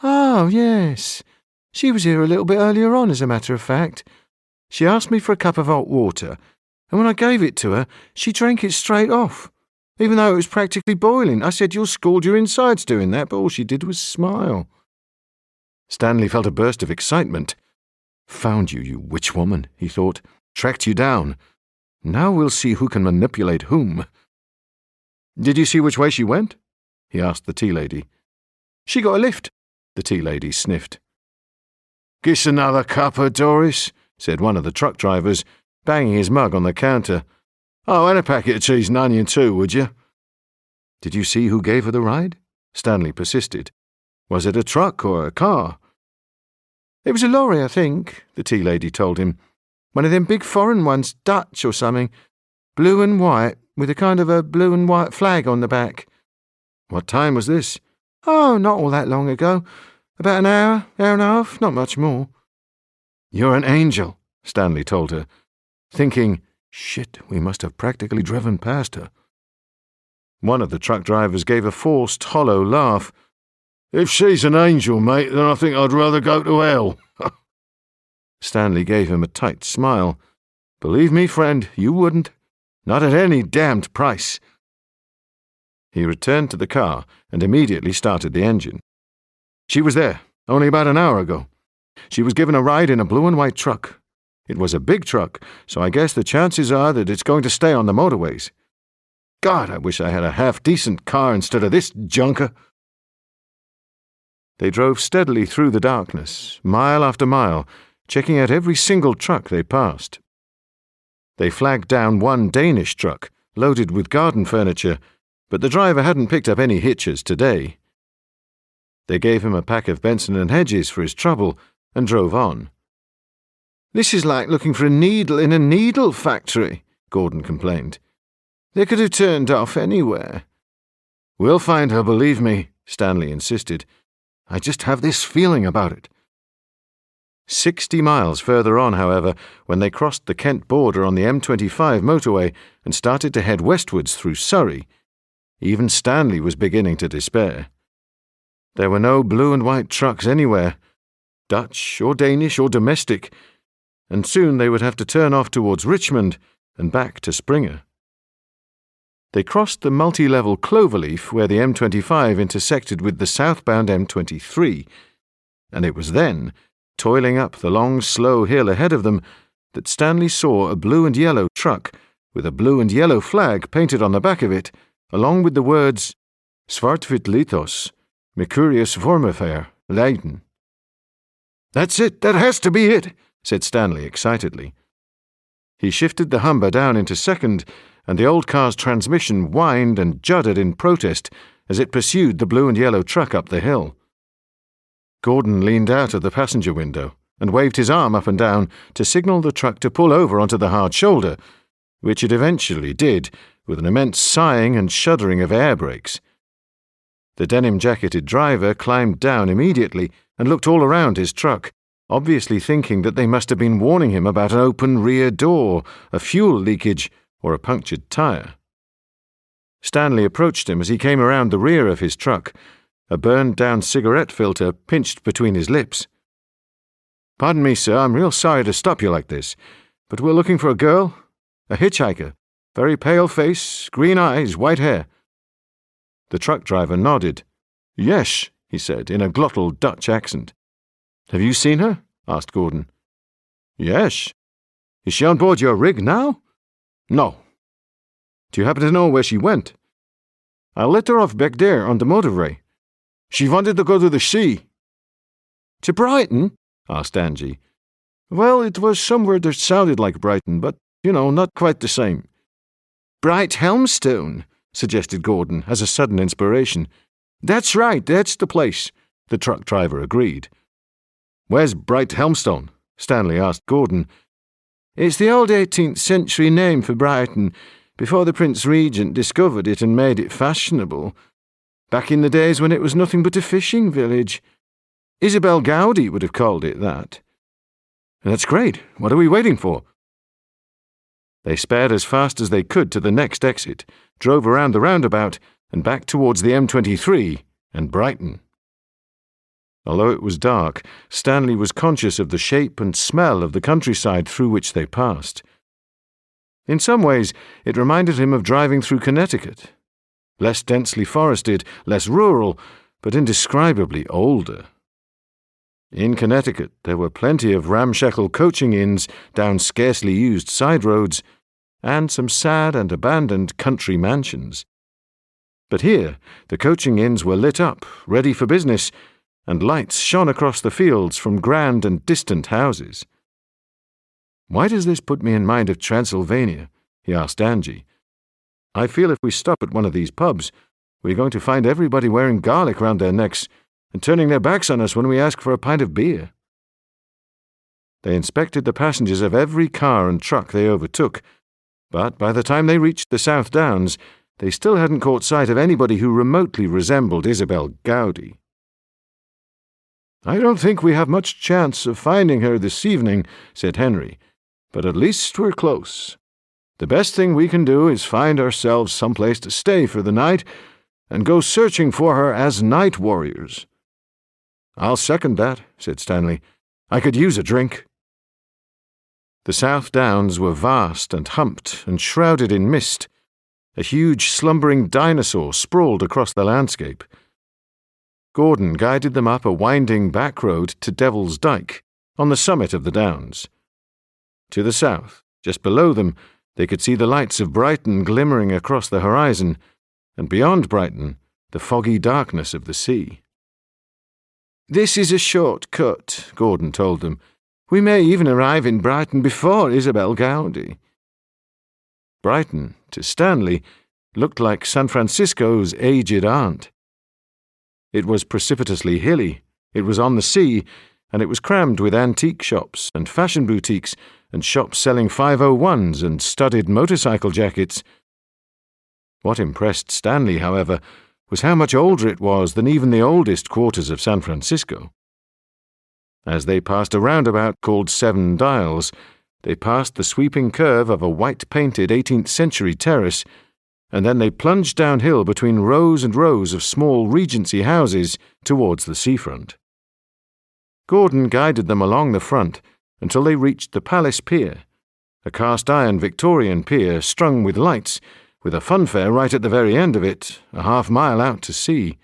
B: "Oh, yes. She was here a little bit earlier on, as a matter of fact. She asked me for a cup of hot water, and when I gave it to her, she drank it straight off, even though it was practically boiling. I said, 'You'll scald your insides doing that,' but all she did was smile."
A: Stanley felt a burst of excitement. "Found you, you witch woman," he thought. "Tracked you down. Now we'll see who can manipulate whom." "Did you see which way she went?" he asked the tea lady.
B: "She got a lift,"
A: the tea lady sniffed.
C: "Giss another cuppa, Doris,"
A: said one of the truck drivers, banging his mug on the counter.
C: "Oh, and a packet of cheese and onion too, would you?"
A: "Did you see who gave her the ride?" Stanley persisted. "Was it a truck or a car?"
B: "It was a lorry, I think," the tea lady told him. "One of them big foreign ones, Dutch or something. Blue and white, with a kind of a blue and white flag on the back."
A: "What time was this?"
B: "Oh, not all that long ago. About an hour and a half, not much more."
A: "You're an angel," Stanley told her, thinking, "Shit, we must have practically driven past her." One of the truck drivers gave a forced, hollow laugh.
C: "If she's an angel, mate, then I think I'd rather go to hell."
A: Stanley gave him a tight smile. "Believe me, friend, you wouldn't. Not at any damned price." He returned to the car and immediately started the engine. She was there, only about an hour ago. She was given a ride in a blue and white truck. It was a big truck, so I guess the chances are that it's going to stay on the motorways. God, I wish I had a half-decent car instead of this junker. They drove steadily through the darkness, mile after mile, checking out every single truck they passed. They flagged down one Danish truck, loaded with garden furniture, but the driver hadn't picked up any hitches today. They gave him a pack of Benson and Hedges for his trouble and drove on.
B: "This is like looking for a needle in a needle factory," Gordon complained. "They could have turned off anywhere."
A: "We'll find her, believe me," Stanley insisted. "I just have this feeling about it." 60 miles further on, however, when they crossed the Kent border on the M25 motorway and started to head westwards through Surrey, even Stanley was beginning to despair. There were no blue and white trucks anywhere, Dutch or Danish or domestic, and soon they would have to turn off towards Richmond and back to Springer. They crossed the multi-level cloverleaf where the M25 intersected with the southbound M23, and it was then, toiling up the long, slow hill ahead of them, that Stanley saw a blue and yellow truck with a blue and yellow flag painted on the back of it, along with the words Zwart-wit Lithos, Mercurius Vormifair, Leiden.
C: "That's it, that has to be it,"
A: said Stanley excitedly. He shifted the Humber down into second, and the old car's transmission whined and juddered in protest as it pursued the blue and yellow truck up the hill. Gordon leaned out of the passenger window and waved his arm up and down to signal the truck to pull over onto the hard shoulder, which it eventually did, with an immense sighing and shuddering of air brakes. The denim-jacketed driver climbed down immediately and looked all around his truck, obviously thinking that they must have been warning him about an open rear door, a fuel leakage, or a punctured tire. Stanley approached him as he came around the rear of his truck, a burned-down cigarette filter pinched between his lips. "Pardon me, sir, I'm real sorry to stop you like this, but we're looking for a girl, a hitchhiker, very pale face, green eyes, white hair." The truck driver nodded. "Yes," he said, in a glottal Dutch accent. "Have you seen her?" asked Gordon. "Yes." "Is she on board your rig now?" "No." "Do you happen to know where she went?" "I let her off back there on the motorway. She wanted to go to the sea."
B: "To Brighton?"
A: asked Angie.
C: "Well, it was somewhere that sounded like Brighton, but, not quite the same."
B: "Brighthelmstone," suggested Gordon as a sudden inspiration.
C: "That's right, that's the place,"
A: the truck driver agreed. "Where's Brighthelmstone?" Stanley asked Gordon.
B: "It's the old 18th century name for Brighton, before the Prince Regent discovered it and made it fashionable. Back in the days when it was nothing but a fishing village. Isabel Gowdie would have called it that."
A: "That's great. What are we waiting for?" They sped as fast as they could to the next exit, drove around the roundabout, and back towards the M23 and Brighton. Although it was dark, Stanley was conscious of the shape and smell of the countryside through which they passed. In some ways, it reminded him of driving through Connecticut. Less densely forested, less rural, but indescribably older. In Connecticut, there were plenty of ramshackle coaching inns down scarcely used side roads, and some sad and abandoned country mansions. But here, the coaching inns were lit up, ready for business, and lights shone across the fields from grand and distant houses. "Why does this put me in mind of Transylvania?" he asked Angie. "I feel if we stop at one of these pubs, we're going to find everybody wearing garlic round their necks and turning their backs on us when we ask for a pint of beer." They inspected the passengers of every car and truck they overtook, but by the time they reached the South Downs, they still hadn't caught sight of anybody who remotely resembled Isabel Gowdie. "I don't think we have much chance of finding her this evening," said Henry, "but at least we're close. The best thing we can do is find ourselves someplace to stay for the night and go searching for her as night warriors." "I'll second that," said Stanley. "I could use a drink." The South Downs were vast and humped and shrouded in mist, A huge slumbering dinosaur sprawled across the landscape. Gordon guided them up a winding back road to Devil's Dyke, on the summit of the Downs. To the south, just below them, they could see the lights of Brighton glimmering across the horizon, and beyond Brighton, the foggy darkness of the sea.
B: "This is a short cut," Gordon told them. "We may even arrive in Brighton before Isabel Gowdie."
A: Brighton, to Stanley, looked like San Francisco's aged aunt. It was precipitously hilly, it was on the sea, and it was crammed with antique shops and fashion boutiques and shops selling 501s and studded motorcycle jackets. What impressed Stanley, however, was how much older it was than even the oldest quarters of San Francisco. As they passed a roundabout called 7 Dials, they passed the sweeping curve of a white-painted 18th-century terrace, and then they plunged downhill between rows and rows of small Regency houses towards the seafront. Gordon guided them along the front until they reached the Palace Pier, a cast-iron Victorian pier strung with lights, with a funfair right at the very end of it, a half-mile out to sea.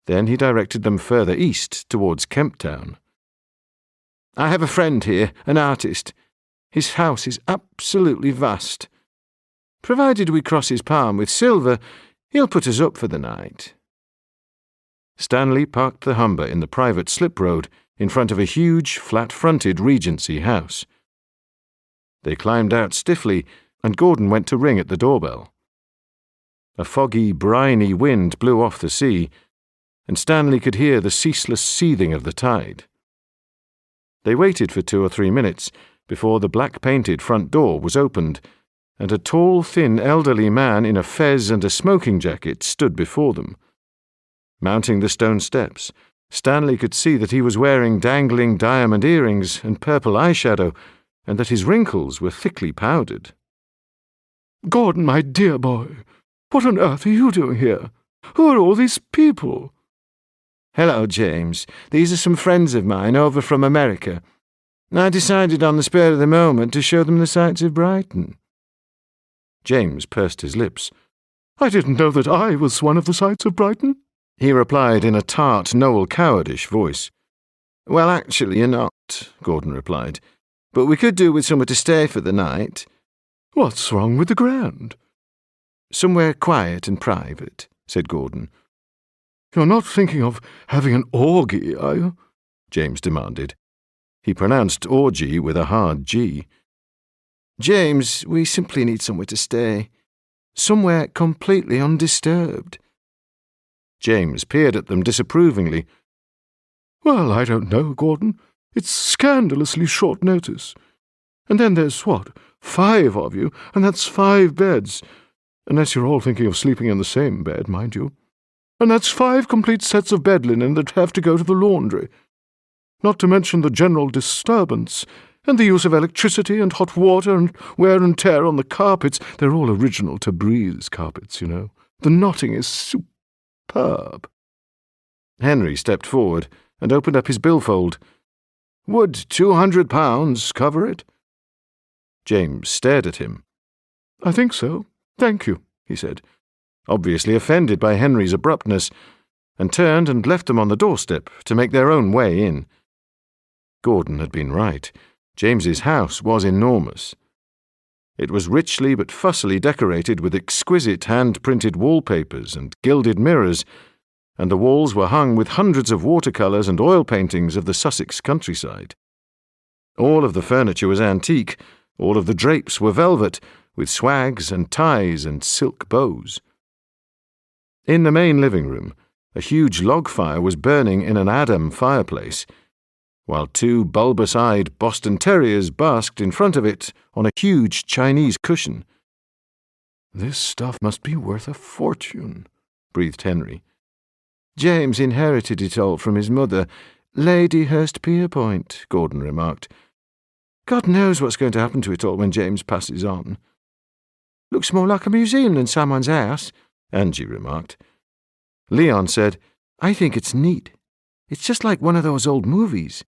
A: Then he directed them further east towards Kemp Town.
B: "I have a friend here, an artist. His house is absolutely vast. Provided we cross his palm with silver, he'll put us up for the night."
A: Stanley parked the Humber in the private slip road in front of a huge, flat-fronted Regency house. They climbed out stiffly, and Gordon went to ring at the doorbell. A foggy, briny wind blew off the sea, and Stanley could hear the ceaseless seething of the tide. They waited for 2 or 3 minutes before the black-painted front door was opened, and a tall, thin, elderly man in a fez and a smoking jacket stood before them. Mounting the stone steps, Stanley could see that he was wearing dangling diamond earrings and purple eyeshadow, and that his wrinkles were thickly powdered.
C: "Gordon, my dear boy, what on earth are you doing here? Who are all these people?"
B: "Hello, James. These are some friends of mine over from America. I decided on the spur of the moment to show them the sights of Brighton."
A: James pursed his lips.
C: "I didn't know that I was one of the sights of Brighton,"
A: he replied in a tart, Noel Cowardish voice.
B: "Well, actually, you're not," Gordon replied. "But we could do with somewhere to stay for the night."
C: "What's wrong with the Grand?"
B: "Somewhere quiet and private," said Gordon.
C: "You're not thinking of having an orgy, are you?"
A: James demanded. He pronounced orgy with a hard G.
B: "James, we simply need somewhere to stay. Somewhere completely undisturbed."
A: James peered at them disapprovingly.
C: "Well, I don't know, Gordon. It's scandalously short notice. And then there's, 5 of you, and that's 5 beds. Unless you're all thinking of sleeping in the same bed, mind you. And that's 5 complete sets of bed linen that have to go to the laundry. Not to mention the general disturbance, and the use of electricity and hot water and wear and tear on the carpets. They're all original Tabriz carpets, you know. The knotting is superb."
A: Henry stepped forward and opened up his billfold.
C: "Would £200 cover it?"
A: James stared at him.
C: "I think so. Thank you," he said,
A: obviously offended by Henry's abruptness, and turned and left them on the doorstep to make their own way in. Gordon had been right. James's house was enormous. It was richly but fussily decorated with exquisite hand-printed wallpapers and gilded mirrors, and the walls were hung with hundreds of watercolours and oil paintings of the Sussex countryside. All of the furniture was antique, all of the drapes were velvet, with swags and ties and silk bows. In the main living room, a huge log fire was burning in an Adam fireplace, while 2 bulbous-eyed Boston Terriers basked in front of it on a huge Chinese cushion.
C: "This stuff must be worth a fortune," breathed Henry.
B: "James inherited it all from his mother, Lady Hurstpierpoint," Gordon remarked. "God knows what's going to happen to it all when James passes on." "Looks more like a museum than someone's house," Angie remarked.
A: Leon said,
B: "I think it's neat. It's just like one of those old movies."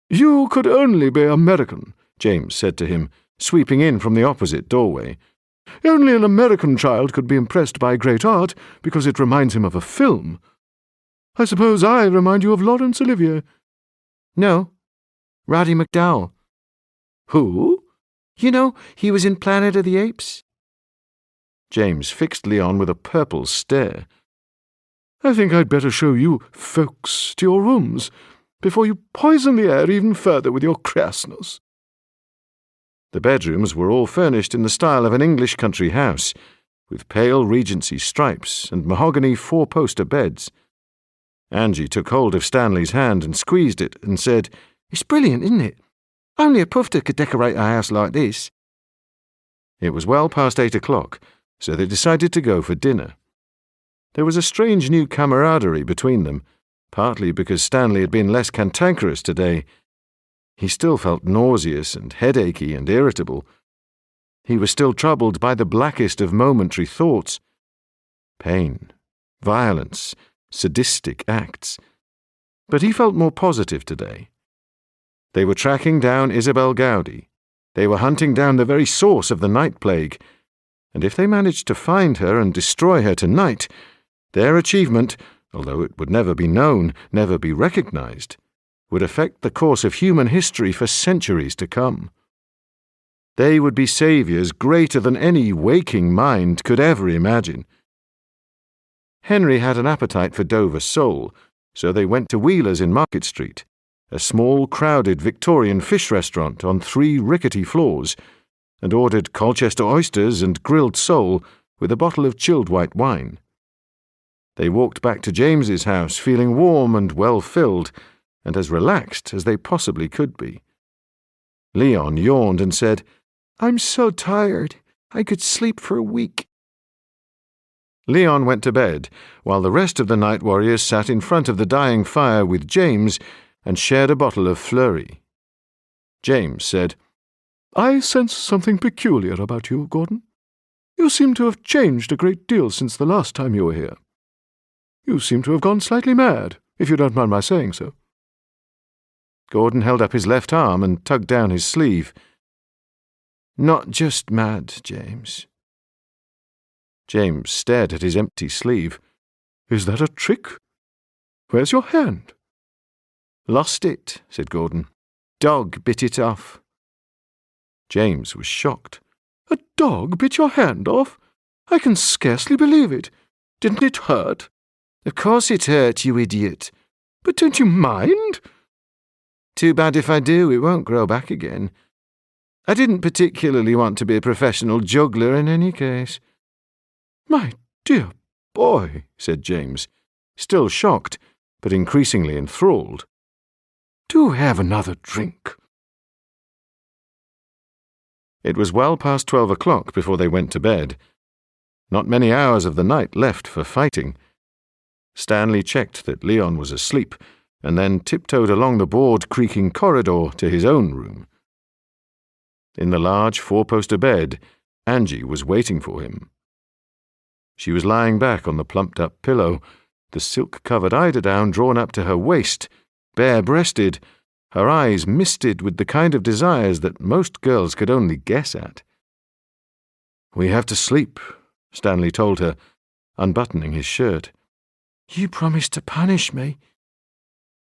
C: "You could only be American,"
A: James said to him, sweeping in from the opposite doorway. Only an American child could be impressed by great art because it reminds him of a film. I suppose I remind you of Laurence Olivier."
B: "No, Roddy McDowell.
A: "Who?"
B: You know, he was in Planet of the Apes."
A: James fixed Leon with a purple stare. "I think I'd better show you folks to your rooms before you poison the air even further with your crassness." The bedrooms were all furnished in the style of an English country house, with pale Regency stripes and mahogany four-poster beds. Angie took hold of Stanley's hand and squeezed it and said,
B: "It's brilliant, isn't it? Only a pufter could decorate a house like this."
A: It was well past 8 o'clock, so they decided to go for dinner. There was a strange new camaraderie between them, partly because Stanley had been less cantankerous today. He still felt nauseous and headachy and irritable. He was still troubled by the blackest of momentary thoughts. Pain, violence, sadistic acts. But he felt more positive today. They were tracking down Isabel Gowdie. They were hunting down the very source of the night plague, and if they managed to find her and destroy her tonight, their achievement, although it would never be known, never be recognized, would affect the course of human history for centuries to come. They would be saviors greater than any waking mind could ever imagine. Henry had an appetite for Dover sole, so they went to Wheeler's in Market Street, a small, crowded Victorian fish restaurant on 3 rickety floors, and ordered Colchester oysters and grilled sole with a bottle of chilled white wine. They walked back to James's house feeling warm and well-filled, and as relaxed as they possibly could be. Leon yawned and said,
B: "I'm so tired. I could sleep for a week."
A: Leon went to bed, while the rest of the night warriors sat in front of the dying fire with James and shared a bottle of Fleury. James said, "I sense something peculiar about you, Gordon. You seem to have changed a great deal since the last time you were here. You seem to have gone slightly mad, if you don't mind my saying so." Gordon held up his left arm and tugged down his sleeve.
B: "Not just mad, James."
A: James stared at his empty sleeve. "Is that a trick? Where's your hand?"
B: "Lost it," said Gordon. "Dog bit it off."
A: James was shocked.
C: "A dog bit your hand off? I can scarcely believe it. Didn't it hurt?"
B: "Of course it hurt, you idiot."
C: "But don't you mind?"
B: "Too bad if I do, it won't grow back again. I didn't particularly want to be a professional juggler in any case."
C: "My dear boy,"
A: said James, still shocked, but increasingly enthralled.
C: "Do have another drink."
A: It was well past 12 o'clock before they went to bed. Not many hours of the night left for fighting. Stanley checked that Leon was asleep, and then tiptoed along the board-creaking corridor to his own room. In the large four-poster bed, Angie was waiting for him. She was lying back on the plumped-up pillow, the silk-covered eiderdown drawn up to her waist, bare-breasted, her eyes misted with the kind of desires that most girls could only guess at. "We have to sleep," Stanley told her, unbuttoning his shirt.
B: "You promised to punish me."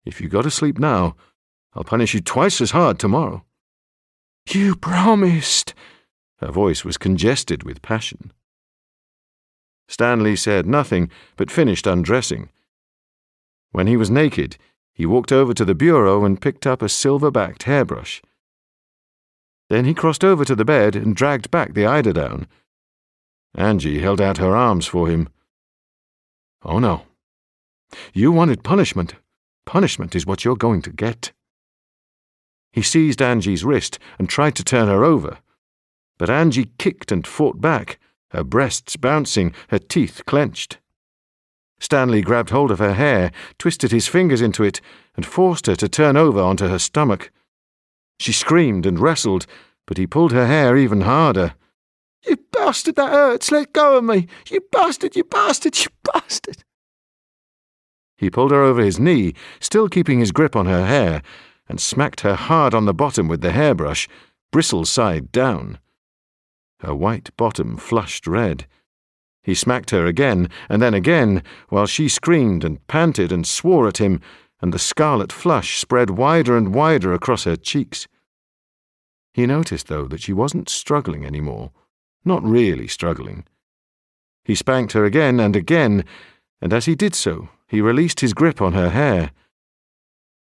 A: "If you go to sleep now, I'll punish you twice as hard tomorrow."
B: "You promised."
A: Her voice was congested with passion. Stanley said nothing, but finished undressing. When he was naked, he walked over to the bureau and picked up a silver-backed hairbrush. Then he crossed over to the bed and dragged back the eiderdown. Angie held out her arms for him. "Oh no. You wanted punishment. Punishment is what you're going to get." He seized Angie's wrist and tried to turn her over, but Angie kicked and fought back, her breasts bouncing, her teeth clenched. Stanley grabbed hold of her hair, twisted his fingers into it, and forced her to turn over onto her stomach. She screamed and wrestled, but he pulled her hair even harder.
B: "You bastard, that hurts! Let go of me! You bastard, you bastard, you bastard!"
A: He pulled her over his knee, still keeping his grip on her hair, and smacked her hard on the bottom with the hairbrush, bristle side down. Her white bottom flushed red. He smacked her again, and then again, while she screamed and panted and swore at him, and the scarlet flush spread wider and wider across her cheeks. He noticed, though, that she wasn't struggling any more, not really struggling. He spanked her again, and as he did so, he released his grip on her hair.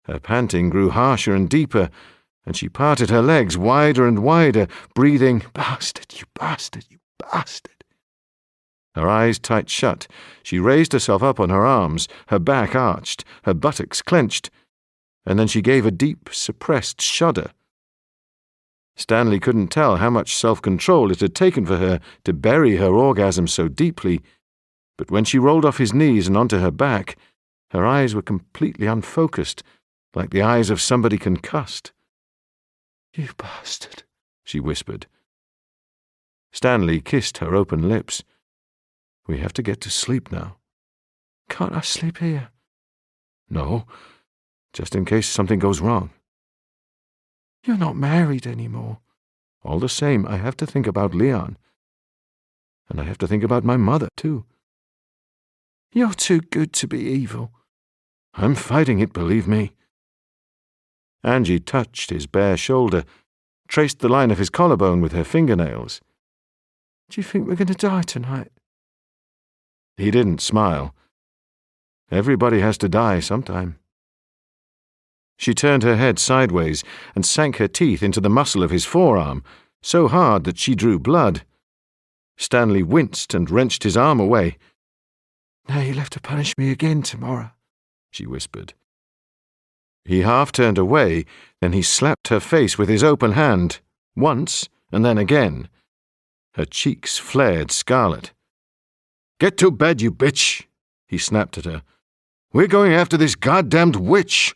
A: Her panting grew harsher and deeper, and she parted her legs wider and wider, breathing, "Bastard, you bastard, you bastard." Her eyes tight shut, she raised herself up on her arms, her back arched, her buttocks clenched, and then she gave a deep, suppressed shudder. Stanley couldn't tell how much self-control it had taken for her to bury her orgasm so deeply, but when she rolled off his knees and onto her back, her eyes were completely unfocused, like the eyes of somebody concussed. "You bastard," she whispered. Stanley kissed her open lips. "We have to get to sleep now." "Can't I sleep here?" "No, just in case something goes wrong." "You're not married anymore." "All the same, I have to think about Leon. And I have to think about my mother, too." "You're too good to be evil." "I'm fighting it, believe me." Angie touched his bare shoulder, traced the line of his collarbone with her fingernails. "Do you think we're going to die tonight?" He didn't smile. Everybody has to die sometime. She turned her head sideways and sank her teeth into the muscle of his forearm, so hard that she drew blood. Stanley winced and wrenched his arm away. "Now you'll have to punish me again tomorrow," she whispered. He half turned away, then he slapped her face with his open hand, once and then again. Her cheeks flared scarlet. "Get to bed, you bitch," he snapped at her. "We're going after this goddamned witch."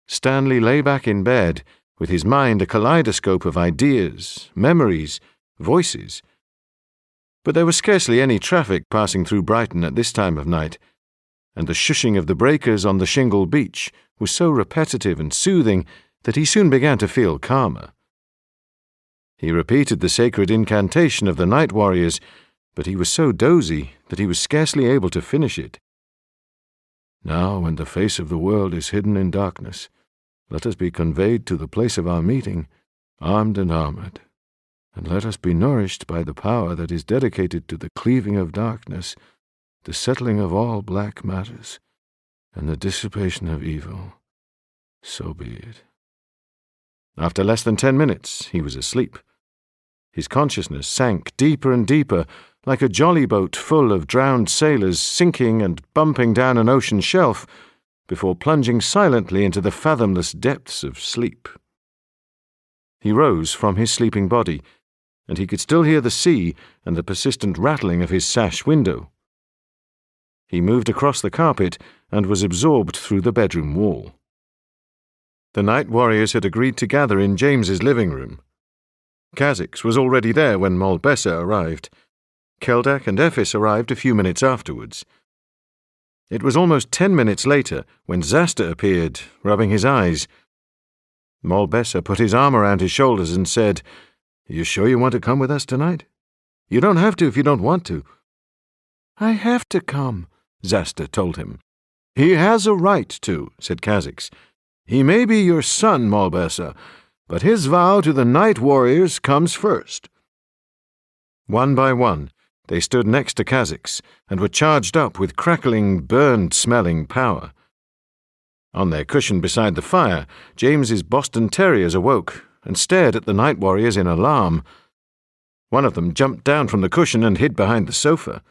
A: Stanley lay back in bed, with his mind a kaleidoscope of ideas, memories, voices. But there was scarcely any traffic passing through Brighton at this time of night, and the shushing of the breakers on the shingle beach was so repetitive and soothing that he soon began to feel calmer. He repeated the sacred incantation of the night warriors, but he was so dozy that he was scarcely able to finish it. "Now, when the face of the world is hidden in darkness, let us be conveyed to the place of our meeting, armed and armored, and let us be nourished by the power that is dedicated to the cleaving of darkness, the settling of all black matters, and the dissipation of evil. So be it." After less than 10 minutes, he was asleep. His consciousness sank deeper and deeper, like a jolly boat full of drowned sailors sinking and bumping down an ocean shelf, before plunging silently into the fathomless depths of sleep. He rose from his sleeping body, and he could still hear the sea and the persistent rattling of his sash window. He moved across the carpet and was absorbed through the bedroom wall. The night warriors had agreed to gather in James's living room. Kha'Zix was already there when Molbessa arrived. Keldak and Ephis arrived a few minutes afterwards. It was almost 10 minutes later when Zasta appeared, rubbing his eyes. Molbessa put his arm around his shoulders and said, "You sure you want to come with us tonight? You don't have to if you don't want to." "I have to come," Zasta told him. "He has a right to," said Kha'Zix. "He may be your son, Molbessa, but his vow to the night warriors comes first." One by one, they stood next to Kha'Zix and were charged up with crackling, burned-smelling power. On their cushion beside the fire, James's Boston Terriers awoke and stared at the night warriors in alarm. One of them jumped down from the cushion and hid behind the sofa.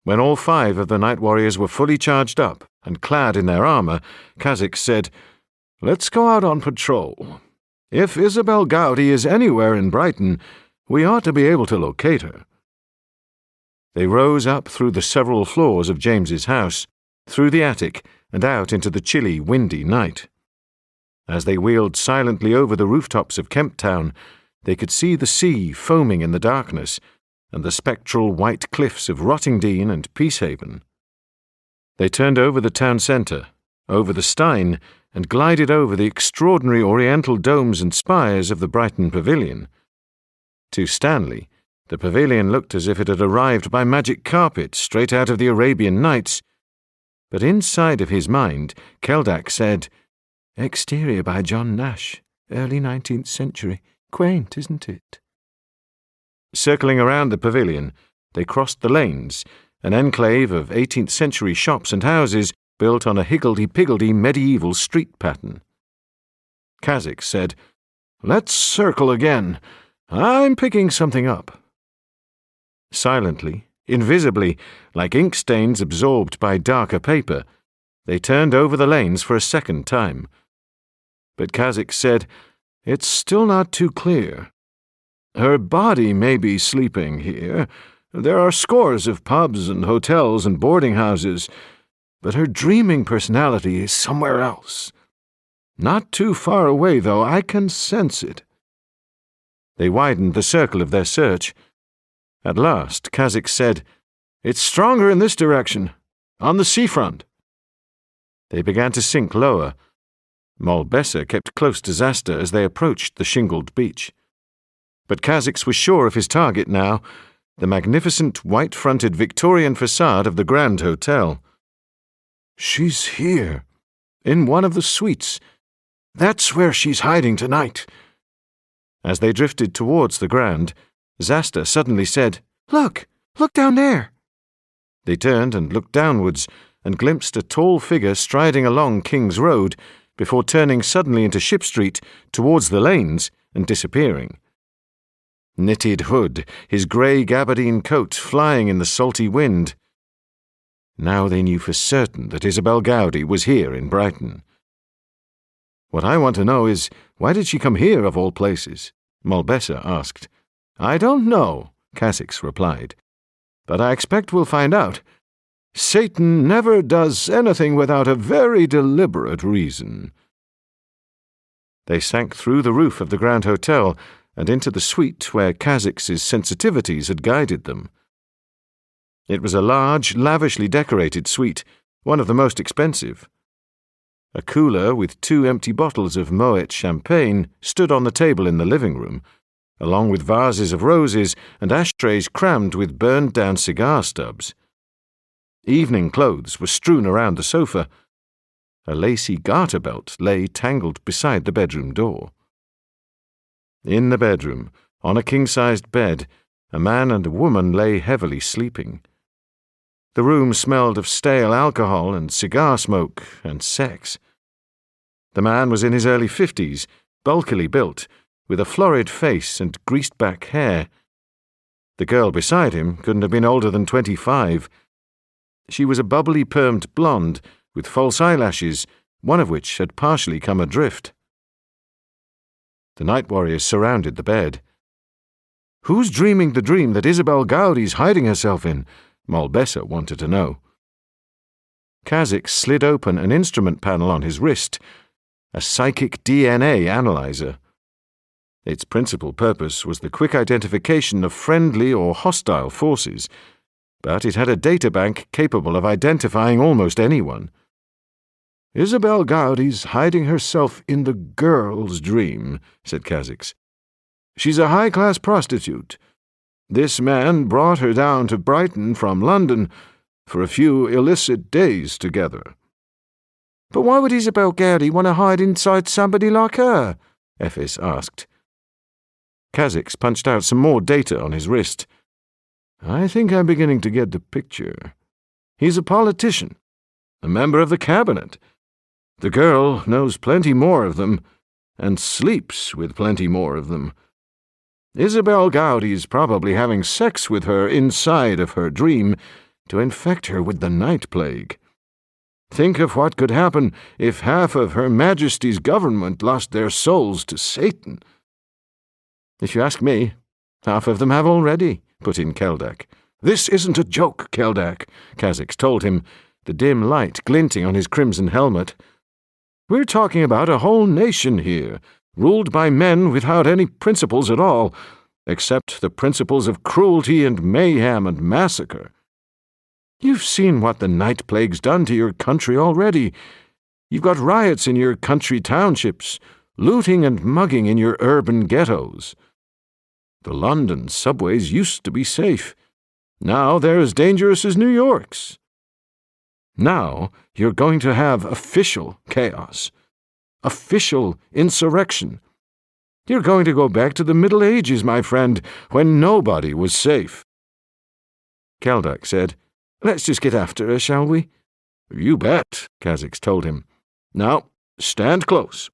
A: When all 5 of the night warriors were fully charged up and clad in their armor, Kha'Zix said, "Let's go out on patrol. If Isabel Gowdie is anywhere in Brighton, we ought to be able to locate her." They rose up through the several floors of James's house, through the attic, and out into the chilly, windy night. As they wheeled silently over the rooftops of Kemp Town, they could see the sea foaming in the darkness, and the spectral white cliffs of Rottingdean and Peacehaven. They turned over the town centre, over the Stein, and glided over the extraordinary oriental domes and spires of the Brighton Pavilion. To Stanley, the pavilion looked as if it had arrived by magic carpet straight out of the Arabian Nights, but inside of his mind, Keldak said,
B: "Exterior by John Nash, early 19th century. Quaint, isn't it?"
A: Circling around the pavilion, they crossed the lanes, an enclave of 18th century shops and houses built on a higgledy-piggledy medieval street pattern. Kazakh said, "Let's circle again. I'm picking something up." Silently, invisibly, like ink stains absorbed by darker paper, they turned over the lanes for a second time. But Kazakh said, "It's still not too clear. Her body may be sleeping here. There are scores of pubs and hotels and boarding houses, but her dreaming personality is somewhere else. Not too far away, though. I can sense it." They widened the circle of their search. At last, Kazakh said, "It's stronger in this direction, on the seafront." They began to sink lower. Molbessa kept close to Zasta as they approached the shingled beach. But Kazakh was sure of his target now, the magnificent white-fronted Victorian facade of the Grand Hotel. "She's here, in one of the suites. That's where she's hiding tonight." As they drifted towards the Grand, Zasta suddenly said, Look down there." They turned and looked downwards and glimpsed a tall figure striding along King's Road before turning suddenly into Ship Street towards the lanes and disappearing. Knitted hood, his grey gabardine coat flying in the salty wind. Now they knew for certain that Isabel Gowdie was here in Brighton. "What I want to know is, why did she come here of all places?" Molbessa asked. "I don't know," Kazakh replied, "but I expect we'll find out. Satan never does anything without a very deliberate reason." They sank through the roof of the Grand Hotel and into the suite where Kazakh's sensitivities had guided them. It was a large, lavishly decorated suite, one of the most expensive. A cooler with 2 empty bottles of Moet champagne stood on the table in the living room, along with vases of roses and ashtrays crammed with burned-down cigar stubs. Evening clothes were strewn around the sofa. A lacy garter belt lay tangled beside the bedroom door. In the bedroom, on a king-sized bed, a man and a woman lay heavily sleeping. The room smelled of stale alcohol and cigar smoke and sex. The man was in his early 50s, bulkily built, with a florid face and greased-back hair. The girl beside him couldn't have been older than 25. She was a bubbly permed blonde with false eyelashes, one of which had partially come adrift. The night warriors surrounded the bed. "Who's dreaming the dream that Isabel Gowdie's hiding herself in?" Molbessa wanted to know. Kazakh slid open an instrument panel on his wrist, a psychic DNA analyzer. Its principal purpose was the quick identification of friendly or hostile forces, but it had a databank capable of identifying almost anyone. "Isabel Gowdie's hiding herself in the girl's dream," said Kazakh. "She's a high-class prostitute. This man brought her down to Brighton from London for a few illicit days together."
B: "But why would Isabel Gowdie want to hide inside somebody like her?" Efes asked.
A: Kazakh punched out some more data on his wrist. "I think I'm beginning to get the picture. He's a politician, a member of the cabinet. The girl knows plenty more of them, and sleeps with plenty more of them. Isabel Gowdie's probably having sex with her inside of her dream to infect her with the night plague. Think of what could happen if half of Her Majesty's government lost their souls to Satan." "If you ask me, half of them have already," put in Keldak. "This isn't a joke, Keldak," Kazakh told him, the dim light glinting on his crimson helmet. "We're talking about a whole nation here, ruled by men without any principles at all, except the principles of cruelty and mayhem and massacre. You've seen what the night plague's done to your country already. You've got riots in your country townships, looting and mugging in your urban ghettos. The London subways used to be safe. Now they're as dangerous as New York's. Now you're going to have official chaos, official insurrection. You're going to go back to the Middle Ages, my friend, when nobody was safe." Keldak said, "Let's just get after her, shall we?" "You bet," Kha'Zix told him. "Now, stand close."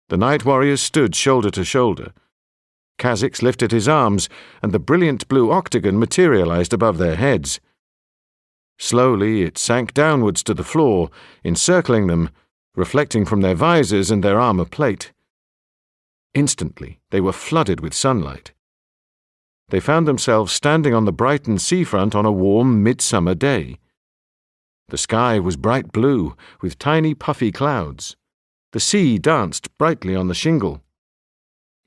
A: The night warriors stood shoulder to shoulder. Kha'Zix lifted his arms, and the brilliant blue octagon materialized above their heads. Slowly it sank downwards to the floor, encircling them, reflecting from their visors and their armor plate. Instantly they were flooded with sunlight. They found themselves standing on the Brighton seafront on a warm midsummer day. The sky was bright blue, with tiny puffy clouds. The sea danced brightly on the shingle.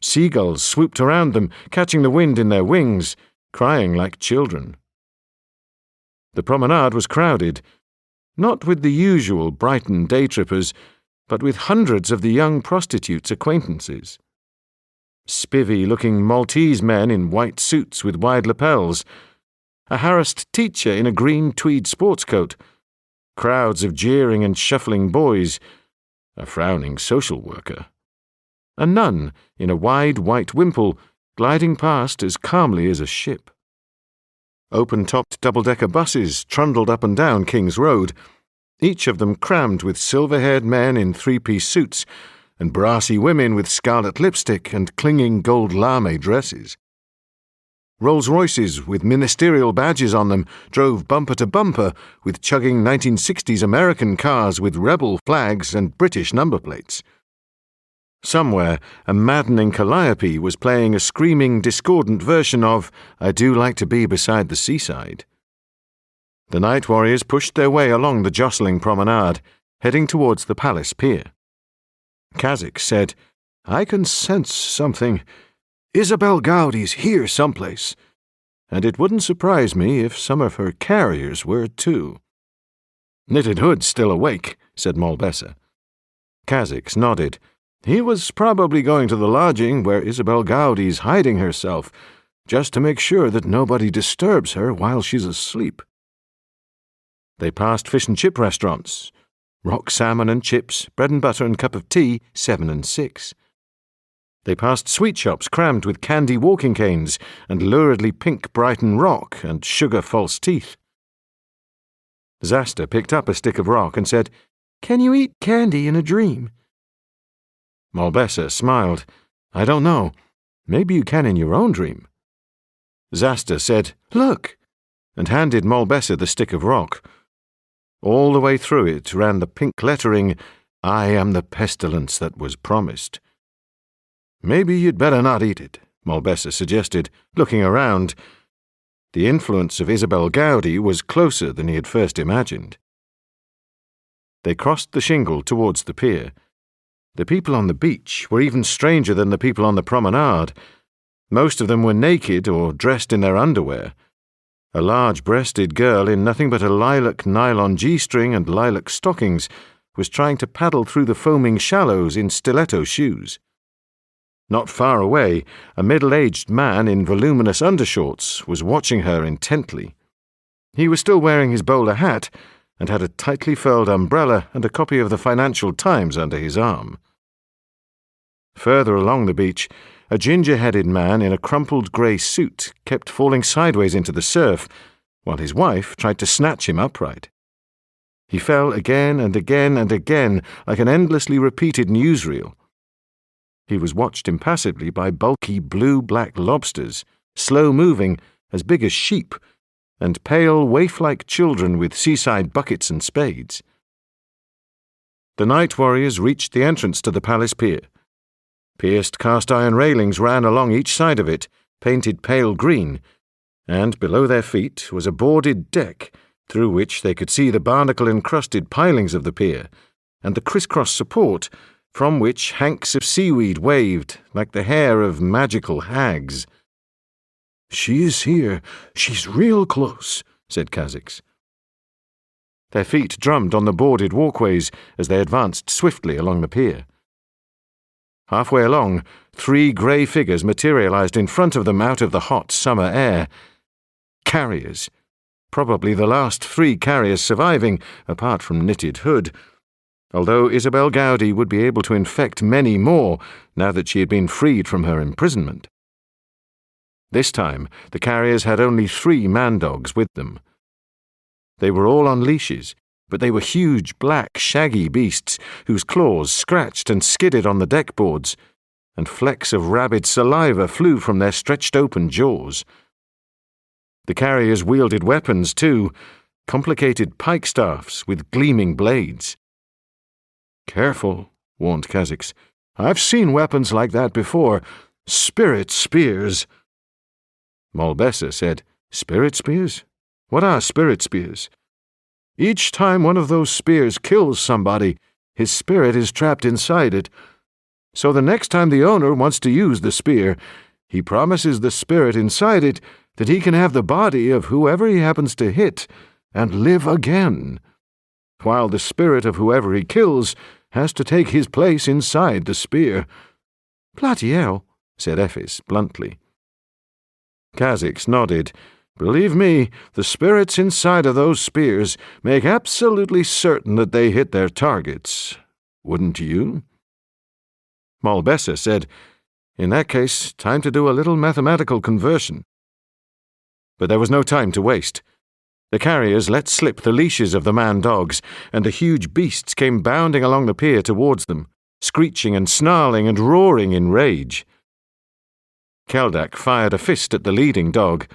A: Seagulls swooped around them, catching the wind in their wings, crying like children. The promenade was crowded, not with the usual Brighton day-trippers, but with hundreds of the young prostitutes' acquaintances. Spivvy-looking Maltese men in white suits with wide lapels, a harassed teacher in a green tweed sports coat, crowds of jeering and shuffling boys, a frowning social worker, a nun in a wide white wimple gliding past as calmly as a ship. Open-topped double-decker buses trundled up and down King's Road, each of them crammed with silver-haired men in three-piece suits and brassy women with scarlet lipstick and clinging gold lame dresses. Rolls-Royces with ministerial badges on them drove bumper to bumper with chugging 1960s American cars with rebel flags and British number plates. Somewhere, a maddening calliope was playing a screaming, discordant version of "I Do Like to Be Beside the Seaside." The night warriors pushed their way along the jostling promenade, heading towards the palace pier. Kha'Zix said, "I can sense something. Isabel Gowdie's here someplace, and it wouldn't surprise me if some of her carriers were too." "Knitted Hood's still awake," said Malbessa. Kha'Zix nodded. "He was probably going to the lodging where Isabel Gowdie's hiding herself, just to make sure that nobody disturbs her while she's asleep." They passed fish and chip restaurants, rock salmon and chips, bread and butter and cup of tea, 7 and 6. They passed sweet shops crammed with candy walking canes and luridly pink Brighton rock and sugar false teeth. Zasta picked up a stick of rock and said, "Can you eat candy in a dream?" Malbessa smiled. "I don't know. Maybe you can in your own dream." Zasta said, "Look," and handed Malbessa the stick of rock. All the way through it ran the pink lettering, "I am the pestilence that was promised." "Maybe you'd better not eat it," Malbessa suggested, looking around. The influence of Isabel Gowdie was closer than he had first imagined. They crossed the shingle towards the pier. The people on the beach were even stranger than the people on the promenade. Most of them were naked or dressed in their underwear. A large-breasted girl in nothing but a lilac nylon G-string and lilac stockings was trying to paddle through the foaming shallows in stiletto shoes. Not far away, a middle-aged man in voluminous undershorts was watching her intently. He was still wearing his bowler hat and had a tightly furled umbrella and a copy of the Financial Times under his arm. Further along the beach, a ginger-headed man in a crumpled grey suit kept falling sideways into the surf, while his wife tried to snatch him upright. He fell again and again and again, like an endlessly repeated newsreel. He was watched impassively by bulky blue-black lobsters, slow-moving, as big as sheep, and pale, waif-like children with seaside buckets and spades. The night warriors reached the entrance to the palace pier. Pierced cast-iron railings ran along each side of it, painted pale green, and below their feet was a boarded deck through which they could see the barnacle-encrusted pilings of the pier and the criss-cross support from which hanks of seaweed waved like the hair of magical hags.
C: "She is here. She's real close," said Kha'Zix.
A: Their feet drummed on the boarded walkways as they advanced swiftly along the pier. Halfway along, 3 grey figures materialized in front of them out of the hot summer air. Carriers. Probably the last 3 carriers surviving, apart from Knitted Hood, although Isabel Gowdie would be able to infect many more now that she had been freed from her imprisonment. This time, the carriers had only 3 man-dogs with them. They were all on leashes, but they were huge, black, shaggy beasts whose claws scratched and skidded on the deckboards, and flecks of rabid saliva flew from their stretched-open jaws. The carriers wielded weapons, too, complicated pike-staffs with gleaming blades.
C: "Careful," warned Kha'Zix. "I've seen weapons like that before. Spirit spears."
A: Molbessa said, "Spirit spears? What are spirit spears?"
C: "Each time one of those spears kills somebody, his spirit is trapped inside it. So the next time the owner wants to use the spear, he promises the spirit inside it that he can have the body of whoever he happens to hit and live again, while the spirit of whoever he kills has to take his place inside the spear."
B: "Bloody hell,"
A: said Ephes bluntly.
C: Kha'Zix nodded. "Believe me, the spirits inside of those spears make absolutely certain that they hit their targets. Wouldn't you?"
A: Molbessa said, "In that case, time to do a little mathematical conversion." But there was no time to waste. The carriers let slip the leashes of the man-dogs, and the huge beasts came bounding along the pier towards them, screeching and snarling and roaring in rage. Keldak fired a fist at the leading dog.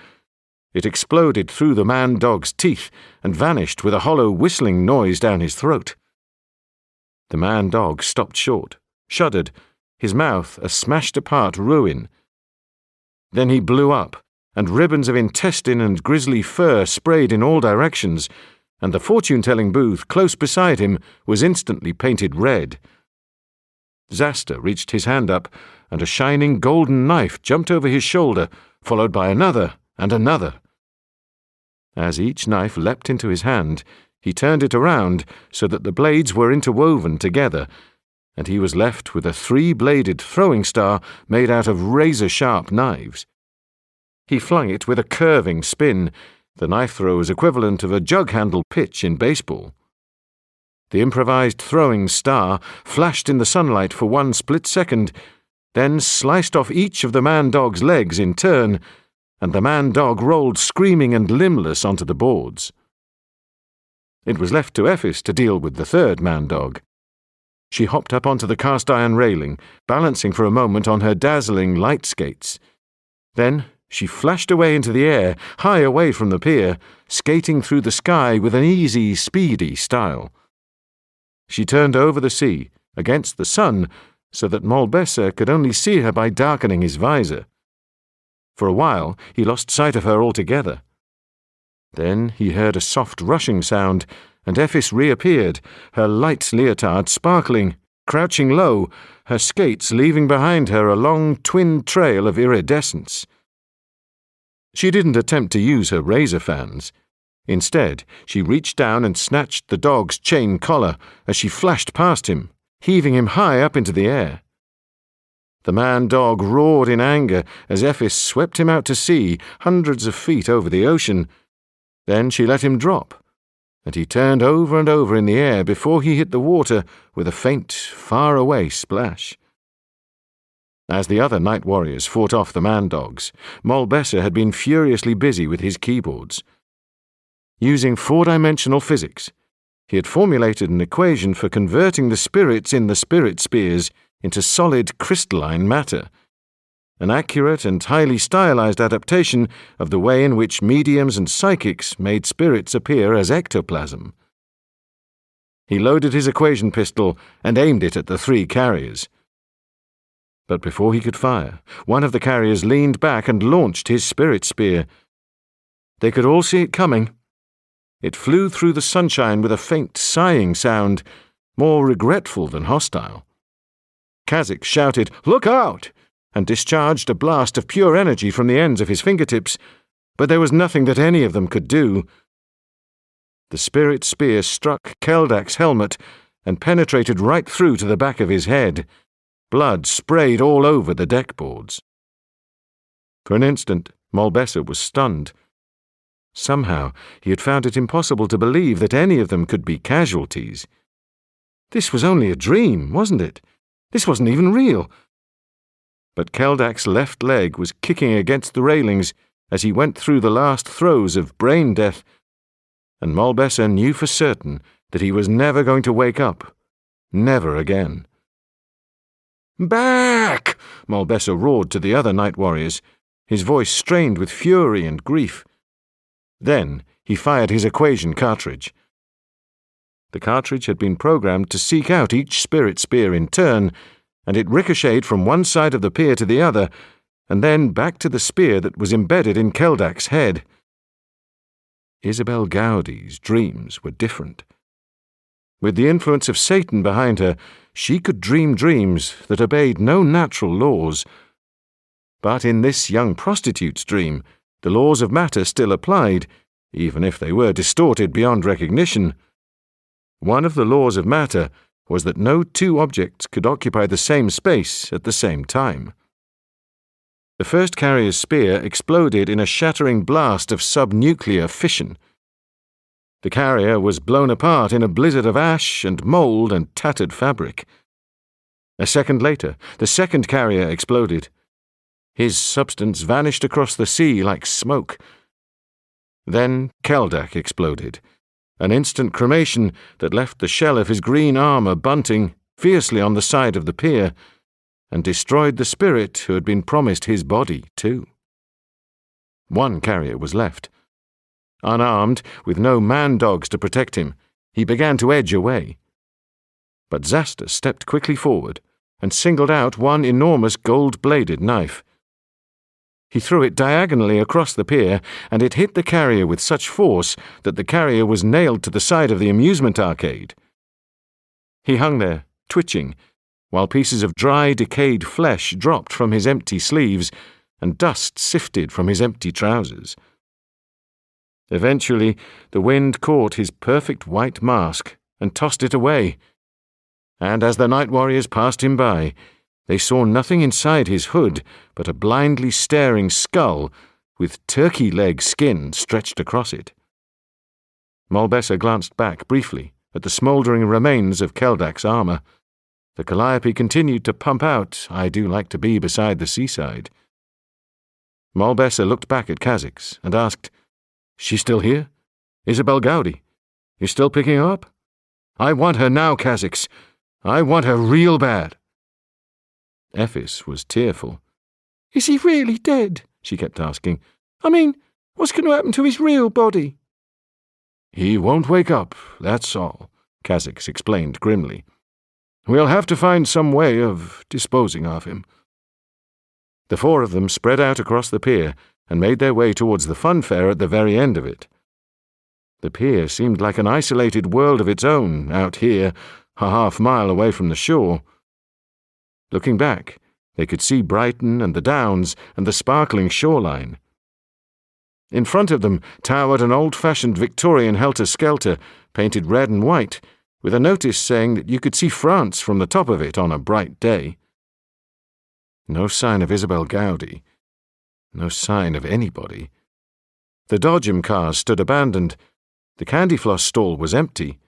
A: It exploded through the man-dog's teeth and vanished with a hollow whistling noise down his throat. The man-dog stopped short, shuddered, his mouth a smashed-apart ruin. Then he blew up, and ribbons of intestine and grisly fur sprayed in all directions, and the fortune-telling booth close beside him was instantly painted red. Zasta reached his hand up, and a shining golden knife jumped over his shoulder, followed by another and another. As each knife leapt into his hand, he turned it around so that the blades were interwoven together, and he was left with a 3-bladed throwing star made out of razor-sharp knives. He flung it with a curving spin, the knife thrower's equivalent of a jug-handle pitch in baseball. The improvised throwing star flashed in the sunlight for 1 split second, then sliced off each of the man-dog's legs in turn, and the man-dog rolled screaming and limbless onto the boards. It was left to Ephes to deal with the 3rd man-dog. She hopped up onto the cast-iron railing, balancing for a moment on her dazzling light skates. Then she flashed away into the air, high away from the pier, skating through the sky with an easy, speedy style. She turned over the sea, against the sun, so that Molbessa could only see her by darkening his visor. For a while, he lost sight of her altogether. Then he heard a soft rushing sound, and Ephes reappeared, her light leotard sparkling, crouching low, her skates leaving behind her a long twin trail of iridescence. She didn't attempt to use her razor fans. Instead, she reached down and snatched the dog's chain collar as she flashed past him, heaving him high up into the air. The man-dog roared in anger as Ephes swept him out to sea, hundreds of feet over the ocean. Then she let him drop, and he turned over and over in the air before he hit the water with a faint, far-away splash. As the other night warriors fought off the man-dogs, Molbessa had been furiously busy with his keyboards. Using 4-dimensional physics, he had formulated an equation for converting the spirits in the spirit spears into solid crystalline matter, an accurate and highly stylized adaptation of the way in which mediums and psychics made spirits appear as ectoplasm. He loaded his equation pistol and aimed it at the 3 carriers. But before he could fire, one of the carriers leaned back and launched his spirit spear. They could all see it coming. It flew through the sunshine with a faint sighing sound, more regretful than hostile. Kha'Zix shouted, "Look out!" and discharged a blast of pure energy from the ends of his fingertips, but there was nothing that any of them could do. The spirit spear struck Keldak's helmet and penetrated right through to the back of his head. Blood sprayed all over the deck boards. For an instant, Malbessa was stunned. Somehow, he had found it impossible to believe that any of them could be casualties. This was only a dream, wasn't it? This wasn't even real. But Keldak's left leg was kicking against the railings as he went through the last throes of brain death, and Malbessa knew for certain that he was never going to wake up. Never again. "Back!" Malbessa roared to the other night warriors, his voice strained with fury and grief. Then he fired his equation cartridge. The cartridge had been programmed to seek out each spirit spear in turn, and it ricocheted from one side of the pier to the other, and then back to the spear that was embedded in Keldak's head. Isabel Gowdie's dreams were different. With the influence of Satan behind her, she could dream dreams that obeyed no natural laws. But in this young prostitute's dream, the laws of matter still applied, even if they were distorted beyond recognition. One of the laws of matter was that no two objects could occupy the same space at the same time. The first carrier's spear exploded in a shattering blast of subnuclear fission. The carrier was blown apart in a blizzard of ash and mold and tattered fabric. A second later, the second carrier exploded. His substance vanished across the sea like smoke. Then Keldak exploded, an instant cremation that left the shell of his green armor bunting fiercely on the side of the pier, and destroyed the spirit who had been promised his body, too. One carrier was left. Unarmed, with no man-dogs to protect him, he began to edge away. But Zasta stepped quickly forward and singled out one enormous gold-bladed knife. He threw it diagonally across the pier, and it hit the carrier with such force that the carrier was nailed to the side of the amusement arcade. He hung there, twitching, while pieces of dry, decayed flesh dropped from his empty sleeves and dust sifted from his empty trousers. Eventually, the wind caught his perfect white mask and tossed it away, and as the night warriors passed him by, they saw nothing inside his hood but a blindly staring skull with turkey leg skin stretched across it. Malbessa glanced back briefly at the smouldering remains of Keldak's armor. The calliope continued to pump out, "I do like to be beside the seaside." Malbessa looked back at Kha'Zix and asked, "She's still here? Isabel Gowdie? You still picking her up? I want her now, Kha'Zix. I want her real bad." Ephis was tearful.
B: "Is he really dead?" she kept asking. "I mean, what's going to happen to his real body?"
A: "He won't wake up, that's all," Kha'Zix explained grimly. "We'll have to find some way of disposing of him." The four of them spread out across the pier and made their way towards the funfair at the very end of it. The pier seemed like an isolated world of its own out here, a half-mile away from the shore. Looking back, they could see Brighton and the Downs and the sparkling shoreline. In front of them towered an old-fashioned Victorian helter-skelter, painted red and white, with a notice saying that you could see France from the top of it on a bright day. No sign of Isabel Gowdie. No sign of anybody. The Dodgem cars stood abandoned. The Candyfloss stall was empty.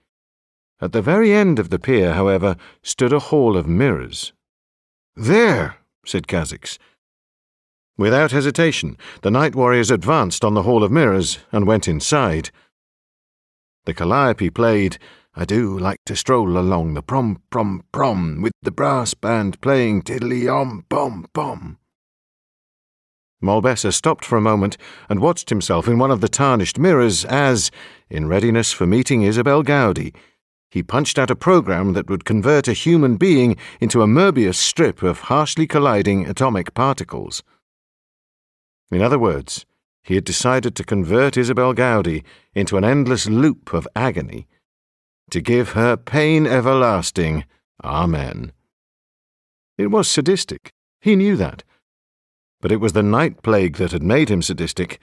A: At the very end of the pier, however, stood a hall of mirrors.
C: "There,"
A: said Kha'Zix. Without hesitation, the night warriors advanced on the hall of mirrors and went inside. The calliope played, "I do like to stroll along the prom, with the brass band playing tiddly-om-bom-bom." Malbessa stopped for a moment and watched himself in one of the tarnished mirrors as, in readiness for meeting Isabel Gowdie, he punched out a program that would convert a human being into a Möbius strip of harshly colliding atomic particles. In other words, he had decided to convert Isabel Gowdie into an endless loop of agony, to give her pain everlasting. Amen. It was sadistic. He knew that. But it was the night plague that had made him sadistic.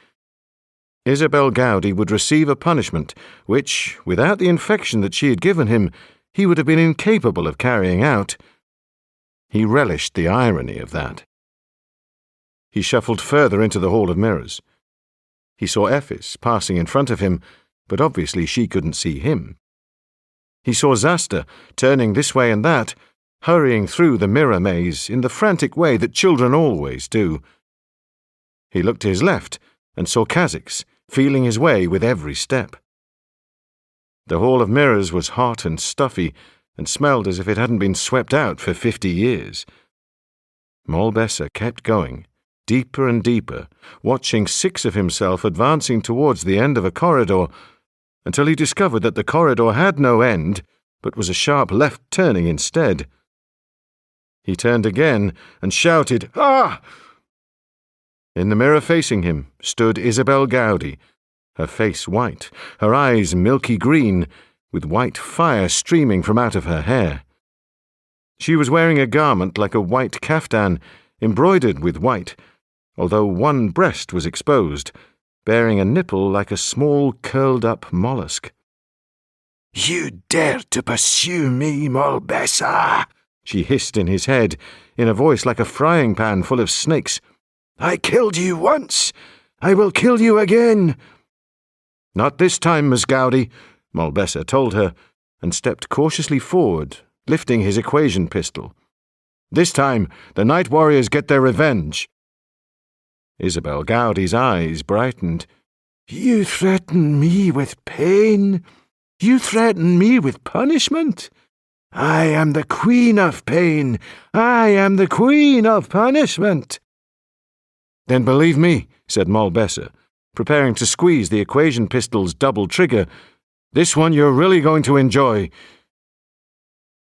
A: Isabel Gowdie would receive a punishment which, without the infection that she had given him, he would have been incapable of carrying out. He relished the irony of that. He shuffled further into the Hall of Mirrors. He saw Ephis passing in front of him, but obviously she couldn't see him. He saw Zasta turning this way and that, hurrying through the mirror maze in the frantic way that children always do. He looked to his left and saw Kha'Zix, feeling his way with every step. The Hall of Mirrors was hot and stuffy and smelled as if it hadn't been swept out for 50 years. Molbessa kept going, deeper and deeper, watching 6 of himself advancing towards the end of a corridor, until he discovered that the corridor had no end, but was a sharp left turning instead. He turned again and shouted, "Ah!" In the mirror facing him stood Isabel Gowdie, her face white, her eyes milky green, with white fire streaming from out of her hair. She was wearing a garment like a white kaftan, embroidered with white, although one breast was exposed, bearing a nipple like a small curled-up mollusk.
C: "You dare to pursue me, Molbessa?"
A: she hissed in his head, in a voice like a frying pan full of snakes.
C: "I killed you once. I will kill you again."
A: "Not this time, Miss Gowdie," Molbessa told her, and stepped cautiously forward, lifting his equation pistol. "This time, the Night Warriors get their revenge." Isabel Gowdie's eyes brightened.
C: "You threaten me with pain? You threaten me with punishment? I am the Queen of Pain. I am the Queen of Punishment."
A: "Then believe me," said Molbessa, preparing to squeeze the equation pistol's double trigger. "This one you're really going to enjoy."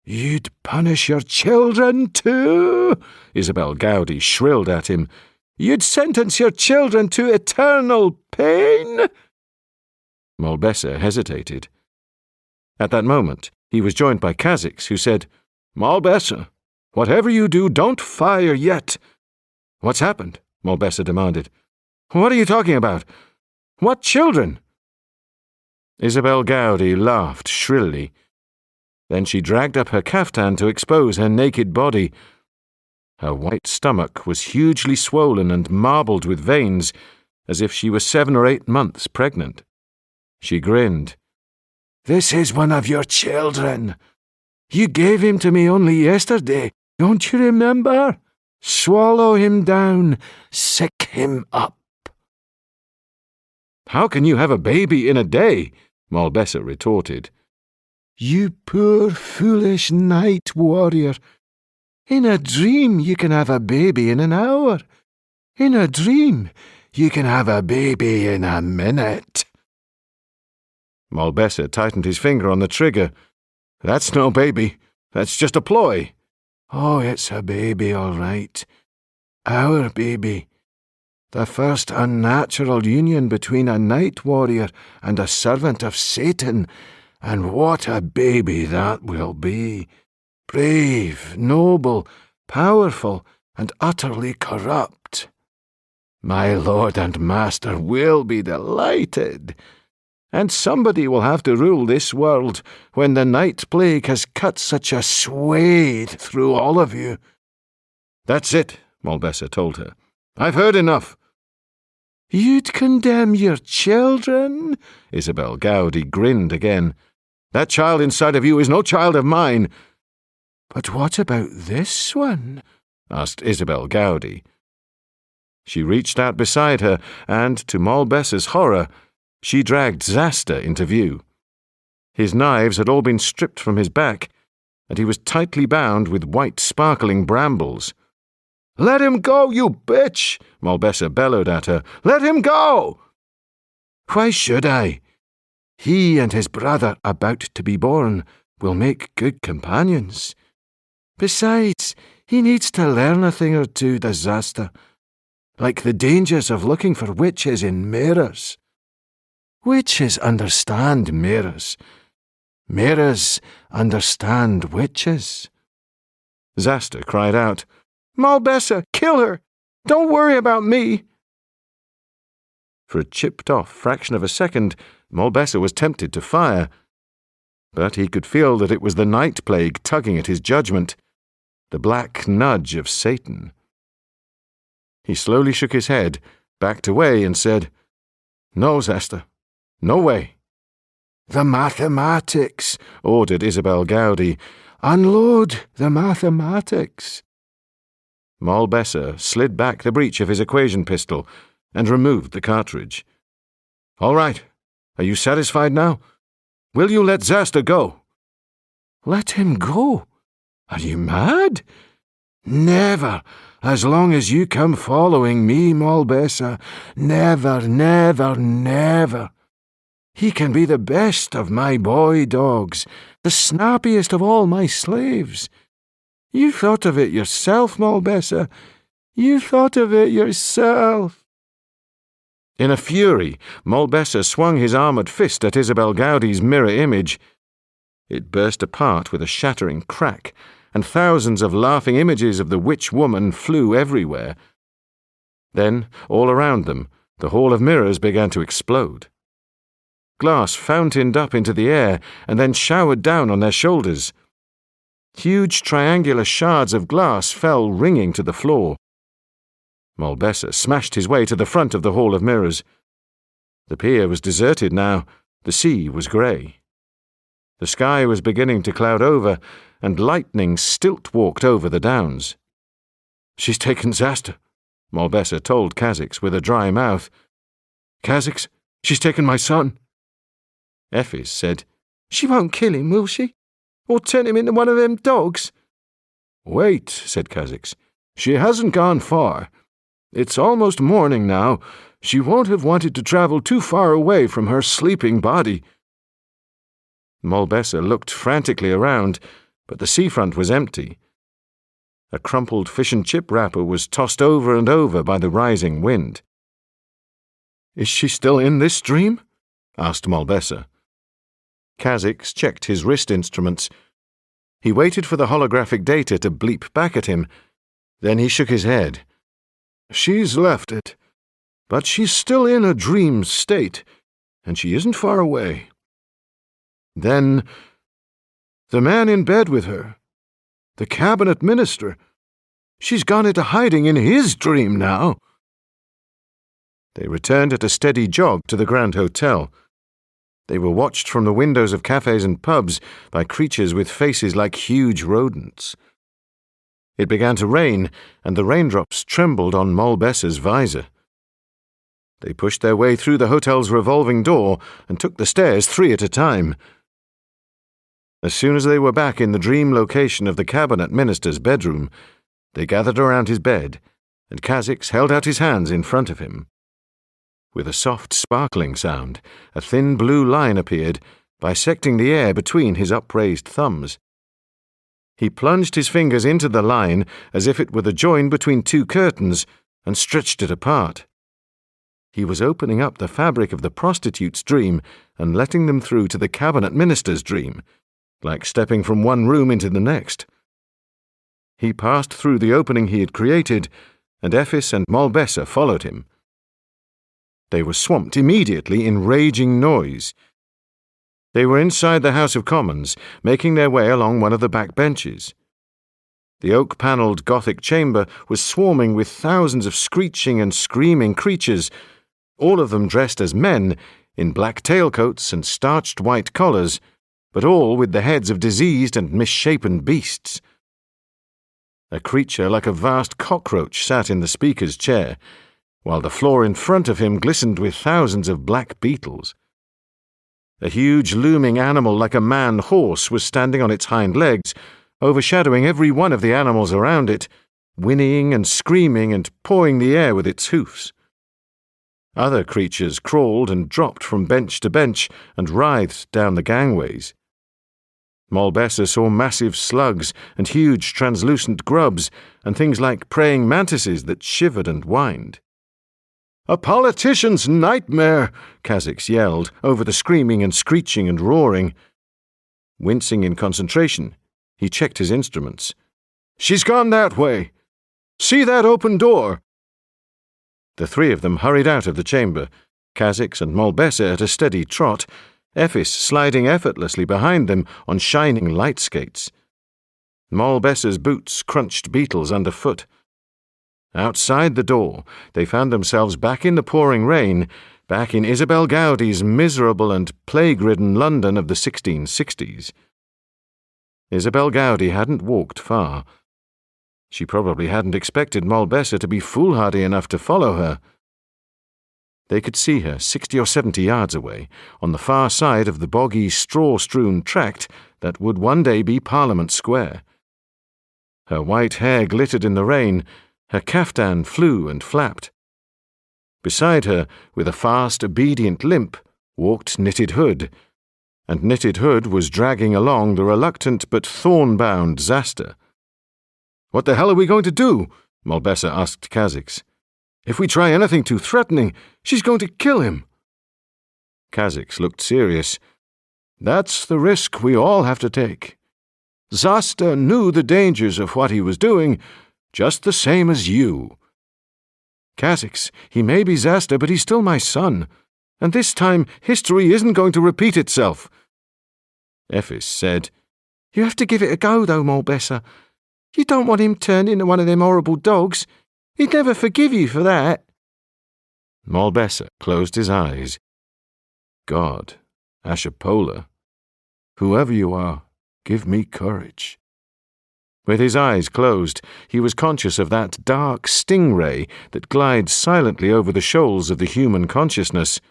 C: "You'd punish your children too?"
A: Isabel Gowdie shrilled at him.
C: "You'd sentence your children to eternal pain?"
A: Molbessa hesitated. At that moment, he was joined by Kha'Zix, who said, "Molbessa, whatever you do, don't fire yet." "What's happened?" Molbessa demanded. "What are you talking about? What children?" Isabel Gowdie laughed shrilly. Then she dragged up her kaftan to expose her naked body. Her white stomach was hugely swollen and marbled with veins, as if she were 7 or 8 months pregnant. She grinned.
C: "This is one of your children. You gave him to me only yesterday, don't you remember? Swallow him down, sick him up."
A: "How can you have a baby in a day?" Molbessa retorted.
C: "You poor, foolish night warrior. In a dream you can have a baby in an hour. In a dream you can have a baby in a minute."
A: Molbessa tightened his finger on the trigger. "That's no baby. That's just a ploy."
C: "Oh, it's a baby, all right. Our baby. The first unnatural union between a night warrior and a servant of Satan, and what a baby that will be. Brave, noble, powerful, and utterly corrupt. My lord and master will be delighted. And somebody will have to rule this world when the night plague has cut such a swathe through all of you."
A: "That's it," Molbessa told her. "I've heard enough."
C: "You'd condemn your children?"
A: Isabel Gowdie grinned again. "That child inside of you is no child of mine."
C: "But what about this one?"
A: asked Isabel Gowdie. She reached out beside her, and, to Molbessa's horror, she dragged Zasta into view. His knives had all been stripped from his back, and he was tightly bound with white sparkling brambles. "Let him go, you bitch!" Molbessa bellowed at her. "Let him go!"
C: "Why should I? He and his brother about to be born will make good companions. Besides, he needs to learn a thing or two, does Zasta, like the dangers of looking for witches in mirrors. Witches understand mirrors. Mirrors understand witches."
A: Zasta cried out,
B: "Molbessa, kill her! Don't worry about me."
A: For a chipped-off fraction of a second, Molbessa was tempted to fire. But he could feel that it was the night plague tugging at his judgment, the black nudge of Satan. He slowly shook his head, backed away, and said, "No, Zesta, no way."
C: "The mathematics,"
A: ordered Isabel Gowdie.
C: "Unload the mathematics."
A: Molbessa slid back the breech of his equation pistol and removed the cartridge. "All right. Are you satisfied now? Will you let Zesta go?"
C: "Let him go? Are you mad?" "Never, as long as you come following me, Molbessa. Never, never, never. He can be the best of my boy dogs, the snappiest of all my slaves. You thought of it yourself, Molbessa. You thought of it yourself."
A: In a fury, Molbessa swung his armoured fist at Isabel Gowdie's mirror image. It burst apart with a shattering crack, and thousands of laughing images of the witch woman flew everywhere. Then, all around them, the hall of mirrors began to explode. Glass fountained up into the air and then showered down on their shoulders. Huge triangular shards of glass fell ringing to the floor. Molbessa smashed his way to the front of the hall of mirrors. The pier was deserted now. The sea was grey. The sky was beginning to cloud over, and lightning stilt-walked over the downs. "She's taken Zasta," Molbessa told Kha'Zix with a dry mouth. "Kha'Zix, she's taken my son." Ephes said,
B: "She won't kill him, will she? Or turn him into one of them dogs?"
C: "Wait," said Kha'Zix. "She hasn't gone far. It's almost morning now. She won't have wanted to travel too far away from her sleeping body."
A: Molbessa looked frantically around, but the seafront was empty. A crumpled fish and chip wrapper was tossed over and over by the rising wind. "Is she still in this dream?" asked Molbessa. Kha'Zix checked his wrist instruments. He waited for the holographic data to bleep back at him. Then he shook his head.
C: "She's left it, but she's still in a dream state, and she isn't far away. Then, the man in bed with her, the cabinet minister, she's gone into hiding in his dream now."
A: They returned at a steady jog to the Grand Hotel. They were watched from the windows of cafes and pubs by creatures with faces like huge rodents. It began to rain, and the raindrops trembled on Molbessa's visor. They pushed their way through the hotel's revolving door and took the stairs 3 at a time. As soon as they were back in the dream location of the cabinet minister's bedroom, they gathered around his bed, and Kha'Zix held out his hands in front of him. With a soft sparkling sound, a thin blue line appeared, bisecting the air between his upraised thumbs. He plunged his fingers into the line as if it were the join between 2 curtains and stretched it apart. He was opening up the fabric of the prostitute's dream and letting them through to the cabinet minister's dream, like stepping from one room into the next. He passed through the opening he had created, and Ephes and Molbessa followed him. They were swamped immediately in raging noise. They were inside the House of Commons, making their way along one of the back benches. The oak-panelled Gothic chamber was swarming with thousands of screeching and screaming creatures, all of them dressed as men, in black tailcoats and starched white collars, but all with the heads of diseased and misshapen beasts. A creature like a vast cockroach sat in the speaker's chair, while the floor in front of him glistened with thousands of black beetles. A huge looming animal like a man-horse was standing on its hind legs, overshadowing every one of the animals around it, whinnying and screaming and pawing the air with its hoofs. Other creatures crawled and dropped from bench to bench and writhed down the gangways. Molbessa saw massive slugs and huge translucent grubs and things like praying mantises that shivered and whined.
C: "A politician's nightmare!"
A: Kha'Zix yelled over the screaming and screeching and roaring. Wincing in concentration, he checked his instruments.
C: "She's gone that way. See that open door?"
A: The 3 of them hurried out of the chamber, Kha'Zix and Molbessa at a steady trot, Ephis sliding effortlessly behind them on shining light skates. Molbessa's boots crunched beetles underfoot. Outside the door, they found themselves back in the pouring rain, back in Isabel Gowdie's miserable and plague-ridden London of the 1660s. Isabel Gowdie hadn't walked far. She probably hadn't expected Molbessa to be foolhardy enough to follow her. They could see her 60 or 70 yards away, on the far side of the boggy, straw-strewn tract that would one day be Parliament Square. Her white hair glittered in the rain, her caftan flew and flapped. Beside her, with a fast, obedient limp, walked Knitted Hood, and Knitted Hood was dragging along the reluctant but thorn-bound Zasta. "What the hell are we going to do?" Molbessa asked Kha'Zix. "If we try anything too threatening, she's going to kill him." Kha'Zix looked serious. "That's the risk we all have to take. Zasta knew the dangers of what he was doing, just the same as you. Kha'Zix, he may be Zasta, but he's still my son, and this time history isn't going to repeat itself." Ephis said, "You have to give it a go, though, Molbessa. You don't want him turned into one of them horrible dogs. He'd never forgive you for that." Molbessa closed his eyes. "God, Ashapola, whoever you are, give me courage." With his eyes closed, he was conscious of that dark stingray that glides silently over the shoals of the human consciousness.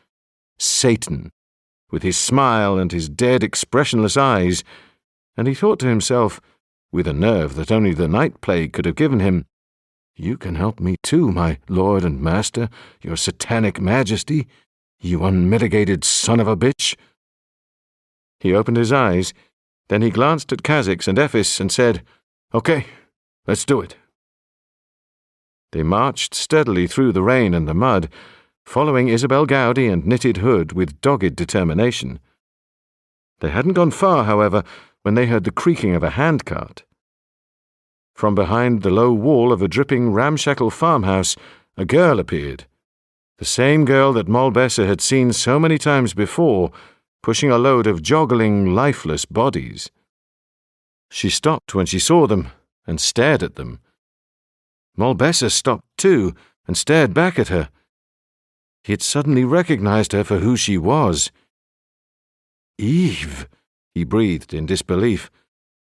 A: Satan, with his smile and his dead, expressionless eyes, and he thought to himself, with a nerve that only the night plague could have given him, "You can help me too, my lord and master, your satanic majesty, you unmitigated son of a bitch." He opened his eyes, then he glanced at Kha'Zix and Ephis and said, "Okay, let's do it." They marched steadily through the rain and the mud, following Isabel Gowdie and Knitted Hood with dogged determination. They hadn't gone far, however, when they heard the creaking of a handcart. From behind the low wall of a dripping, ramshackle farmhouse, a girl appeared, the same girl that Molbessa had seen so many times before, pushing a load of joggling, lifeless bodies. She stopped when she saw them and stared at them. Molbessa stopped too and stared back at her. He had suddenly recognized her for who she was. "Eve," he breathed in disbelief.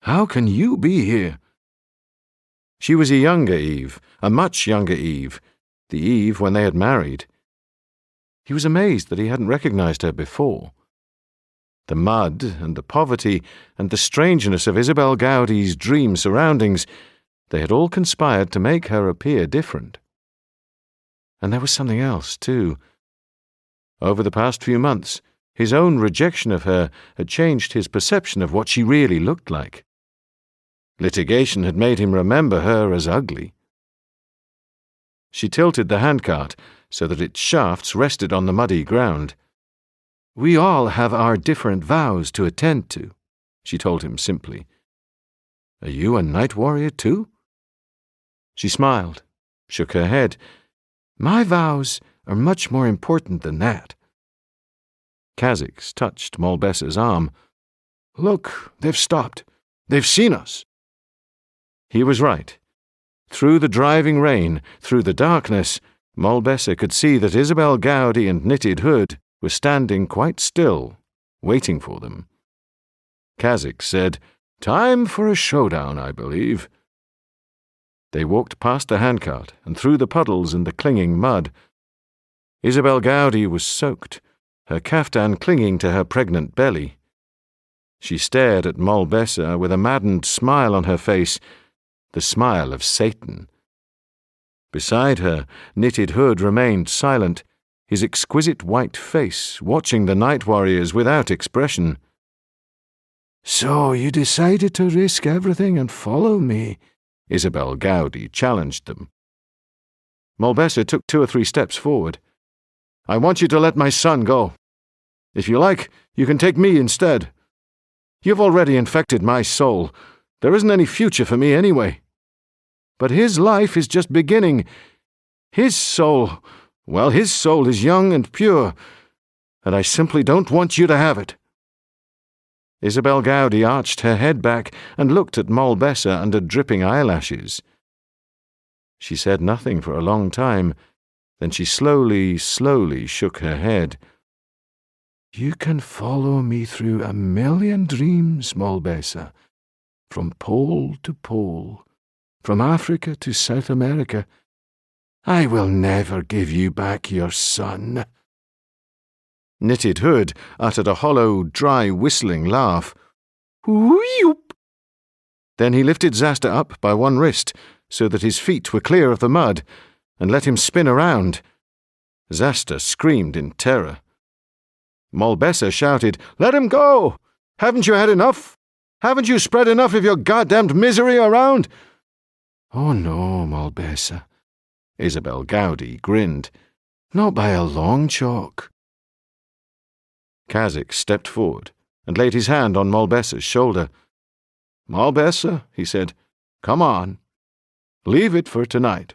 A: "How can you be here?" She was a younger Eve, a much younger Eve, the Eve when they had married. He was amazed that he hadn't recognized her before. The mud and the poverty and the strangeness of Isabel Gowdie's dream surroundings, they had all conspired to make her appear different. And there was something else, too. Over the past few months, his own rejection of her had changed his perception of what she really looked like. Litigation had made him remember her as ugly. She tilted the handcart so that its shafts rested on the muddy ground. "We all have our different vows to attend to," she told him simply. "Are you a night warrior too?" She smiled, shook her head. "My vows are much more important than that." Kha'Zix touched Molbessa's arm. "Look, they've stopped. They've seen us." He was right. Through the driving rain, through the darkness, Molbessa could see that Isabel Gowdie and Knitted Hood were standing quite still, waiting for them. Kha'Zix said, "Time for a showdown, I believe." They walked past the handcart and through the puddles and the clinging mud. Isabel Gowdie was soaked, her caftan clinging to her pregnant belly. She stared at Molbessa with a maddened smile on her face, the smile of Satan. Beside her, Knitted Hood remained silent, his exquisite white face watching the night warriors without expression. "So you decided to risk everything and follow me?" Isabel Gowdie challenged them. Molbessa took 2 or 3 steps forward. "I want you to let my son go. If you like, you can take me instead. You've already infected my soul. There isn't any future for me anyway. But his life is just beginning. His soul, Well, his soul is young and pure, and I simply don't want you to have it." Isabel Gowdie arched her head back and looked at Moll Besser under dripping eyelashes. She said nothing for a long time. Then she slowly shook her head.
C: "You can follow me through a million dreams, Moll Besser, from pole to pole, from Africa to South America. I will never give you back your son."
A: Knitted Hood uttered a hollow, dry, whistling laugh.
B: Whoop!
A: Then he lifted Zasta up by one wrist so that his feet were clear of the mud and let him spin around. Zasta screamed in terror. Moll Besser shouted, "Let him go! Haven't you had enough? Haven't you spread enough of your goddamned misery around?"
C: "Oh no, Moll Besser."
A: Isabel Gowdie grinned.
C: "Not by a long chalk."
A: Kazik stepped forward and laid his hand on Moll Besser's shoulder. "Moll Besser," he said, "come on. Leave it for tonight.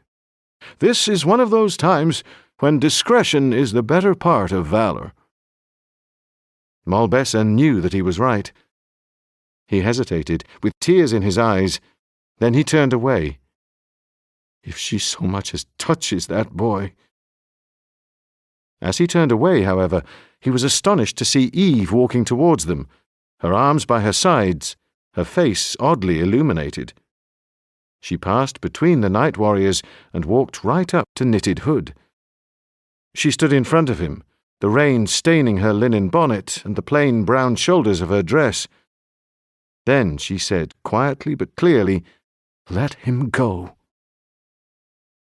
A: This is one of those times when discretion is the better part of valor." Moll Besser knew that he was right. He hesitated, with tears in his eyes. Then he turned away.
C: "If she so much as touches that boy—"
A: As he turned away, however, he was astonished to see Eve walking towards them, her arms by her sides, her face oddly illuminated. She passed between the night warriors and walked right up to Knitted Hood. She stood in front of him, the rain staining her linen bonnet and the plain brown shoulders of her dress. Then she said, quietly but clearly, "Let him go."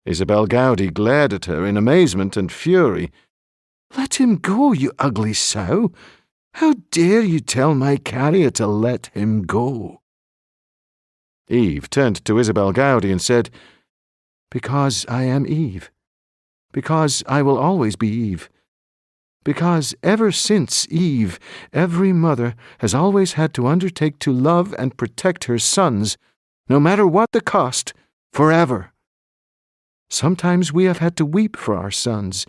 A: Isabel Gowdie glared at her in amazement and fury.
C: "Let him go, you ugly sow! How dare you tell my carrier to let him go?"
A: Eve turned to Isabel Gowdie and said,
B: "Because I am Eve. Because I will always be Eve. Because ever since Eve, every mother has always had to undertake to love and protect her sons, no matter what the cost, forever. Sometimes we have had to weep for our sons.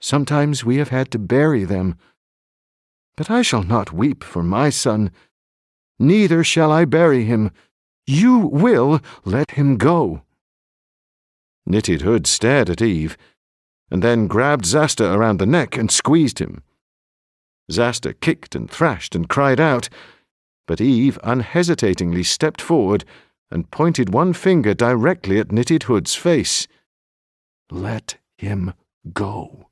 B: Sometimes we have had to bury them. But I shall not weep for my son. Neither shall I bury him. You will let him go."
A: Knitted Hood stared at Eve, and then grabbed Zasta around the neck and squeezed him. Zasta kicked and thrashed and cried out, but Eve unhesitatingly stepped forward and pointed one finger directly at Knitted Hood's face.
C: "Let him go."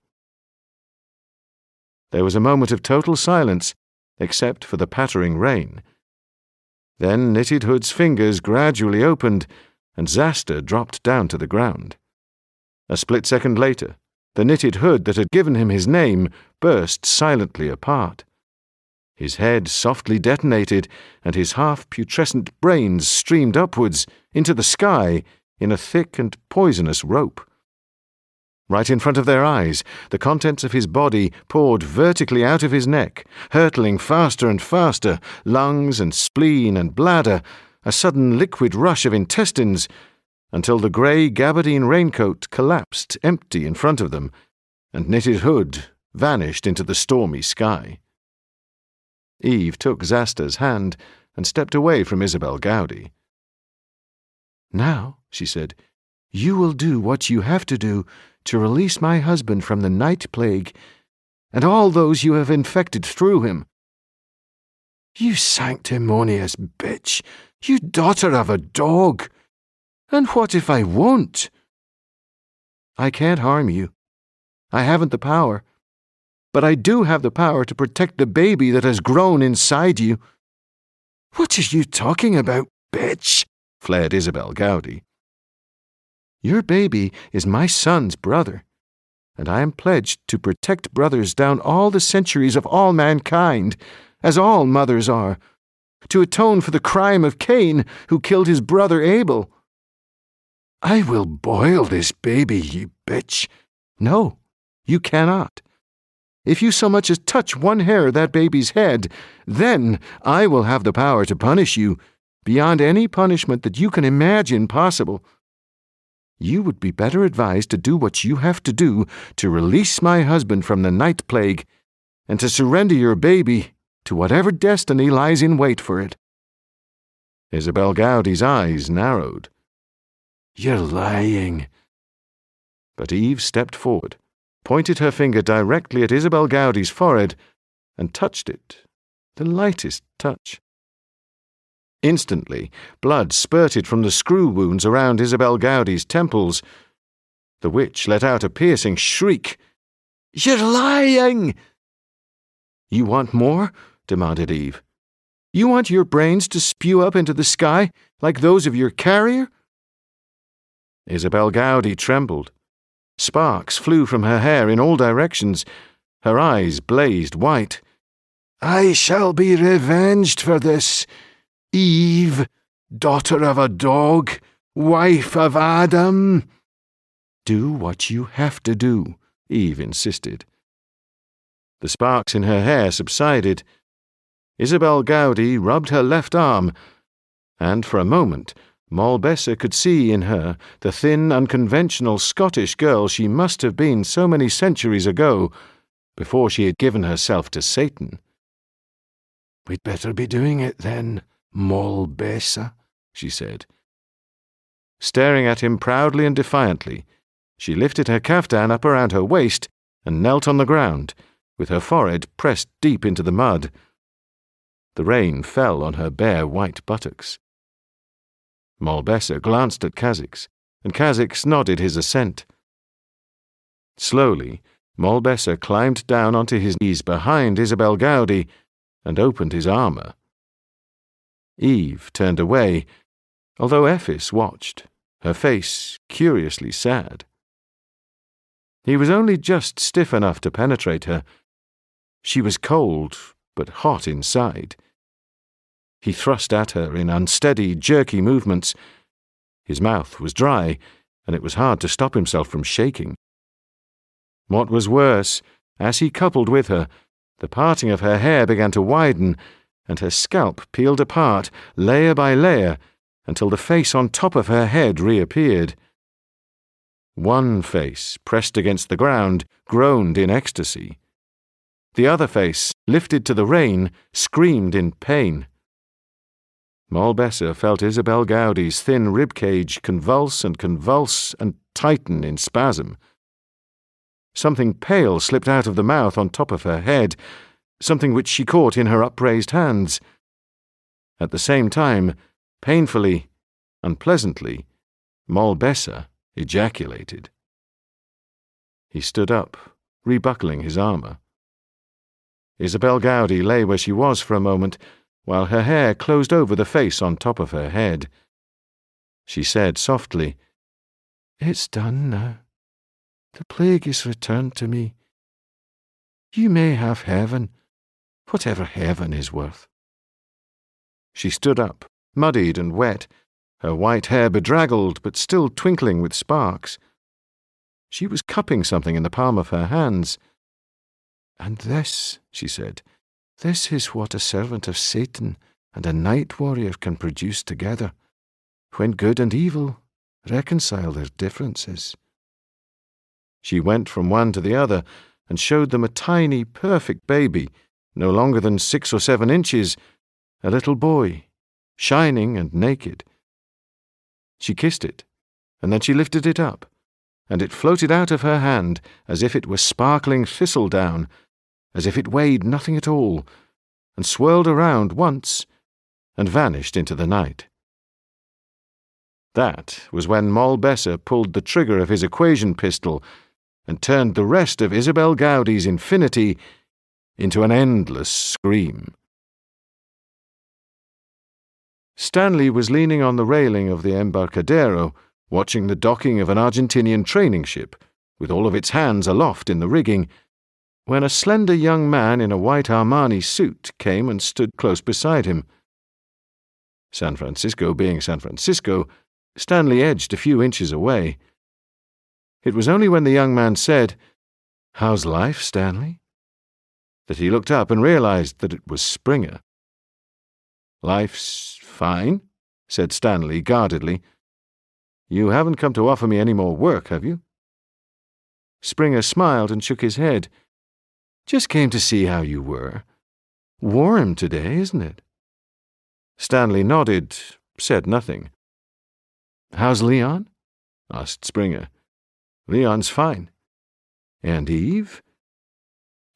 A: There was a moment of total silence, except for the pattering rain. Then Knitted Hood's fingers gradually opened, and Zasta dropped down to the ground. A split second later, the Knitted Hood that had given him his name burst silently apart. His head softly detonated, and his half-putrescent brains streamed upwards into the sky in a thick and poisonous rope. Right in front of their eyes, the contents of his body poured vertically out of his neck, hurtling faster and faster, lungs and spleen and bladder, a sudden liquid rush of intestines, until the grey gabardine raincoat collapsed empty in front of them, and Knitted Hood vanished into the stormy sky. Eve took Zasta's hand and stepped away from Isabel Gowdie.
B: "Now," she said, "you will do what you have to do to release my husband from the night plague and all those you have infected through him."
C: "You sanctimonious bitch! You daughter of a dog! And what if I won't?"
B: "I can't harm you. I haven't the power. But I do have the power to protect the baby that has grown inside you."
C: "What are you talking about, bitch?"
A: flared Isabel Gowdie.
B: "Your baby is my son's brother, and I am pledged to protect brothers down all the centuries of all mankind, as all mothers are, to atone for the crime of Cain, who killed his brother Abel."
C: "I will boil this baby, you bitch."
B: "No, you cannot. If you so much as touch one hair of that baby's head, then I will have the power to punish you, beyond any punishment that you can imagine possible. You would be better advised to do what you have to do to release my husband from the night plague and to surrender your baby to whatever destiny lies in wait for it."
A: Isabel Gowdie's eyes narrowed.
C: "You're lying."
A: But Eve stepped forward, pointed her finger directly at Isabel Gowdie's forehead, and touched it, the lightest touch. Instantly, blood spurted from the screw wounds around Isabel Gowdie's temples. The witch let out a piercing shriek.
C: "You're lying!"
B: "You want more?" demanded Eve. "You want your brains to spew up into the sky like those of your carrier?"
A: Isabel Gowdie trembled. Sparks flew from her hair in all directions. Her eyes blazed white.
C: "I shall be revenged for this, Eve, daughter of a dog, wife of Adam."
B: "Do what you have to do," Eve insisted.
A: The sparks in her hair subsided. Isabel Gowdie rubbed her left arm, and for a moment Moll Besser could see in her the thin, unconventional Scottish girl she must have been so many centuries ago, before she had given herself to Satan.
C: "We'd better be doing it then, Moll Besser," she said.
A: Staring at him proudly and defiantly, she lifted her caftan up around her waist and knelt on the ground, with her forehead pressed deep into the mud. The rain fell on her bare white buttocks. Moll Besser glanced at Kha'Zix, and Kha'Zix nodded his assent. Slowly, Moll Besser climbed down onto his knees behind Isabel Gowdie and opened his armour. Eve turned away, although Ephis watched, her face curiously sad. He was only just stiff enough to penetrate her. She was cold, but hot inside. He thrust at her in unsteady, jerky movements. His mouth was dry, and it was hard to stop himself from shaking. What was worse, as he coupled with her, the parting of her hair began to widen, and her scalp peeled apart, layer by layer, until the face on top of her head reappeared. One face, pressed against the ground, groaned in ecstasy. The other face, lifted to the rain, screamed in pain. Moll Besser felt Isabel Gowdie's thin ribcage convulse and tighten in spasm. Something pale slipped out of the mouth on top of her head, something which she caught in her upraised hands. At the same time, painfully, unpleasantly, Moll Besser ejaculated. He stood up, rebuckling his armour. Isabel Gowdie lay where she was for a moment, while her hair closed over the face on top of her head. She said softly, "It's done now. The plague is returned to me. You may have heaven, whatever heaven is worth." She stood up, muddied and wet, her white hair bedraggled but still twinkling with sparks. She was cupping something in the palm of her hands. "And this," she said, "this is what a servant of Satan and a night warrior can produce together, when good and evil reconcile their differences." She went from one to the other and showed them a tiny, perfect baby, no longer than 6 or 7 inches, a little boy, shining and naked. She kissed it, and then she lifted it up, and it floated out of her hand as if it were sparkling thistledown, as if it weighed nothing at all, and swirled around once and vanished into the night. That was when Moll Besser pulled the trigger of his equation pistol and turned the rest of Isabel Gowdie's infinity into an endless scream. Stanley was leaning on the railing of the Embarcadero, watching the docking of an Argentinian training ship, with all of its hands aloft in the rigging, when a slender young man in a white Armani suit came and stood close beside him. San Francisco being San Francisco, Stanley edged a few inches away. It was only when the young man said, "How's life, Stanley?" that he looked up and realized that it was Springer. "Life's fine," said Stanley guardedly. You haven't come to offer me any more work, have you?"
B: Springer smiled and shook his head. "Just came to see how you were. Warm today, isn't it?"
A: Stanley nodded, said nothing.
B: "How's Leon?"
A: asked Springer. "Leon's fine."
B: "And Eve?"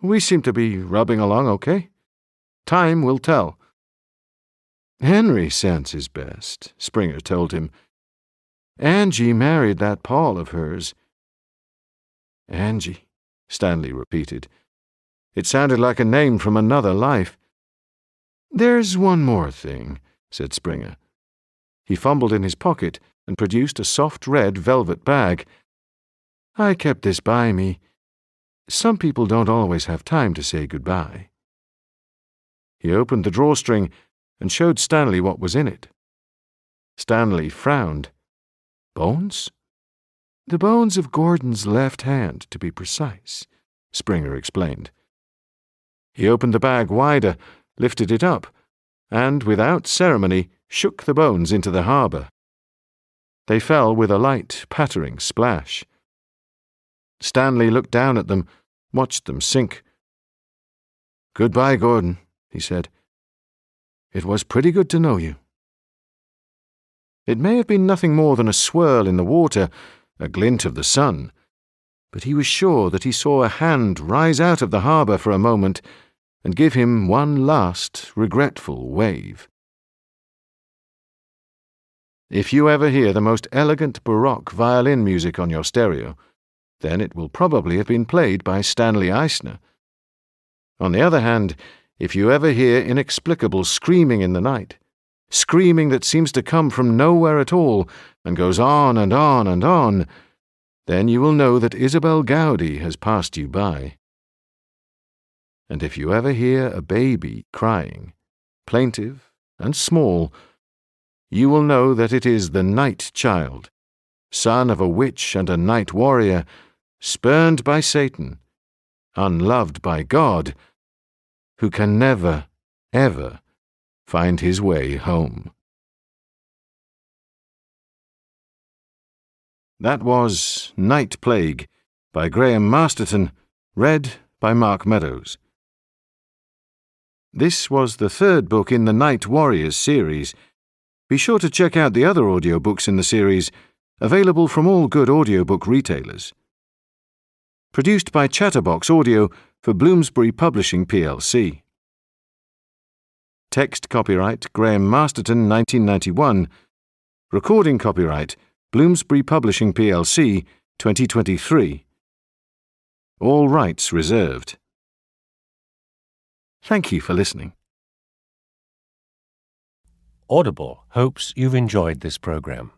A: "We seem to be rubbing along okay. Time will tell."
B: "Henry senses best," Springer told him. "Angie married that Paul of hers."
A: "Angie," Stanley repeated. It sounded like a name from another life.
B: "There's one more thing," said Springer.
A: He fumbled in his pocket and produced a soft red velvet bag.
B: "I kept this by me. Some people don't always have time to say goodbye."
A: He opened the drawstring and showed Stanley what was in it. Stanley frowned.
B: "Bones?" "The bones of Gordon's left hand, to be precise," Springer explained.
A: He opened the bag wider, lifted it up, and, without ceremony, shook the bones into the harbour. They fell with a light, pattering splash. Stanley looked down at them, watched them sink.
B: "Goodbye, Gordon," he said. "It was pretty good to know you."
A: It may have been nothing more than a swirl in the water, a glint of the sun, but he was sure that he saw a hand rise out of the harbour for a moment and give him one last, regretful wave. If you ever hear the most elegant Baroque violin music on your stereo, then it will probably have been played by Stanley Eisner. On the other hand, if you ever hear inexplicable screaming in the night, screaming that seems to come from nowhere at all and goes on and on and on, then you will know that Isabel Gowdie has passed you by. And if you ever hear a baby crying, plaintive and small, you will know that it is the night child, son of a witch and a night warrior, spurned by Satan, unloved by God, who can never, ever find his way home. That was Night Plague by Graham Masterton, read by Mark Meadows. This was the third book in the Night Warriors series. Be sure to check out the other audiobooks in the series, available from all good audiobook retailers. Produced by Chatterbox Audio for Bloomsbury Publishing plc. Text copyright Graham Masterton 1991. Recording copyright Bloomsbury Publishing plc 2023. All rights reserved. Thank you for listening.
D: Audible hopes you've enjoyed this program.